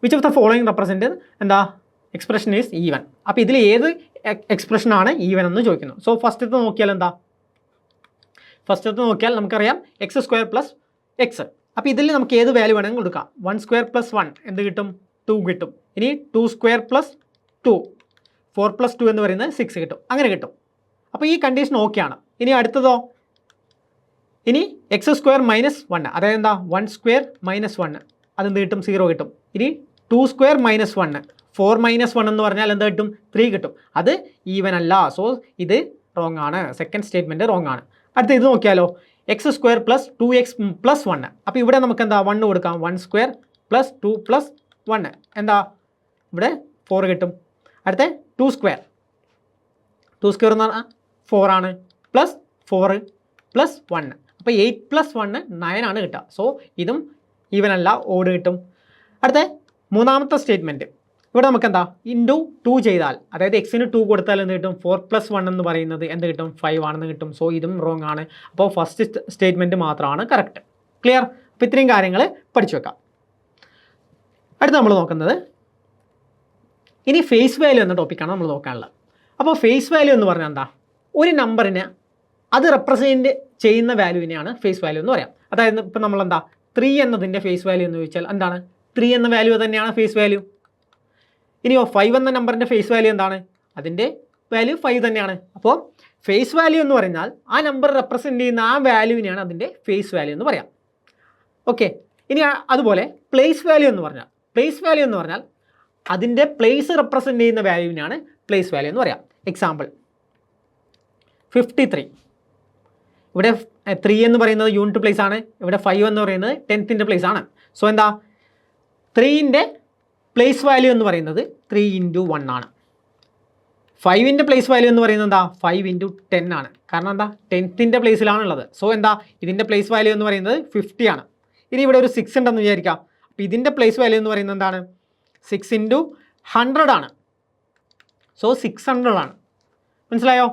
which of the following represent എന്താ? Expression is even. അപ്പോൾ ഇതിൽ ഏത് എക്സ്പ്രഷനാണ് ഈവൻ എന്ന് ചോദിക്കുന്നു. സോ ഫസ്റ്റത്തെ നോക്കിയാൽ എന്താ? ഫസ്റ്റത്തെ നോക്കിയാൽ നമുക്കറിയാം x² പ്ലസ് എക്സ്. അപ്പോൾ ഇതിൽ നമുക്ക് ഏത് വാല്യൂ വേണമെങ്കിൽ കൊടുക്കാം. 1² + 1 എന്ത് കിട്ടും? 2 കിട്ടും. ഇനി 2² + 2, 4 + 2 എന്ന് പറയുന്നത് 6 കിട്ടും. അങ്ങനെ കിട്ടും. അപ്പോൾ ഈ കണ്ടീഷൻ ഓക്കെയാണ്. ഇനി അടുത്തതോ? ഇനി x² - 1, അതായത് എന്താ? 1² - 1 അതെന്ത് കിട്ടും? 0 കിട്ടും. ഇനി 2² - 1, 4 - 1 എന്ന് പറഞ്ഞാൽ എന്ത് കിട്ടും? 3 കിട്ടും. അത് ഈവൻ അല്ല. സോ ഇത് റോങ് ആണ്. സെക്കൻഡ് സ്റ്റേറ്റ്മെൻറ്റ് റോങ് ആണ്. അടുത്ത ഇത് നോക്കിയാലോ? x² + 2x + 1. അപ്പോൾ ഇവിടെ നമുക്ക് എന്താ? 1 കൊടുക്കാം. 1² + 2 + 1 എന്താ? ഇവിടെ 4 കിട്ടും. അടുത്ത 2² എന്ന് പറഞ്ഞാൽ 4 ആണ്. പ്ലസ് 4 + 1, അപ്പോൾ 8 + 1 9 ആണ് കിട്ടുക. സോ ഇതും ഈവൻ അല്ല, ഓഡ് കിട്ടും. അടുത്ത മൂന്നാമത്തെ സ്റ്റേറ്റ്മെൻറ്റ്, ഇവിടെ നമുക്ക് എന്താ? ഇൻറ്റു 2 ചെയ്താൽ, അതായത് എക്സിന് 2 കൊടുത്താൽ എന്ത് കിട്ടും? 4 + 1 എന്ന് പറയുന്നത് എന്ത് കിട്ടും? 5 ആണെന്ന് കിട്ടും. സോ ഇതും റോങ് ആണ്. അപ്പോൾ ഫസ്റ്റ് സ്റ്റേറ്റ്മെൻറ്റ് മാത്രമാണ് കറക്റ്റ്. ക്ലിയർ? അപ്പോൾ ഇത്രയും കാര്യങ്ങൾ പഠിച്ചു വെക്കാം. അടുത്ത് നമ്മൾ നോക്കുന്നത് ഇനി ഫേസ് വാല്യൂ എന്ന ടോപ്പിക്കാണ് നമ്മൾ നോക്കാനുള്ളത്. അപ്പോൾ ഫേസ് വാല്യൂ എന്ന് പറഞ്ഞാൽ എന്താ? ഒരു നമ്പറിന് അത് റെപ്രസെൻറ്റ് ചെയ്യുന്ന വാല്യൂവിനെയാണ് ഫേസ് വാല്യൂ എന്ന് പറയാം. അതായത് ഇപ്പോൾ നമ്മളെന്താ 3 എന്നതിൻ്റെ ഫേസ് വാല്യൂ എന്ന് ചോദിച്ചാൽ എന്താണ്? 3 എന്ന വാല്യൂ തന്നെയാണ് ഫേസ് വാല്യൂ. ഇനിയോ 5 എന്ന നമ്പറിൻ്റെ ഫേസ് വാല്യൂ എന്താണ്? അതിൻ്റെ വാല്യൂ 5 തന്നെയാണ്. അപ്പോൾ ഫേസ് വാല്യൂ എന്ന് പറഞ്ഞാൽ ആ നമ്പർ റെപ്രസെൻറ്റ് ചെയ്യുന്ന ആ വാല്യൂവിനെയാണ് അതിൻ്റെ ഫേസ് വാല്യൂ എന്ന് പറയാം. ഓക്കെ, ഇനി അതുപോലെ പ്ലേസ് വാല്യൂ എന്ന് പറഞ്ഞാൽ അതിൻ്റെ പ്ലേസ് റെപ്രസെൻറ്റ് ചെയ്യുന്ന വാല്യൂവിനാണ് പ്ലേസ് വാല്യൂ എന്ന് പറയാം. എക്സാമ്പിൾ 53. ഇവിടെ 3 എന്ന് പറയുന്നത് യൂണിറ്റ് പ്ലേസ് ആണ്. ഇവിടെ 5 എന്ന് പറയുന്നത് 10th പ്ലേസ് ആണ്. സോ എന്താ 3ൻ്റെ പ്ലേസ് വാല്യൂ എന്ന് പറയുന്നത് 3 × 1 ആണ്. 5ൻ്റെ പ്ലേസ് വാല്യൂ എന്ന് പറയുന്നത് എന്താ 5 × 10 ആണ്. കാരണം എന്താ 10th പ്ലേസിലാണുള്ളത്. സോ എന്താ ഇതിൻ്റെ പ്ലേസ് വാല്യൂ എന്ന് പറയുന്നത് 50 ആണ്. ഇനി ഇവിടെ ഒരു 6 ഉണ്ടെന്ന് വിചാരിക്കാം. അപ്പോൾ ഇതിൻ്റെ പ്ലേസ് വാല്യൂ എന്ന് പറയുന്നത് എന്താണ് 6 × 100 ആണ്. സോ 600 ആണ്. മനസ്സിലായോ?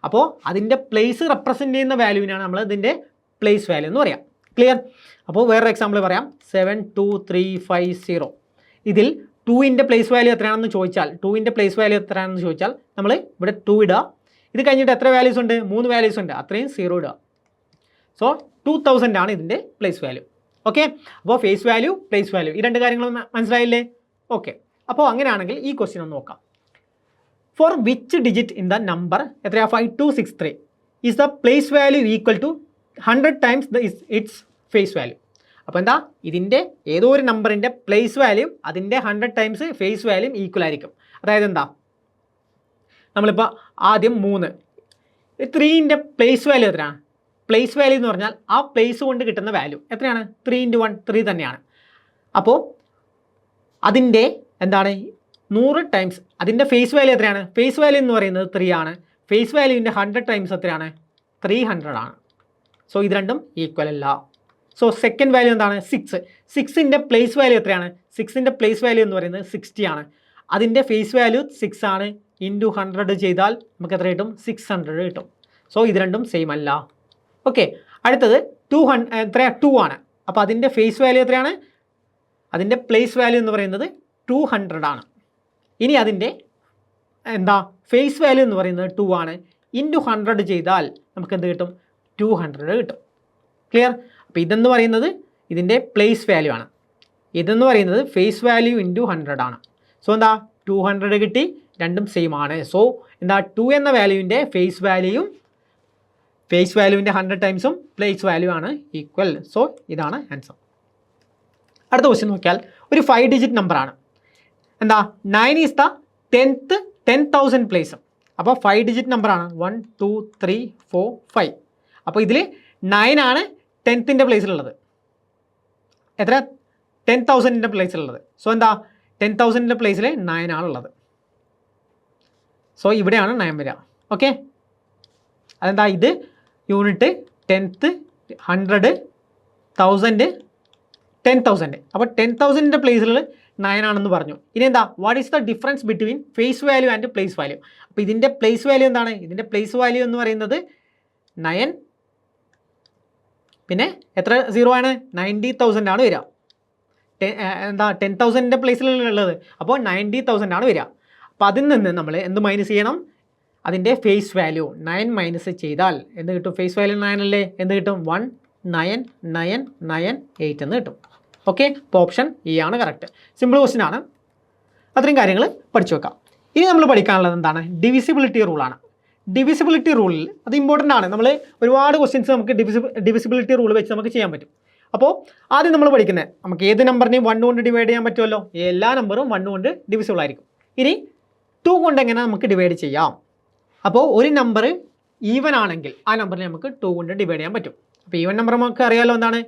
അപ്പോൾ അതിൻ്റെ പ്ലേസ് റെപ്രസെൻറ്റ് ചെയ്യുന്ന വാല്യൂവിനാണ് നമ്മൾ ഇതിൻ്റെ പ്ലേസ് വാല്യൂ എന്ന് പറയാം. ക്ലിയർ? അപ്പോൾ വേറൊരു എക്സാമ്പിൾ പറയാം. 72350. ഇതിൽ 2ൻ്റെ പ്ലേസ് വാല്യൂ എത്രയാണെന്ന് ചോദിച്ചാൽ നമ്മൾ ഇവിടെ 2 ഇടുക. ഇത് കഴിഞ്ഞിട്ട് എത്ര വാല്യൂസ് ഉണ്ട്? 3 വാല്യൂസ് ഉണ്ട്. അത്രയും 0 ഇടുക. സോ 2000 ആണ് ഇതിൻ്റെ പ്ലേസ് വാല്യൂ. ഓക്കെ, അപ്പോൾ ഫേസ് വാല്യൂ, പ്ലേസ് വാല്യൂ, ഈ 2 കാര്യങ്ങളും മനസ്സിലായില്ലേ? ഓക്കെ, അപ്പോൾ അങ്ങനെയാണെങ്കിൽ ഈ ക്വസ്റ്റ്യൻ ഒന്ന് നോക്കാം. For which digit in the number എത്രയാ 5263 is the place value equal to 100 times its face value. അപ്പോൾ എന്താ ഇതിൻ്റെ ഏതോ ഒരു നമ്പറിൻ്റെ പ്ലേസ് വാല്യൂ അതിൻ്റെ 100 ടൈംസ് ഫേസ് വാല്യൂ ഈക്വൽ ആയിരിക്കും. അതായത് എന്താ നമ്മളിപ്പോൾ ആദ്യം 3ൻ്റെ പ്ലേസ് വാല്യൂ എത്രയാണ്? പ്ലേസ് വാല്യൂ എന്ന് പറഞ്ഞാൽ ആ പ്ലേസ് കൊണ്ട് കിട്ടുന്ന വാല്യൂ എത്രയാണ്? 3 × 1 3 തന്നെയാണ്. അപ്പോൾ അതിൻ്റെ എന്താണ് 100 ടൈംസ് അതിൻ്റെ ഫേസ് വാല്യൂ എത്രയാണ്? ഫേസ് വാല്യൂ എന്ന് പറയുന്നത് 3 ആണ്. ഫേസ് വാല്യൂവിൻ്റെ 100 ടൈംസ് എത്രയാണ്? 300 ആണ്. സോ ഇത് രണ്ടും ഈക്വൽ അല്ല. സോ സെക്കൻഡ് വാല്യൂ എന്താണ്? 6ൻ്റെ പ്ലേസ് വാല്യൂ എത്രയാണ്? 6ൻ്റെ പ്ലേസ് വാല്യൂ എന്ന് പറയുന്നത് 60 ആണ്. അതിൻ്റെ ഫേസ് വാല്യൂ 6 ആണ്. ഇൻറ്റു 100 ചെയ്താൽ നമുക്ക് എത്ര കിട്ടും? 600 കിട്ടും. സോ ഇത് രണ്ടും സെയിം അല്ല. ഓക്കെ, അടുത്തത് 2 ആണ്. അപ്പോൾ അതിൻ്റെ ഫേസ് വാല്യൂ എത്രയാണ്? അതിൻ്റെ പ്ലേസ് വാല്യൂ എന്ന് പറയുന്നത് 200 ആണ്. ഇനി അതിൻ്റെ എന്താ ഫേസ് വാല്യൂ എന്ന് പറയുന്നത് 2 ആണ്. ഇൻറ്റു 100 ചെയ്താൽ നമുക്ക് എന്ത് കിട്ടും? 200 കിട്ടും. ക്ലിയർ? അപ്പോൾ ഇതെന്ന് പറയുന്നത് ഇതിൻ്റെ പ്ലേസ് വാല്യൂ ആണ്. ഇതെന്ന് പറയുന്നത് ഫേസ് വാല്യൂ ഇൻറ്റു 100 ആണ്. സോ എന്താ 200 കിട്ടി. രണ്ടും സെയിം ആണ്. സോ എന്താ 2 എന്ന വാല്യൂവിൻ്റെ ഫേസ് വാല്യൂവിൻ്റെ 100 ടൈംസും പ്ലേസ് വാല്യൂ ആണ് ഈക്വൽ. സോ ഇതാണ് ആൻസർ. അടുത്ത ക്വസ്റ്റ്യൻ നോക്കിയാൽ ഒരു 5 ഡിജിറ്റ് നമ്പറാണ്. എന്താ 9 ഈസ് ദ 10,000 പ്ലേസ്. അപ്പോൾ 5 ഡിജിറ്റ് നമ്പറാണ്. 1 2 3 4 5. അപ്പോൾ ഇതിൽ 9 ആണ് 10th പ്ലേസിലുള്ളത്. എത്ര? 10,000 പ്ലേസിലുള്ളത്. സോ എന്താ 10,000 പ്ലേസിൽ 9 ആണുള്ളത്. സോ ഇവിടെയാണ് 9 വരിക. ഓക്കെ, അതെന്താ ഇത് യൂണിറ്റ് 10th 100 1000 10,000. അപ്പോൾ 10,000 പ്ലേസിൽ 9 ആണെന്ന് പറഞ്ഞു. ഇനി എന്താ what is the difference between face value and place value? അപ്പോൾ ഇതിൻ്റെ പ്ലേസ് വാല്യൂ എന്താണ്? ഇതിൻ്റെ പ്ലേസ് വാല്യൂ എന്ന് പറയുന്നത് 9, പിന്നെ എത്ര 0 ആണ്? 90,000 ആണ് വരിക. എന്താ 10,000 പ്ലേസിലുള്ളത്. അപ്പോൾ 90,000 ആണ് വരിക. അപ്പോൾ അതിൽ നിന്ന് നമ്മൾ എന്ത് മൈനസ് ചെയ്യണം? അതിൻ്റെ ഫേസ് വാല്യൂ 9 മൈനസ് ചെയ്താൽ എന്ത് കിട്ടും? ഫേസ് വാല്യൂ 9 അല്ലേ? എന്ത് കിട്ടും? 199998 എന്ന് കിട്ടും. ഓക്കെ, അപ്പോൾ ഓപ്ഷൻ ഇ ആണ് കറക്റ്റ്. സിമ്പിൾ ക്വസ്റ്റ്യൻ ആണ്. അത്രയും കാര്യങ്ങൾ പഠിച്ചു വെക്കാം. ഇനി നമ്മൾ പഠിക്കാനുള്ളത് എന്താണ്? ഡിവിസിബിലിറ്റി റൂളാണ്. ഡിവിസിബിലിറ്റി റൂളിൽ അത് ഇമ്പോർട്ടൻ്റ് ആണ്. നമ്മൾ ഒരുപാട് ക്വസ്റ്റ്യൻസ് നമുക്ക് ഡിവിസിബിലിറ്റി റൂൾ വെച്ച് നമുക്ക് ചെയ്യാൻ പറ്റും. അപ്പോൾ ആദ്യം നമ്മൾ പഠിക്കുന്നത് നമുക്ക് ഏത് നമ്പറിനെയും 1 കൊണ്ട് ഡിവൈഡ് ചെയ്യാൻ പറ്റുമല്ലോ. എല്ലാ നമ്പറും 1 കൊണ്ട് ഡിവിസിബിൾ ആയിരിക്കും. ഇനി 2 കൊണ്ട് എങ്ങനെ നമുക്ക് ഡിവൈഡ് ചെയ്യാം? അപ്പോൾ ഒരു നമ്പർ ഈവൻ ആണെങ്കിൽ ആ നമ്പറിനെ നമുക്ക് 2 കൊണ്ട് ഡിവൈഡ് ചെയ്യാൻ പറ്റും. അപ്പോൾ ഈവൻ നമ്പർ നമുക്ക് അറിയാമല്ലോ എന്താണ്?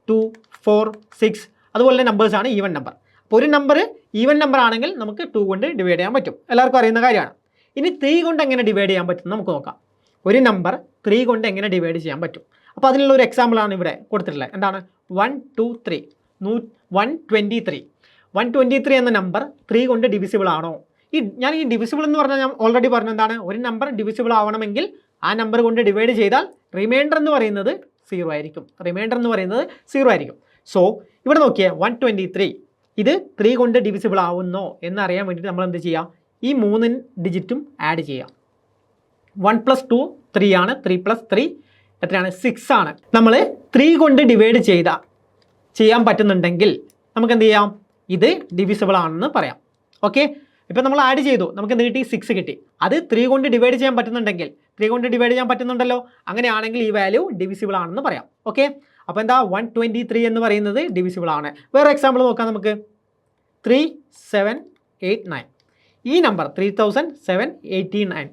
2 4 6 അതുപോലെ നമ്പേഴ്സാണ് ഈവൻ നമ്പർ. അപ്പോൾ ഒരു നമ്പർ ഈവൻ നമ്പർ ആണെങ്കിൽ നമുക്ക് 2 കൊണ്ട് ഡിവൈഡ് ചെയ്യാൻ പറ്റും. എല്ലാവർക്കും അറിയുന്ന കാര്യമാണ്. ഇനി 3 കൊണ്ട് എങ്ങനെ ഡിവൈഡ് ചെയ്യാൻ പറ്റും നമുക്ക് നോക്കാം. ഒരു നമ്പർ 3 കൊണ്ട് എങ്ങനെ ഡിവൈഡ് ചെയ്യാൻ പറ്റും? അപ്പോൾ അതിനുള്ള ഒരു എക്സാമ്പിളാണ് ഇവിടെ കൊടുത്തിട്ടുള്ളത്. എന്താണ്? 1 2 3 123. 123 എന്ന നമ്പർ 3 കൊണ്ട് ഡിവിസിബിൾ ആണോ? ഞാൻ ഈ ഡിവിസിബിൾ എന്ന് പറഞ്ഞാൽ ഞാൻ ഓൾറെഡി പറഞ്ഞു എന്താണ്? ഒരു നമ്പർ ഡിവിസിബിൾ ആവണമെങ്കിൽ ആ നമ്പർ കൊണ്ട് ഡിവൈഡ് ചെയ്താൽ റിമൈൻഡർ എന്ന് പറയുന്നത് 0 ആയിരിക്കും. സോ ഇവിടെ നോക്കിയേ 123 ഇത് 3 കൊണ്ട് ഡിവിസിബിൾ ആവുന്നോ എന്നറിയാൻ വേണ്ടിയിട്ട് നമ്മൾ എന്ത് ചെയ്യുക? ഈ 3 ഡിജിറ്റും ആഡ് ചെയ്യാം. 1 + 2 3 ആണ്. 3 + 3 എത്രയാണ്? 6 ആണ്. നമ്മൾ 3 കൊണ്ട് ഡിവൈഡ് ചെയ്യാൻ പറ്റുന്നുണ്ടെങ്കിൽ നമുക്ക് എന്ത് ചെയ്യാം? ഇത് ഡിവിസിബിൾ ആണെന്ന് പറയാം. ഓക്കെ, ഇപ്പോൾ നമ്മൾ ആഡ് ചെയ്തു, നമുക്ക് എന്ത് കിട്ടി? 6 കിട്ടി. അത് 3 കൊണ്ട് ഡിവൈഡ് ചെയ്യാൻ പറ്റുന്നുണ്ടെങ്കിൽ, 3 കൊണ്ട് ഡിവൈഡ് ചെയ്യാൻ പറ്റുന്നുണ്ടല്ലോ, അങ്ങനെയാണെങ്കിൽ ഈ വാല്യൂ ഡിവിസിബിൾ ആണെന്ന് പറയാം. ഓക്കെ, അപ്പോൾ എന്താ 123 എന്ന് പറയുന്നത് ഡിവിസിബിൾ ആണ്. വേറെ എക്സാമ്പിൾ നോക്കാം നമുക്ക്. 3789 ഈ നമ്പർ 3789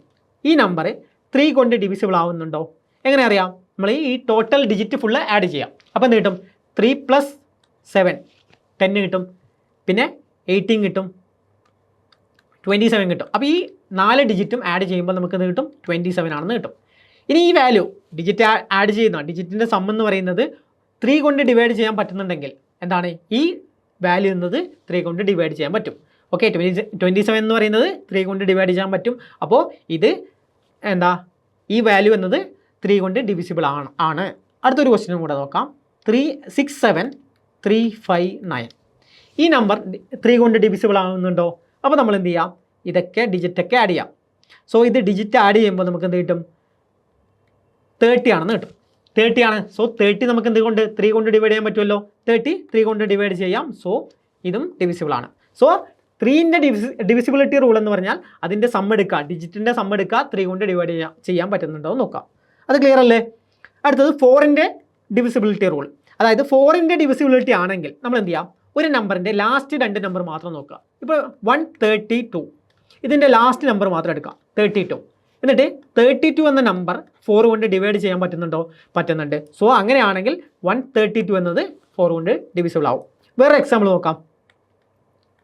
ഈ നമ്പർ 3 കൊണ്ട് ഡിവിസിബിൾ ആവുന്നുണ്ടോ? എങ്ങനെ അറിയാം? നമ്മൾ ഈ ടോട്ടൽ ഡിജിറ്റ് ഫുള്ള് ആഡ് ചെയ്യാം. അപ്പോൾ എന്ത് കിട്ടും? 3 + 7 10 കിട്ടും, പിന്നെ 18 കിട്ടും, 27 കിട്ടും. അപ്പോൾ ഈ 4 ഡിജിറ്റും ആഡ് ചെയ്യുമ്പോൾ നമുക്ക് എന്ത് കിട്ടും? 27 ആണെന്ന് കിട്ടും. ഇനി ഈ വാല്യൂ ഡിജിറ്റ് ആഡ് ചെയ്യുന്ന ഡിജിറ്റിൻ്റെ സം എന്ന് പറയുന്നത് 3 കൊണ്ട് ഡിവൈഡ് ചെയ്യാൻ പറ്റുന്നുണ്ടെങ്കിൽ എന്താണ്? ഈ വാല്യൂ എന്നത് 3 കൊണ്ട് ഡിവൈഡ് ചെയ്യാൻ പറ്റും. ഓക്കെ, 27 എന്ന് പറയുന്നത് 3 കൊണ്ട് ഡിവൈഡ് ചെയ്യാൻ പറ്റും. അപ്പോൾ ഇത് എന്താ? ഈ വാല്യൂ എന്നത് 3 കൊണ്ട് ഡിവിസിബിൾ ആണ്. അടുത്തൊരു ക്വസ്റ്റ്യൻ കൂടെ നോക്കാം. 67359 ഈ നമ്പർ 3 കൊണ്ട് ഡിവിസിബിൾ ആവുന്നുണ്ടോ? അപ്പോൾ നമ്മൾ എന്ത് ചെയ്യാം? ഇതൊക്കെ ഡിജിറ്റൊക്കെ ആഡ് ചെയ്യാം. സോ ഇത് ഡിജിറ്റ് ആഡ് ചെയ്യുമ്പോൾ നമുക്ക് എന്ത് കിട്ടും? 30 ആണെന്ന് കിട്ടും. 30 ആണ്. സോ 30 നമുക്ക് എന്ത് കൊണ്ട് 3 കൊണ്ട് ഡിവൈഡ് ചെയ്യാൻ പറ്റുമല്ലോ. 30 3 കൊണ്ട് ഡിവൈഡ് ചെയ്യാം. സോ ഇതും ഡിവിസിബിൾ ആണ്. സോ 3ൻ്റെ ഡിവിസിബിലിറ്റി റൂൾ എന്ന് പറഞ്ഞാൽ അതിൻ്റെ സം എടുക്കുക, ഡിജിറ്റിൻ്റെ സം എടുക്കുക, 3 കൊണ്ട് ഡിവൈഡ് ചെയ്യാൻ പറ്റുന്നുണ്ടോ എന്ന് നോക്കാം. അത് ക്ലിയർ അല്ലേ? അടുത്തത് 4ൻ്റെ ഡിവിസിബിലിറ്റി റൂൾ. അതായത് 4ൻ്റെ ഡിവിസിബിലിറ്റി ആണെങ്കിൽ നമ്മൾ എന്ത് ചെയ്യാം? ഒരു നമ്പറിൻ്റെ ലാസ്റ്റ് 2 നമ്പർ മാത്രം നോക്കുക. ഇപ്പോൾ 132 ഇതിൻ്റെ ലാസ്റ്റ് നമ്പർ മാത്രം എടുക്കാം, 32. എന്നിട്ട് 32 എന്ന നമ്പർ 4 കൊണ്ട് ഡിവൈഡ് ചെയ്യാൻ പറ്റുന്നുണ്ടോ? പറ്റുന്നുണ്ട്. സോ അങ്ങനെയാണെങ്കിൽ 132 എന്നത് 4 കൊണ്ട് ഡിവിസിബിൾ ആവും. വേറെ എക്സാമ്പിൾ നോക്കാം.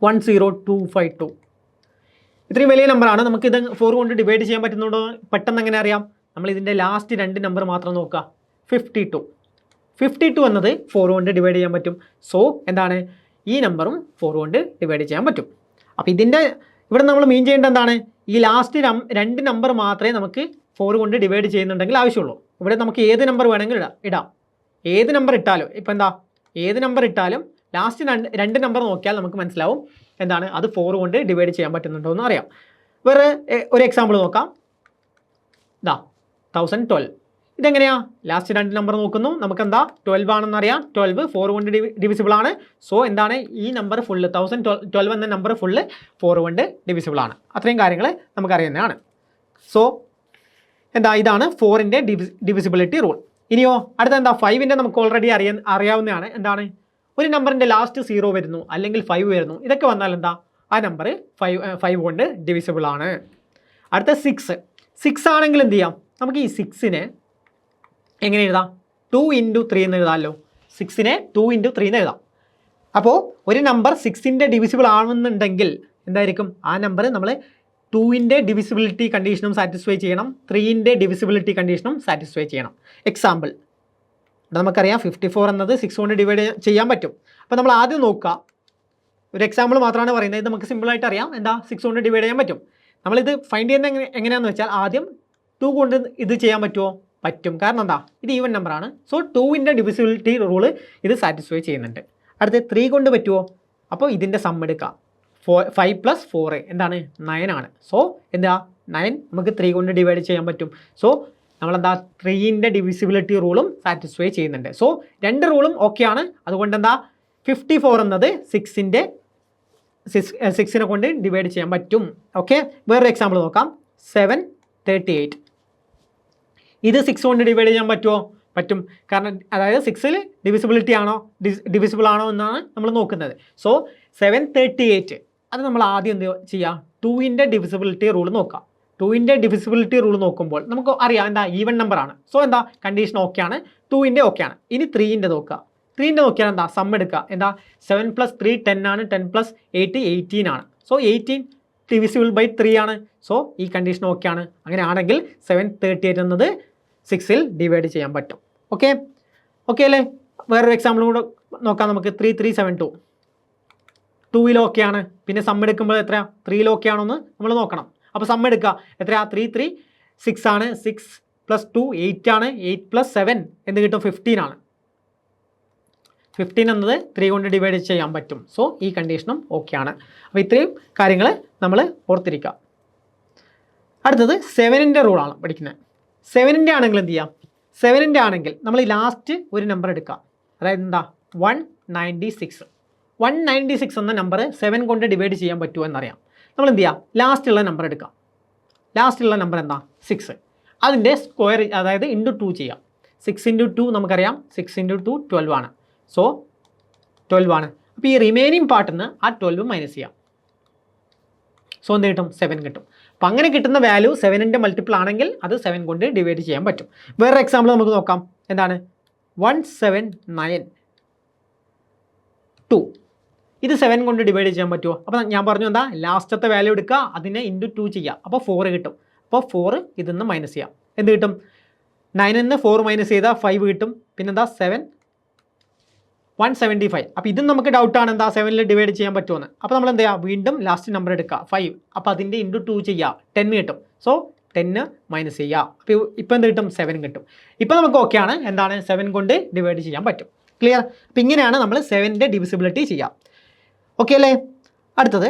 10252 ഇത്രയും വലിയ നമ്പറാണ്. നമുക്കിത് 4 കൊണ്ട് ഡിവൈഡ് ചെയ്യാൻ പറ്റുന്നുണ്ടോ? പെട്ടെന്ന് എങ്ങനെ അറിയാം? നമ്മൾ ഇതിൻ്റെ ലാസ്റ്റ് 2 നമ്പർ മാത്രം നോക്കുക. 52 എന്നത് 4 കൊണ്ട് ഡിവൈഡ് ചെയ്യാൻ പറ്റും. സോ എന്താണ്? ഈ നമ്പറും 4 കൊണ്ട് ഡിവൈഡ് ചെയ്യാൻ പറ്റും. അപ്പോൾ ഇതിൻ്റെ ഇവിടെ നമ്മൾ മീൻ ചെയ്യേണ്ടത് എന്താണ്? ഈ ലാസ്റ്റ് 2 നമ്പർ മാത്രമേ നമുക്ക് 4 കൊണ്ട് ഡിവൈഡ് ചെയ്യുന്നുണ്ടെങ്കിൽ ആവശ്യമുള്ളൂ. ഇവിടെ നമുക്ക് ഏത് നമ്പർ വേണമെങ്കിലും ഇടാം. ഏത് നമ്പർ ഇട്ടാലും ഇപ്പം എന്താ? ഏത് നമ്പർ ഇട്ടാലും ലാസ്റ്റ് 2 നമ്പർ നോക്കിയാൽ നമുക്ക് മനസ്സിലാവും എന്താണ്? അത് 4 കൊണ്ട് ഡിവൈഡ് ചെയ്യാൻ പറ്റുന്നുണ്ടോ എന്ന് അറിയാം. വേറെ ഒരു എക്സാമ്പിൾ നോക്കാം. ഇതാ 1012 ഇതെങ്ങനെയാണ്? ലാസ്റ്റ് 2 നമ്പർ നോക്കുന്നു, നമുക്ക് എന്താ? 12 ആണെന്ന് അറിയാം. 12 4 കൊണ്ട് ഡിവിസിബിൾ ആണ്. സോ എന്താണ്? ഈ നമ്പർ ഫുള്ള് 1012 എന്ന നമ്പർ ഫുള്ള് 4 കൊണ്ട് ഡിവിസിബിൾ ആണ്. അത്രയും കാര്യങ്ങൾ നമുക്കറിയുന്നതാണ്. സോ എന്താ? ഇതാണ് 4ൻ്റെ ഡിവിസിബിലിറ്റി റൂൾ. ഇനിയോ അടുത്ത എന്താ? 5ൻ്റെ നമുക്ക് ഓൾറെഡി അറിയാവുന്നതാണ്. എന്താണ്? ഒരു നമ്പറിൻ്റെ ലാസ്റ്റ് 0 വരുന്നു, അല്ലെങ്കിൽ 5 വരുന്നു. ഇതൊക്കെ വന്നാൽ എന്താ? ആ നമ്പർ 5 കൊണ്ട് ഡിവിസിബിൾ ആണ്. അടുത്ത 6 ആണെങ്കിൽ എന്ത് ചെയ്യാം? നമുക്ക് ഈ 6നെ എങ്ങനെ എഴുതാം? 2 × 3 എന്ന് എഴുതാമല്ലോ. 6നെ 2 × 3 എന്ന് എഴുതാം. അപ്പോൾ ഒരു നമ്പർ 6ൻ്റെ ഡിവിസിബിൾ ആണെന്നുണ്ടെങ്കിൽ എന്തായിരിക്കും? ആ നമ്പർ നമ്മൾ 2ൻ്റെ ഡിവിസിബിലിറ്റി കണ്ടീഷനും സാറ്റിസ്ഫൈ ചെയ്യണം, 3ൻ്റെ ഡിവിസിബിലിറ്റി കണ്ടീഷനും സാറ്റിസ്ഫൈ ചെയ്യണം. എക്സാമ്പിൾ നമുക്കറിയാം 54 എന്നത് 6 കൊണ്ട് ഡിവൈഡ് ചെയ്യാൻ പറ്റും. അപ്പോൾ നമ്മൾ ആദ്യം നോക്കുക. ഒരു എക്സാമ്പിൾ മാത്രമാണ് പറയുന്നത്. ഇത് നമുക്ക് സിമ്പിളായിട്ട് അറിയാം. എന്താ? 6 കൊണ്ട് ഡിവൈഡ് ചെയ്യാൻ പറ്റും. നമ്മളിത് ഫൈൻഡ് ചെയ്യുന്നത് എങ്ങനെയാണെന്ന് വെച്ചാൽ ആദ്യം 2 കൊണ്ട് ഇത് ചെയ്യാൻ പറ്റുമോ? പറ്റും. കാരണം എന്താ? ഇത് ഈവൻ നമ്പറാണ്. സോ 2ൻ്റെ ഡിവിസിബിലിറ്റി റൂള് ഇത് സാറ്റിസ്ഫൈ ചെയ്യുന്നുണ്ട്. അടുത്ത് 3 കൊണ്ട് പറ്റുമോ? അപ്പോൾ ഇതിൻ്റെ സം എടുക്കുക. 5 + 4 എന്താണ്? 9 ആണ്. സോ എന്താ? 9 നമുക്ക് 3 കൊണ്ട് ഡിവൈഡ് ചെയ്യാൻ പറ്റും. സോ നമ്മളെന്താ? 3ൻ്റെ ഡിവിസിബിലിറ്റി റൂളും സാറ്റിസ്ഫൈ ചെയ്യുന്നുണ്ട്. സോ 2 റൂളും ഓക്കെയാണ്. അതുകൊണ്ട് എന്താ? 54 എന്നത് 6നെ കൊണ്ട് ഡിവൈഡ് ചെയ്യാൻ പറ്റും. ഓക്കെ, വേറൊരു എക്സാമ്പിൾ നോക്കാം. 738 ഇത് 6 കൊണ്ട് ഡിവൈഡ് ചെയ്യാൻ പറ്റുമോ? പറ്റും. കാരണം അതായത് 6ൽ ഡിവിസിബിൾ ആണോ എന്നാണ് നമ്മൾ നോക്കുന്നത്. സോ 738 അത് നമ്മൾ ആദ്യം എന്ത് ചെയ്യുക? 2ൻ്റെ ഡിവിസിബിലിറ്റി റൂൾ നോക്കാം. 2ൻ്റെ ഡിവിസിബിലിറ്റി റൂൾ നോക്കുമ്പോൾ നമുക്ക് അറിയാം എന്താ? ഈവൻ നമ്പറാണ്. സോ എന്താ? കണ്ടീഷൻ ഓക്കെയാണ്. 2ൻ്റെ ഓക്കെയാണ്. ഇനി 3ൻ്റെ നോക്കുക. 3ൻ്റെ നോക്കിയാൽ എന്താ? സം എടുക്കുക. എന്താ? 7 + 3 10 ആണ്. 10 + 8 18 ആണ്. സോ 18 ഡിവിസിബിൾ ബൈ 3 ആണ്. സോ ഈ കണ്ടീഷൻ ഓക്കെയാണ്. അങ്ങനെയാണെങ്കിൽ 738 എന്നത് 6ൽ ഡിവൈഡ് ചെയ്യാൻ പറ്റും. ഓക്കെ അല്ലേ? വേറൊരു എക്സാമ്പിൾ കൂടെ നോക്കാം നമുക്ക്. 3372 2ൽ ഓക്കെയാണ്. പിന്നെ സം എടുക്കുമ്പോൾ എത്രയാ? 3ൽ ഓക്കെയാണോ എന്ന് നമ്മൾ നോക്കണം. അപ്പോൾ സം എടുക്കുക. എത്രയാ? 3 6 ആണ്. 6 + 2 8 ആണ്. 8 + 7 എന്ത് കിട്ടും? 15 ആണ്. 15 എന്നത് 3 കൊണ്ട് ഡിവൈഡ് ചെയ്യാൻ പറ്റും. സോ ഈ കണ്ടീഷനും ഓക്കെയാണ്. അപ്പോൾ ഇത്രയും കാര്യങ്ങൾ നമ്മൾ ഓർത്തിരിക്കുക. അടുത്തത് 7ൻ്റെ റൂളാണ് പഠിക്കുന്നത്. 7ൻ്റെ ആണെങ്കിൽ എന്ത് ചെയ്യാം? 7ൻ്റെ ആണെങ്കിൽ നമ്മൾ ലാസ്റ്റ് ഒരു നമ്പർ എടുക്കുക. അതായത് എന്താ? 196 എന്ന നമ്പർ 7 കൊണ്ട് ഡിവൈഡ് ചെയ്യാൻ പറ്റുമോ എന്നറിയാം. നമ്മൾ എന്ത് ചെയ്യുക, ലാസ്റ്റുള്ള നമ്പർ എടുക്കാം. ലാസ്റ്റുള്ള നമ്പർ എന്താ, 6. അതിൻ്റെ സ്ക്വയർ, അതായത് ഇൻറ്റു 2 ചെയ്യാം. 6 × 2 നമുക്കറിയാം, 6 × 2 12 ആണ്. സോ 12 ആണ്. അപ്പോൾ ഈ റിമൈനിങ് പാർട്ടിൽ നിന്ന് ആ 12 മൈനസ് ചെയ്യാം. സോ എന്ത് കിട്ടും, 7 കിട്ടും. അപ്പോൾ അങ്ങനെ കിട്ടുന്ന വാല്യൂ 7ൻ്റെ മൾട്ടിപ്പിൾ ആണെങ്കിൽ അത് 7 കൊണ്ട് ഡിവൈഡ് ചെയ്യാൻ പറ്റും. വേറൊരു എക്സാമ്പിൾ നമുക്ക് നോക്കാം. എന്താണ്, 179.2. ഇത് 7 കൊണ്ട് ഡിവൈഡ് ചെയ്യാൻ പറ്റുമോ? അപ്പോൾ ഞാൻ പറഞ്ഞു എന്താ, ലാസ്റ്റത്തെ വാല്യൂ എടുക്കുക, അതിനെ ഇൻറ്റു 2 ചെയ്യുക. അപ്പോൾ 4 കിട്ടും. അപ്പോൾ 4 ഇതിൽ നിന്ന് മൈനസ് ചെയ്യാം. എന്ത് കിട്ടും, 9ൽ നിന്ന് 4 മൈനസ് ചെയ്താൽ 5 കിട്ടും. പിന്നെന്താ 7, 175. അപ്പോൾ ഇതും നമുക്ക് ഡൗട്ടാണ്, എന്താ 7ൽ ഡിവൈഡ് ചെയ്യാൻ പറ്റുമെന്ന്. അപ്പോൾ നമ്മൾ എന്ത് ചെയ്യുക, വീണ്ടും ലാസ്റ്റ് നമ്പർ എടുക്കുക 5. അപ്പോൾ അതിൻ്റെ ഇൻറ്റു 2 ചെയ്യുക, 10 കിട്ടും. സോ 10 മൈനസ് ചെയ്യുക. അപ്പോൾ ഇപ്പോൾ എന്ത് കിട്ടും, 7 കിട്ടും. ഇപ്പോൾ നമുക്ക് ഓക്കെ ആണ്, എന്താണ് 7 കൊണ്ട് ഡിവൈഡ് ചെയ്യാൻ പറ്റും. ക്ലിയർ? അപ്പോൾ ഇങ്ങനെയാണ് നമ്മൾ 7ൻ്റെ ഡിവിസിബിലിറ്റി ചെയ്യുക. ഓക്കെ അല്ലേ? അടുത്തത്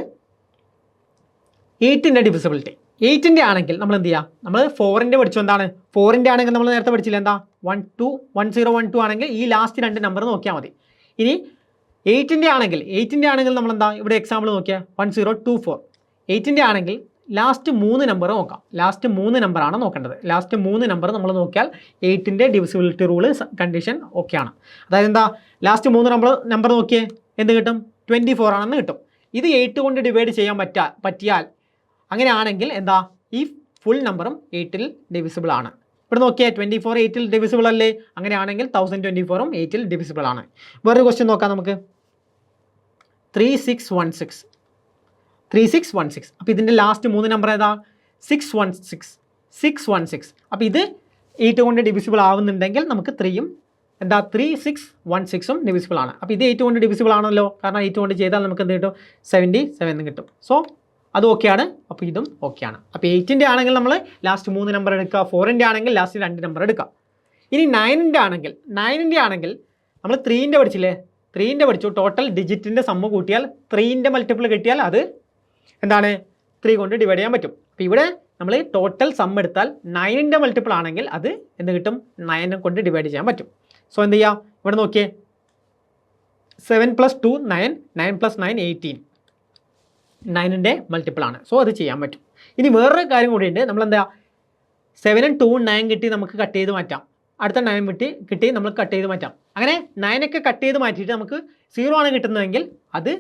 8ൻ്റെ ഡിവിസിബിലിറ്റി. 8ൻ്റെ ആണെങ്കിൽ നമ്മൾ എന്ത് ചെയ്യുക, നമ്മൾ 4ൻ്റെ പഠിച്ചു. എന്താണ് 4ൻ്റെ ആണെങ്കിൽ നമ്മൾ നേരത്തെ പഠിച്ചില്ല, എന്താ 1012 ആണെങ്കിൽ ഈ ലാസ്റ്റ് 2 നമ്പർ നോക്കിയാൽ മതി. ഇനി 8ൻ്റെ ആണെങ്കിൽ നമ്മൾ എന്താ, ഇവിടെ എക്സാമ്പിൾ നോക്കിയാൽ 1024. 8ൻ്റെ ആണെങ്കിൽ ലാസ്റ്റ് 3 നമ്പർ നോക്കാം. ലാസ്റ്റ് 3 നമ്പറാണ് നോക്കേണ്ടത്. ലാസ്റ്റ് 3 നമ്പർ നമ്മൾ നോക്കിയാൽ 8ൻ്റെ ഡിവിസിബിലിറ്റി റൂള് കണ്ടീഷൻ ഓക്കെ ആണ്. അതായത് എന്താ, ലാസ്റ്റ് 3 നമ്പർ നോക്കിയേ, എന്ത് കിട്ടും, 24 ആണെന്ന് കിട്ടും. ഇത് 8 കൊണ്ട് ഡിവൈഡ് ചെയ്യാൻ പറ്റിയാൽ അങ്ങനെയാണെങ്കിൽ എന്താ, ഈ ഫുൾ നമ്പറും 8ൽ ഡിവിസിബിൾ ആണ്. ഇവിടെ നോക്കിയാൽ 24 8ൽ ഡിവിസിബിൾ അല്ലേ? അങ്ങനെയാണെങ്കിൽ 1024ഉം 8ൽ ഡിവിസിബിൾ ആണ്. വേറൊരു ക്വസ്റ്റ്യൻ നോക്കാം നമുക്ക്. 3616. അപ്പോൾ ഇതിൻ്റെ ലാസ്റ്റ് 3 നമ്പർ ഏതാ, 616. അപ്പോൾ ഇത് 8 കൊണ്ട് ഡിവിസിബിൾ ആവുന്നുണ്ടെങ്കിൽ നമുക്ക് 3യും എന്താ 3616ഉം ഡിവിസിബിൾ ആണ്. അപ്പോൾ ഇത് 8 കൊണ്ട് ഡിവിസിബിൾ ആണല്ലോ, കാരണം 8 കൊണ്ട് ചെയ്താൽ നമുക്ക് എന്ത് കിട്ടും, 77 കിട്ടും. സോ അത് ഓക്കെയാണ്. അപ്പോൾ ഇതും ഓക്കെയാണ്. അപ്പോൾ 8ൻ്റെ ആണെങ്കിൽ നമ്മൾ ലാസ്റ്റ് 3 നമ്പർ എടുക്കുക, 4ൻ്റെ ആണെങ്കിൽ ലാസ്റ്റ് 2 നമ്പർ എടുക്കുക. ഇനി 9ൻ്റെ ആണെങ്കിൽ നമ്മൾ 3ൻ്റെ പഠിച്ചില്ലേ, 3ൻ്റെ പഠിച്ചു. ടോട്ടൽ ഡിജിറ്റിൻ്റെ സമ്മ് കൂട്ടിയാൽ 3ൻ്റെ മൾട്ടിപ്പിൾ കിട്ടിയാൽ അത് എന്താണ്, 3 കൊണ്ട് ഡിവൈഡ് ചെയ്യാൻ പറ്റും. അപ്പോൾ ഇവിടെ നമ്മൾ ടോട്ടൽ സം എടുത്താൽ 9ൻ്റെ മൾട്ടിപ്പിൾ ആണെങ്കിൽ അത് എന്ത് കിട്ടും, 9 കൊണ്ട് ഡിവൈഡ് ചെയ്യാൻ പറ്റും. സോ എന്ത് ചെയ്യുക, ഇവിടെ നോക്കിയേ, 7 + 2 9, 9 + 9 18. 9ൻ്റെ മൾട്ടിപ്പിൾ ആണ്. സോ അത് ചെയ്യാൻ പറ്റും. ഇനി വേറൊരു കാര്യം കൂടിയുണ്ട്. നമ്മളെന്താ, 7ഉം 2ഉം 9 കിട്ടി നമുക്ക് കട്ട് ചെയ്ത് മാറ്റാം. അടുത്ത 9 കിട്ടി നമ്മൾ കട്ട് ചെയ്ത് മാറ്റാം. അങ്ങനെ 9ഒക്കെ കട്ട് ചെയ്ത് മാറ്റിയിട്ട് നമുക്ക് 0 ആണ് കിട്ടുന്നതെങ്കിൽ അത്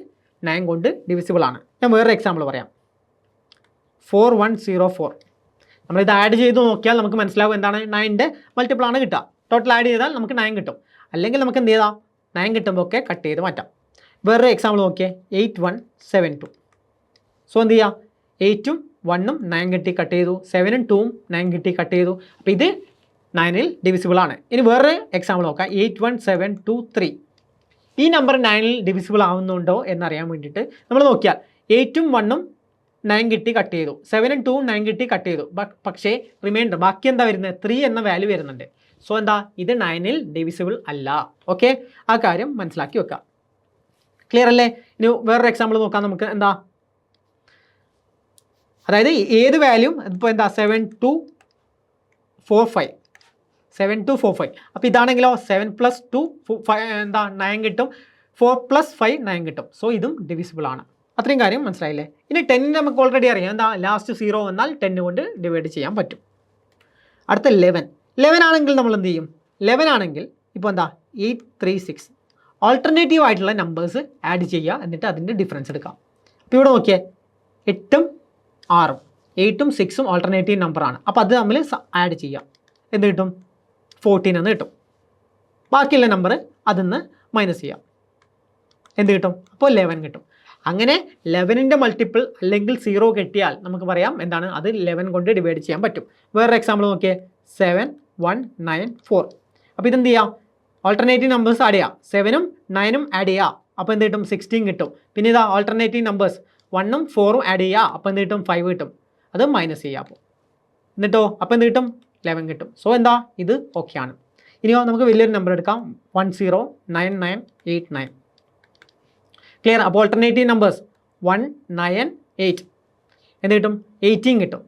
9 കൊണ്ട് ഡിവിസിബിൾ ആണ്. ഞാൻ വേറൊരു എക്സാമ്പിൾ പറയാം. 4104. നമ്മളിത് ആഡ് ചെയ്ത് നോക്കിയാൽ നമുക്ക് മനസ്സിലാവും എന്താണ്, 9ൻ്റെ മൾട്ടിപ്പിൾ ആണ് കിട്ടുക. ടോട്ടൽ ആഡ് ചെയ്താൽ നമുക്ക് 9 കിട്ടും. അല്ലെങ്കിൽ നമുക്ക് എന്ത് ചെയ്താൽ 9 കിട്ടുമ്പോൾ ഒക്കെ കട്ട് ചെയ്ത് മാറ്റാം. വേറൊരു എക്സാമ്പിൾ നോക്കിയേ, 8172. സോ എന്ത് ചെയ്യുക, 8ഉം 1ഉം 9 കിട്ടി കട്ട് ചെയ്തു, 7ഉം 2ഉം 9 കിട്ടി കട്ട് ചെയ്തു. അപ്പോൾ ഇത് 9ൽ ഡിവിസിബിൾ ആണ്. ഇനി വേറൊരു എക്സാമ്പിൾ നോക്കാം, 81723. ഈ നമ്പർ 9ൽ ഡിവിസിബിൾ ആവുന്നുണ്ടോ എന്നറിയാൻ വേണ്ടിയിട്ട് നമ്മൾ നോക്കിയാൽ 8ഉം 1ഉം 9 കിട്ടി കട്ട് ചെയ്തു, 7ഉം 2ഉം 9 കിട്ടി കട്ട് ചെയ്തു. പക്ഷേ റിമൈൻഡർ ബാക്കി എന്താ വരുന്നത്, 3 എന്ന വാല്യൂ വരുന്നുണ്ട്. സോ എന്താ, ഇത് 9ൽ ഡിവിസിബിൾ അല്ല. ഓക്കെ, ആ കാര്യം മനസ്സിലാക്കി വെക്കാം. ക്ലിയർ അല്ലേ? ഇനി വേറൊരു എക്സാമ്പിൾ നോക്കാം നമുക്ക്. എന്താ, അതായത് ഏത് വാല്യൂ ഇപ്പോൾ എന്താ 7245. അപ്പോൾ ഇതാണെങ്കിലോ 7 + 2 എന്താ 9 കിട്ടും, 4 + 5 9 കിട്ടും. സോ ഇതും ഡിവിസിബിൾ ആണ്. അത്രയും കാര്യം മനസ്സിലായില്ലേ? ഇനി 10 നമുക്ക് ഓൾറെഡി അറിയാം. എന്താ, ലാസ്റ്റ് 0 വന്നാൽ 10 കൊണ്ട് ഡിവൈഡ് ചെയ്യാൻ പറ്റും. അടുത്ത 11 ആണെങ്കിൽ നമ്മൾ എന്ത് ചെയ്യും, 11 ആണെങ്കിൽ ഇപ്പോൾ എന്താ 836. ഓൾട്ടർനേറ്റീവ് ആയിട്ടുള്ള നമ്പേഴ്സ് ആഡ് ചെയ്യുക, എന്നിട്ട് അതിൻ്റെ ഡിഫറൻസ് എടുക്കാം. അപ്പോൾ ഇവിടെ നോക്കിയേ, 8ഉം 6ഉം 8ഉം 6ഉം ഓൾട്ടർനേറ്റീവ് നമ്പറാണ്. അപ്പോൾ അത് നമ്മൾ ആഡ് ചെയ്യാം. എന്ത് കിട്ടും, 14 എന്ന് കിട്ടും. ബാക്കിയുള്ള നമ്പർ അതിൽ നിന്ന് മൈനസ് ചെയ്യാം. എന്ത് കിട്ടും, അപ്പോൾ 11 കിട്ടും. അങ്ങനെ 11ൻ്റെ മൾട്ടിപ്പിൾ അല്ലെങ്കിൽ 0 കിട്ടിയാൽ നമുക്ക് പറയാം എന്താണ്, അത് 11 കൊണ്ട് ഡിവൈഡ് ചെയ്യാൻ പറ്റും. വേറൊരു എക്സാമ്പിൾ നോക്കിയേ, 7194. അപ്പോൾ ഇതെന്ത് ചെയ്യാം, ഓൾട്ടർനേറ്റീവ് നമ്പേഴ്സ് ആഡ് ചെയ്യാം. 7ഉം 9ഉം ആഡ് ചെയ്യുക, അപ്പോൾ എന്ത് കിട്ടും, 16 കിട്ടും. പിന്നെ ഇതാ ഓൾട്ടർനേറ്റീവ് നമ്പേഴ്സ് 1ഉം 4ഉം ആഡ് ചെയ്യുക, അപ്പോൾ എന്ത് കിട്ടും, 5 കിട്ടും. അത് മൈനസ് ചെയ്യുക. അപ്പോൾ എന്നിട്ടോ അപ്പോൾ എന്ത് കിട്ടും, 11 കിട്ടും. സോ എന്താ, ഇത് ഓക്കെ ആണ്. ഇനിയോ നമുക്ക് വലിയൊരു നമ്പർ എടുക്കാം, 109989. ക്ലിയർ? അപ്പോൾ ഓൾട്ടർനേറ്റീവ് നമ്പേഴ്സ് 198. എന്ത് കിട്ടും, 18 കിട്ടും.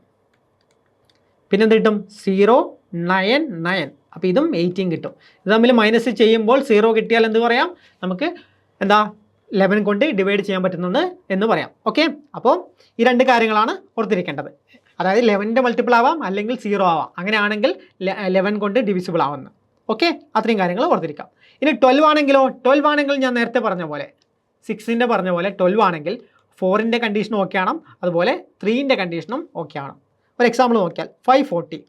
പിന്നെ എന്ത് കിട്ടും, 099. അപ്പോൾ ഇതും 18 കിട്ടും. ഇത് തമ്മിൽ മൈനസ് ചെയ്യുമ്പോൾ 0 കിട്ടിയാൽ എന്ത് പറയാം, നമുക്ക് എന്താ 11 കൊണ്ട് ഡിവൈഡ് ചെയ്യാൻ പറ്റുന്നത് എന്ന് പറയാം. ഓക്കെ, അപ്പോൾ ഈ രണ്ട് കാര്യങ്ങളാണ് ഓർത്തിരിക്കേണ്ടത്. അതായത് 11ൻ്റെ മൾട്ടിപ്പിൾ ആവാം അല്ലെങ്കിൽ 0 ആവാം. അങ്ങനെയാണെങ്കിൽ 11 കൊണ്ട് ഡിവിസിബിൾ ആവുന്നത്. ഓക്കെ, അത്രയും കാര്യങ്ങൾ ഓർത്തിരിക്കാം. ഇനി 12 ആണെങ്കിലോ, 12 ആണെങ്കിൽ ഞാൻ നേരത്തെ പറഞ്ഞ പോലെ 6ൻ്റെ പറഞ്ഞ പോലെ 12 ആണെങ്കിൽ 4ൻ്റെ കണ്ടീഷനും ഓക്കെ ആണ്, അതുപോലെ 3ൻ്റെ കണ്ടീഷനും ഓക്കെ ആണ്. ഒരു എക്സാമ്പിൾ നോക്കിയാൽ 540.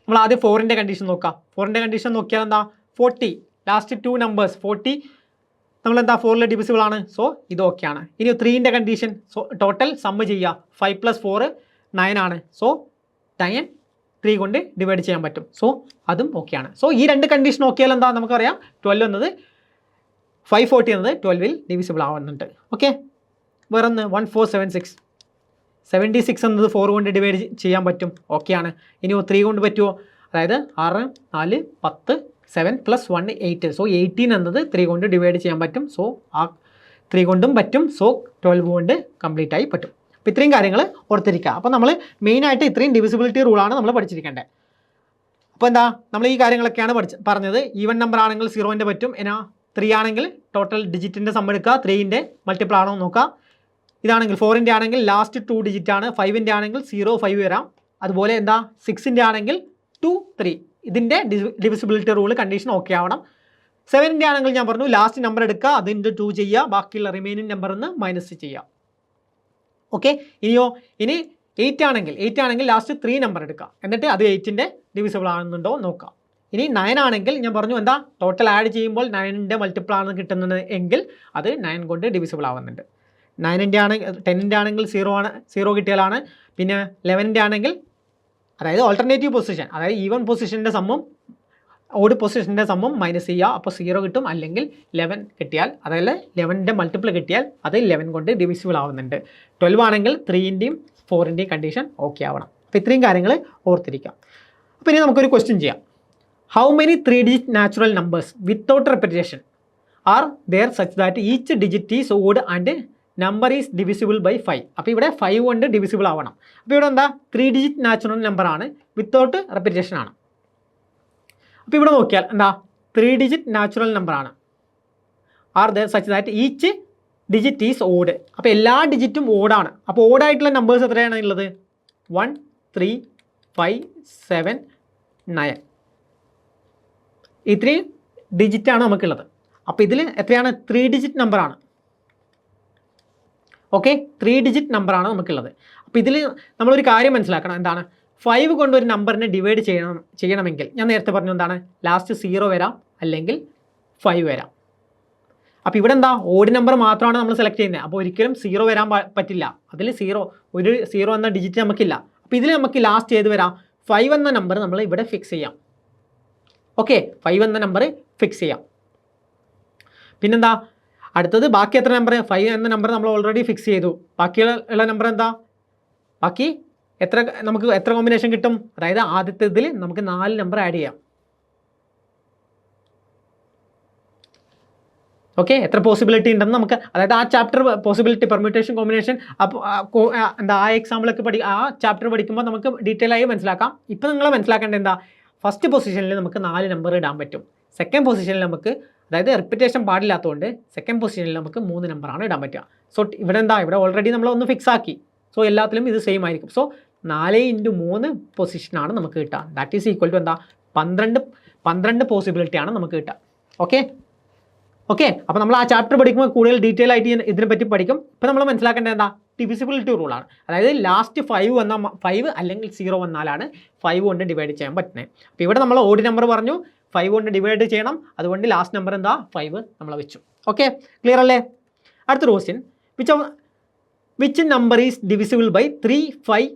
നമ്മൾ ആദ്യം 4ൻ്റെ കണ്ടീഷൻ നോക്കാം. 4ൻ്റെ കണ്ടീഷൻ നോക്കിയാൽ എന്താ, 40 ലാസ്റ്റ് 2 നമ്പേഴ്സ് 40 നമ്മളെന്താ 4ൽ ഡിവിസിബിൾ ആണ്. സോ ഇത് ഓക്കെ ആണ്. ഇനി 3ൻ്റെ കണ്ടീഷൻ, സോ ടോട്ടൽ സമ്മ് ചെയ്യുക. 5 + 4 9 ആണ്. സോ 9 3 കൊണ്ട് ഡിവൈഡ് ചെയ്യാൻ പറ്റും. സോ അതും ഓക്കെ ആണ്. സോ ഈ രണ്ട് കണ്ടീഷൻ നോക്കിയാൽ എന്താ നമുക്കറിയാം 12 എന്നത് 540 എന്നത് 12ൽ ഡിവിസിബിൾ ആവുന്നുണ്ട്. ഓക്കെ, വേറെ ഒന്ന് 1476. 76 എന്നത് 4 കൊണ്ട് ഡിവൈഡ് ചെയ്യാൻ പറ്റും. ഓക്കെ ആണ്. ഇനി 3 കൊണ്ട് പറ്റുമോ? അതായത് 6 4 10 7 + 1 8. സോ 18 എന്നത് 3 കൊണ്ട് ഡിവൈഡ് ചെയ്യാൻ പറ്റും. സോ ആ 3 കൊണ്ടും പറ്റും. സോ 12 കൊണ്ട് കംപ്ലീറ്റ് ആയി പറ്റും. അപ്പോൾ ഇത്രയും കാര്യങ്ങൾ ഓർത്തിരിക്കുക. അപ്പോൾ നമ്മൾ മെയിനായിട്ട് ഇത്രയും ഡിവിസിബിലിറ്റി റൂളാണ് നമ്മൾ പഠിച്ചിരിക്കേണ്ടത്. അപ്പോൾ എന്താ, നമ്മൾ ഈ കാര്യങ്ങളൊക്കെയാണ് പറഞ്ഞത്. ഈവൻ നമ്പർ ആണെങ്കിൽ 0ൻ്റെ പറ്റും. എന്നാ 3 ആണെങ്കിൽ ടോട്ടൽ ഡിജിറ്റിൻ്റെ സം എടുക്കുക, 3ൻ്റെ മൾട്ടിപ്പിൾ ആണോ നോക്കുക. ഇതാണെങ്കിൽ 4ൻ്റെ ആണെങ്കിൽ ലാസ്റ്റ് 2 ഡിജിറ്റ് ആണ്. 5ൻ്റെ ആണെങ്കിൽ 0 5 വരാം. അതുപോലെ എന്താ 6ൻ്റെ ആണെങ്കിൽ 2 3. ഇതിൻ്റെ ഡിവിസിബിലിറ്റി റൂൾ കണ്ടീഷൻ ഓക്കെ ആവണം. 7ൻ്റെ ആണെങ്കിൽ ഞാൻ പറഞ്ഞു ലാസ്റ്റ് നമ്പർ എടുക്കുക, അതിൻ്റെ 2 ചെയ്യുക, ബാക്കിയുള്ള റിമൈനിങ് നമ്പറിൽ നിന്ന് മൈനസ് ചെയ്യുക. ഓക്കെ, ഇനി 8 ആണെങ്കിൽ ലാസ്റ്റ് 3 നമ്പർ എടുക്കുക, എന്നിട്ട് അത് 8ൻ്റെ ഡിവിസിബിൾ ആണെന്നുണ്ടോ നോക്കുക. ഇനി 9 ആണെങ്കിൽ ഞാൻ പറഞ്ഞു എന്താ ടോട്ടൽ ആഡ് ചെയ്യുമ്പോൾ 9ൻ്റെ മൾട്ടിപ്പിൾ ആണ് കിട്ടുന്നത് എങ്കിൽ അത് 9 കൊണ്ട് ഡിവിസിബിൾ ആവുന്നുണ്ട്. 9ൻ്റെ ആണെങ്കിൽ 10ൻ്റെ ആണെങ്കിൽ 0 കിട്ടിയാലാണ്. പിന്നെ 11ൻ്റെ ആണെങ്കിൽ അതായത് ഓൾട്ടർനേറ്റീവ് പൊസിഷൻ, അതായത് ഈവൻ പൊസിഷൻ്റെ സമ്മും ഓഡ് പൊസിഷൻ്റെ സമ്മും മൈനസ് ചെയ്യുക. അപ്പോൾ 0 കിട്ടും. അല്ലെങ്കിൽ 11 കിട്ടിയാൽ, അതായത് 11ൻ്റെ മൾട്ടിപ്പിൾ കിട്ടിയാൽ അത് 11 കൊണ്ട് ഡിവിസിബിൾ ആവുന്നുണ്ട്. 12 ആണെങ്കിൽ 3ൻ്റെയും 4ൻ്റെയും കണ്ടീഷൻ ഓക്കെ ആവണം. അപ്പോൾ ഇത്രയും കാര്യങ്ങൾ ഓർത്തിരിക്കാം. അപ്പോൾ ഇനി നമുക്കൊരു ക്വസ്റ്റ്യൻ ചെയ്യാം. How many 3-digit natural numbers without repetition are there such that each digit is odd and number is divisible by 5. അപ്പോൾ ഇവിടെ 5 കൊണ്ട് ഡിവിസിബിൾ ആവണം. അപ്പോൾ ഇവിടെ എന്താ 3-digit നാച്ചുറൽ നമ്പർ ആണ്, വിത്തൗട്ട് റെപ്പിറ്റേഷൻ ആണ്. അപ്പോൾ ഇവിടെ നോക്കിയാൽ എന്താ 3-digit നാച്ചുറൽ നമ്പർ ആണ്. Are there such that each digit is odd. അപ്പോൾ എല്ലാ ഡിജിറ്റും ഓടാണ്. അപ്പോൾ ഓടായിട്ടുള്ള നമ്പേഴ്സ് എത്രയാണ് ഉള്ളത്? 1 3 5 7 9. ഇത്രയും ഡിജിറ്റാണ് നമുക്കുള്ളത്. അപ്പോൾ ഇതിൽ എത്രയാണ്? 3-digit നമ്പറാണ്. ഓക്കെ, 3-digit നമ്പറാണ് നമുക്കുള്ളത്. അപ്പോൾ ഇതിൽ നമ്മളൊരു കാര്യം മനസ്സിലാക്കണം. എന്താണ്, 5 കൊണ്ട് ഒരു നമ്പറിനെ ഡിവൈഡ് ചെയ്യണമെങ്കിൽ ഞാൻ നേരത്തെ പറഞ്ഞു എന്താണ്, ലാസ്റ്റ് 0 വരാം അല്ലെങ്കിൽ 5 വരാം. അപ്പോൾ ഇവിടെ എന്താ ഓഡ് നമ്പർ മാത്രമാണ് നമ്മൾ സെലക്ട് ചെയ്യുന്നത്. അപ്പോൾ ഒരിക്കലും 0 വരാൻ പറ്റില്ല. അതിൽ 0 എന്ന ഡിജിറ്റ് നമുക്കില്ല. അപ്പോൾ ഇതിൽ നമുക്ക് ലാസ്റ്റ് ഏത് വരാം? 5 എന്ന നമ്പർ നമ്മൾ ഇവിടെ ഫിക്സ് ചെയ്യാം. ഓക്കെ, 5 എന്ന നമ്പർ ഫിക്സ് ചെയ്യാം. പിന്നെന്താ അടുത്തത്, ബാക്കി എത്ര നമ്പർ? 5 എന്ന നമ്പർ നമ്മൾ ഓൾറെഡി ഫിക്സ് ചെയ്തു. ബാക്കിയുള്ള നമ്പർ എന്താ? ബാക്കി നമുക്ക് എത്ര കോമ്പിനേഷൻ കിട്ടും? അതായത് ആദ്യത്തെ ഇതിൽ നമുക്ക് 4 നമ്പർ ആഡ് ചെയ്യാം. ഓക്കെ, എത്ര പോസിബിലിറ്റി ഉണ്ടെന്ന് നമുക്ക്, അതായത് ആ ചാപ്റ്റർ പോസിബിലിറ്റി പെർമ്യൂട്ടേഷൻ കോമ്പിനേഷൻ എന്താ ആ എക്സാമ്പിളൊക്കെ ആ ചാപ്റ്റർ പഠിക്കുമ്പോൾ നമുക്ക് ഡീറ്റെയിൽ ആയി മനസ്സിലാക്കാം. ഇപ്പോൾ നിങ്ങൾ മനസ്സിലാക്കേണ്ടത് എന്താ, ഫസ്റ്റ് പൊസിഷനിൽ നമുക്ക് 4 നമ്പർ ഇടാൻ പറ്റും. സെക്കൻഡ് പൊസിഷനിൽ നമുക്ക്, അതായത് റിപ്പീറ്റേഷൻ പാടില്ലാത്തതുകൊണ്ട് സെക്കൻഡ് പൊസിഷനിൽ നമുക്ക് 3 നമ്പറാണ് ഇടാൻ പറ്റുക. സോ ഇവിടെ എന്താ, ഇവിടെ ഓൾറെഡി നമ്മൾ ഒന്ന് ഫിക്സ് ആക്കി. സോ എല്ലാത്തിലും ഇത് സെയിം ആയിരിക്കും. സോ 4 × 3 പൊസിഷനാണ് നമുക്ക് കിട്ടുക. ദാറ്റ് ഈസ് ഈക്വൽ ടു എന്താ 12 പോസിബിലിറ്റിയാണ് നമുക്ക് കിട്ടുക. ഓക്കെ, അപ്പോൾ നമ്മൾ ആ ചാപ്റ്റർ പഠിക്കുമ്പോൾ കൂടുതൽ ഡീറ്റെയിൽ ആയിട്ട് ഇതിനെപ്പറ്റി പഠിക്കും. ഇപ്പോൾ നമ്മൾ മനസ്സിലാക്കേണ്ടത് എന്താ, ഡിവിസിബിലിറ്റി റൂളാണ്. അതായത് ലാസ്റ്റ് 5 അല്ലെങ്കിൽ 0 വന്നാലാണ് 5 കൊണ്ട് ഡിവൈഡ് ചെയ്യാൻ പറ്റുന്നത്. അപ്പോൾ ഇവിടെ നമ്മൾ ഓഡ് നമ്പർ പറഞ്ഞു, 5 കൊണ്ട് ഡിവൈഡ് ചെയ്യണം. അതുകൊണ്ട് ലാസ്റ്റ് നമ്പർ എന്താ 5 നമ്മൾ വെച്ചു. ഓക്കെ, ക്ലിയർ അല്ലേ? അടുത്തൊരു question, which number is divisible by 3 5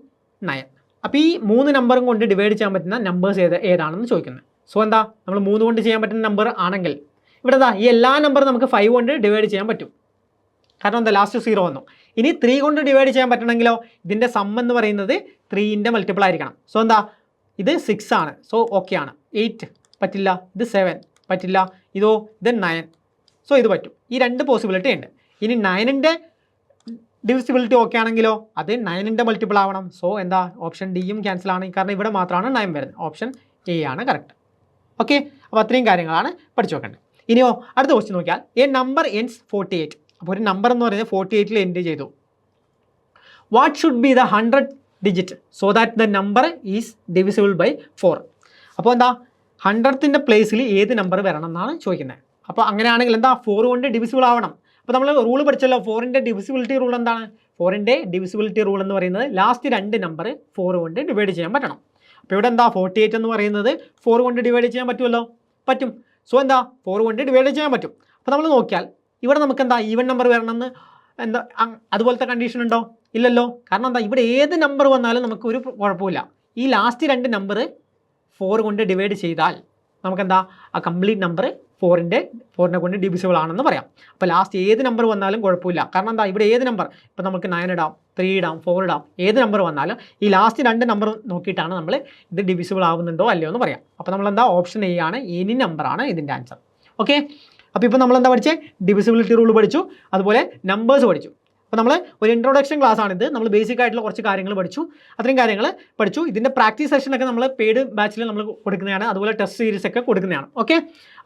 9. അപ്പോൾ ഈ 3 നമ്പറും കൊണ്ട് ഡിവൈഡ് ചെയ്യാൻ പറ്റുന്ന നമ്പേഴ്സ് ഏതാണെന്ന് ചോദിക്കുന്നത്. സോ എന്താ, നമ്മൾ 3 കൊണ്ട് ചെയ്യാൻ പറ്റുന്ന നമ്പർ ആണെങ്കിൽ ഇവിടെ എന്താ ഈ എല്ലാ നമ്പറും നമുക്ക് 5 കൊണ്ട് ഡിവൈഡ് ചെയ്യാൻ പറ്റും. കാരണം എന്താ, ലാസ്റ്റ് 0 വന്നു. ഇനി 3 കൊണ്ട് ഡിവൈഡ് ചെയ്യാൻ പറ്റണമെങ്കിലോ ഇതിൻ്റെ സം എന്ന് പറയുന്നത് 3ൻ്റെ മൾട്ടിപ്പിൾ ആയിരിക്കണം. സോ എന്താ, ഇത് 6 ആണ്. സോ ഓക്കെ ആണ്. 8 പറ്റില്ല, ഇത് 7 പറ്റില്ല, ഇത് 9. സോ ഇത് പറ്റും. ഈ 2 പോസിബിലിറ്റി ഉണ്ട്. ഇനി 9ൻ്റെ ഡിവിസിബിലിറ്റി ഓക്കെ ആണെങ്കിലോ അത് 9ൻ്റെ മൾട്ടിപ്പിൾ ആവണം. സോ എന്താ, ഓപ്ഷൻ ഡിയും ക്യാൻസൽ ആണ്. കാരണം ഇവിടെ മാത്രമാണ് 9 വരുന്നത്. ഓപ്ഷൻ എ ആണ് കറക്റ്റ്. ഓക്കെ, അപ്പോൾ അത്രയും കാര്യങ്ങളാണ് പഠിച്ചു വെക്കേണ്ടത്. ഇനിയോ അടുത്ത ക്വസ്റ്റ്യൻ നോക്കിയാൽ എ നമ്പർ എൻഡ്സ് 48. അപ്പോൾ ഒരു നമ്പർ എന്ന് പറയുന്നത് 48 എൻഡ് ചെയ്തു. What should be the 100 digit so that the number is divisible by 4. അപ്പോൾ എന്താ 100ത്തിൻ്റെ പ്ലേസിൽ ഏത് നമ്പർ വരണം എന്നാണ് ചോദിക്കുന്നത്. അപ്പോൾ അങ്ങനെയാണെങ്കിൽ എന്താ 4 കൊണ്ട് ഡിവിസിബിൾ ആവണം. അപ്പോൾ നമ്മൾ റൂൾ പഠിച്ചല്ലോ, 4ൻ്റെ ഡിവിസിബിലിറ്റി റൂൾ എന്താണ്? 4ൻ്റെ ഡിവിസിബിലിറ്റി റൂൾ എന്ന് പറയുന്നത് ലാസ്റ്റ് 2 നമ്പർ 4 കൊണ്ട് ഡിവൈഡ് ചെയ്യാൻ പറ്റണം. അപ്പോൾ ഇവിടെ എന്താ 48 എന്ന് പറയുന്നത് 4 കൊണ്ട് ഡിവൈഡ് ചെയ്യാൻ പറ്റുമല്ലോ, പറ്റും. സോ എന്താ 4 കൊണ്ട് ഡിവൈഡ് ചെയ്യാൻ പറ്റും. അപ്പോൾ നമ്മൾ നോക്കിയാൽ ഇവിടെ നമുക്ക് എന്താ ഈവൻ നമ്പർ വരണമെന്ന് എന്താ അതുപോലത്തെ കണ്ടീഷൻ ഉണ്ടോ? ഇല്ലല്ലോ. കാരണം എന്താ ഇവിടെ ഏത് നമ്പർ വന്നാലും നമുക്ക് ഒരു കുഴപ്പമില്ല. ഈ ലാസ്റ്റ് 2 നമ്പർ 4 കൊണ്ട് ഡിവൈഡ് ചെയ്താൽ നമുക്കെന്താ ആ കംപ്ലീറ്റ് നമ്പർ 4നെ കൊണ്ട് ഡിവിസിബിൾ ആണെന്ന് പറയാം. അപ്പോൾ ലാസ്റ്റ് ഏത് നമ്പർ വന്നാലും കുഴപ്പമില്ല. കാരണം എന്താ ഇവിടെ ഏത് നമ്പർ ഇപ്പോൾ നമുക്ക് 9 ഇടാം, 3 ഇടാം, 4 ഇടാം, ഏത് നമ്പർ വന്നാലും ഈ ലാസ്റ്റ് 2 നമ്പർ നോക്കിയിട്ടാണ് നമ്മൾ ഇത് ഡിവിസിബിൾ ആവുന്നുണ്ടോ അല്ലയോ എന്ന് പറയാം. അപ്പോൾ നമ്മളെന്താ ഓപ്ഷൻ എ ആണ്, എനി നമ്പറാണ് ഇതിൻ്റെ ആൻസർ. ഓക്കെ, അപ്പോൾ ഇപ്പോൾ നമ്മളെന്താ പഠിച്ചത്? ഡിവിസിബിലിറ്റി റൂൾ പഠിച്ചു, അതുപോലെ നമ്പേഴ്സ് പഠിച്ചു. അപ്പോൾ നമ്മൾ ഒരു ഇൻട്രൊഡക്ഷൻ ക്ലാസ് ആണിത്. നമ്മൾ ബേസിക് ആയിട്ടുള്ള കുറച്ച് കാര്യങ്ങൾ പഠിച്ചു, അത്രയും കാര്യങ്ങൾ പഠിച്ചു. ഇതിൻ്റെ പ്രാക്ടീസ് സെഷനൊക്കെ നമ്മൾ പെയ്ഡ് ബാച്ചിൽ നമ്മൾ കൊടുക്കുന്നതാണ്, അതുപോലെ ടെസ്റ്റ് സീരീസ് ഒക്കെ കൊടുക്കുന്നതാണ്. ഓക്കെ,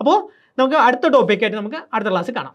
അപ്പോൾ നമുക്ക് അടുത്ത ടോപ്പിക്കായിട്ട് നമുക്ക് അടുത്ത ക്ലാസ് കാണാം.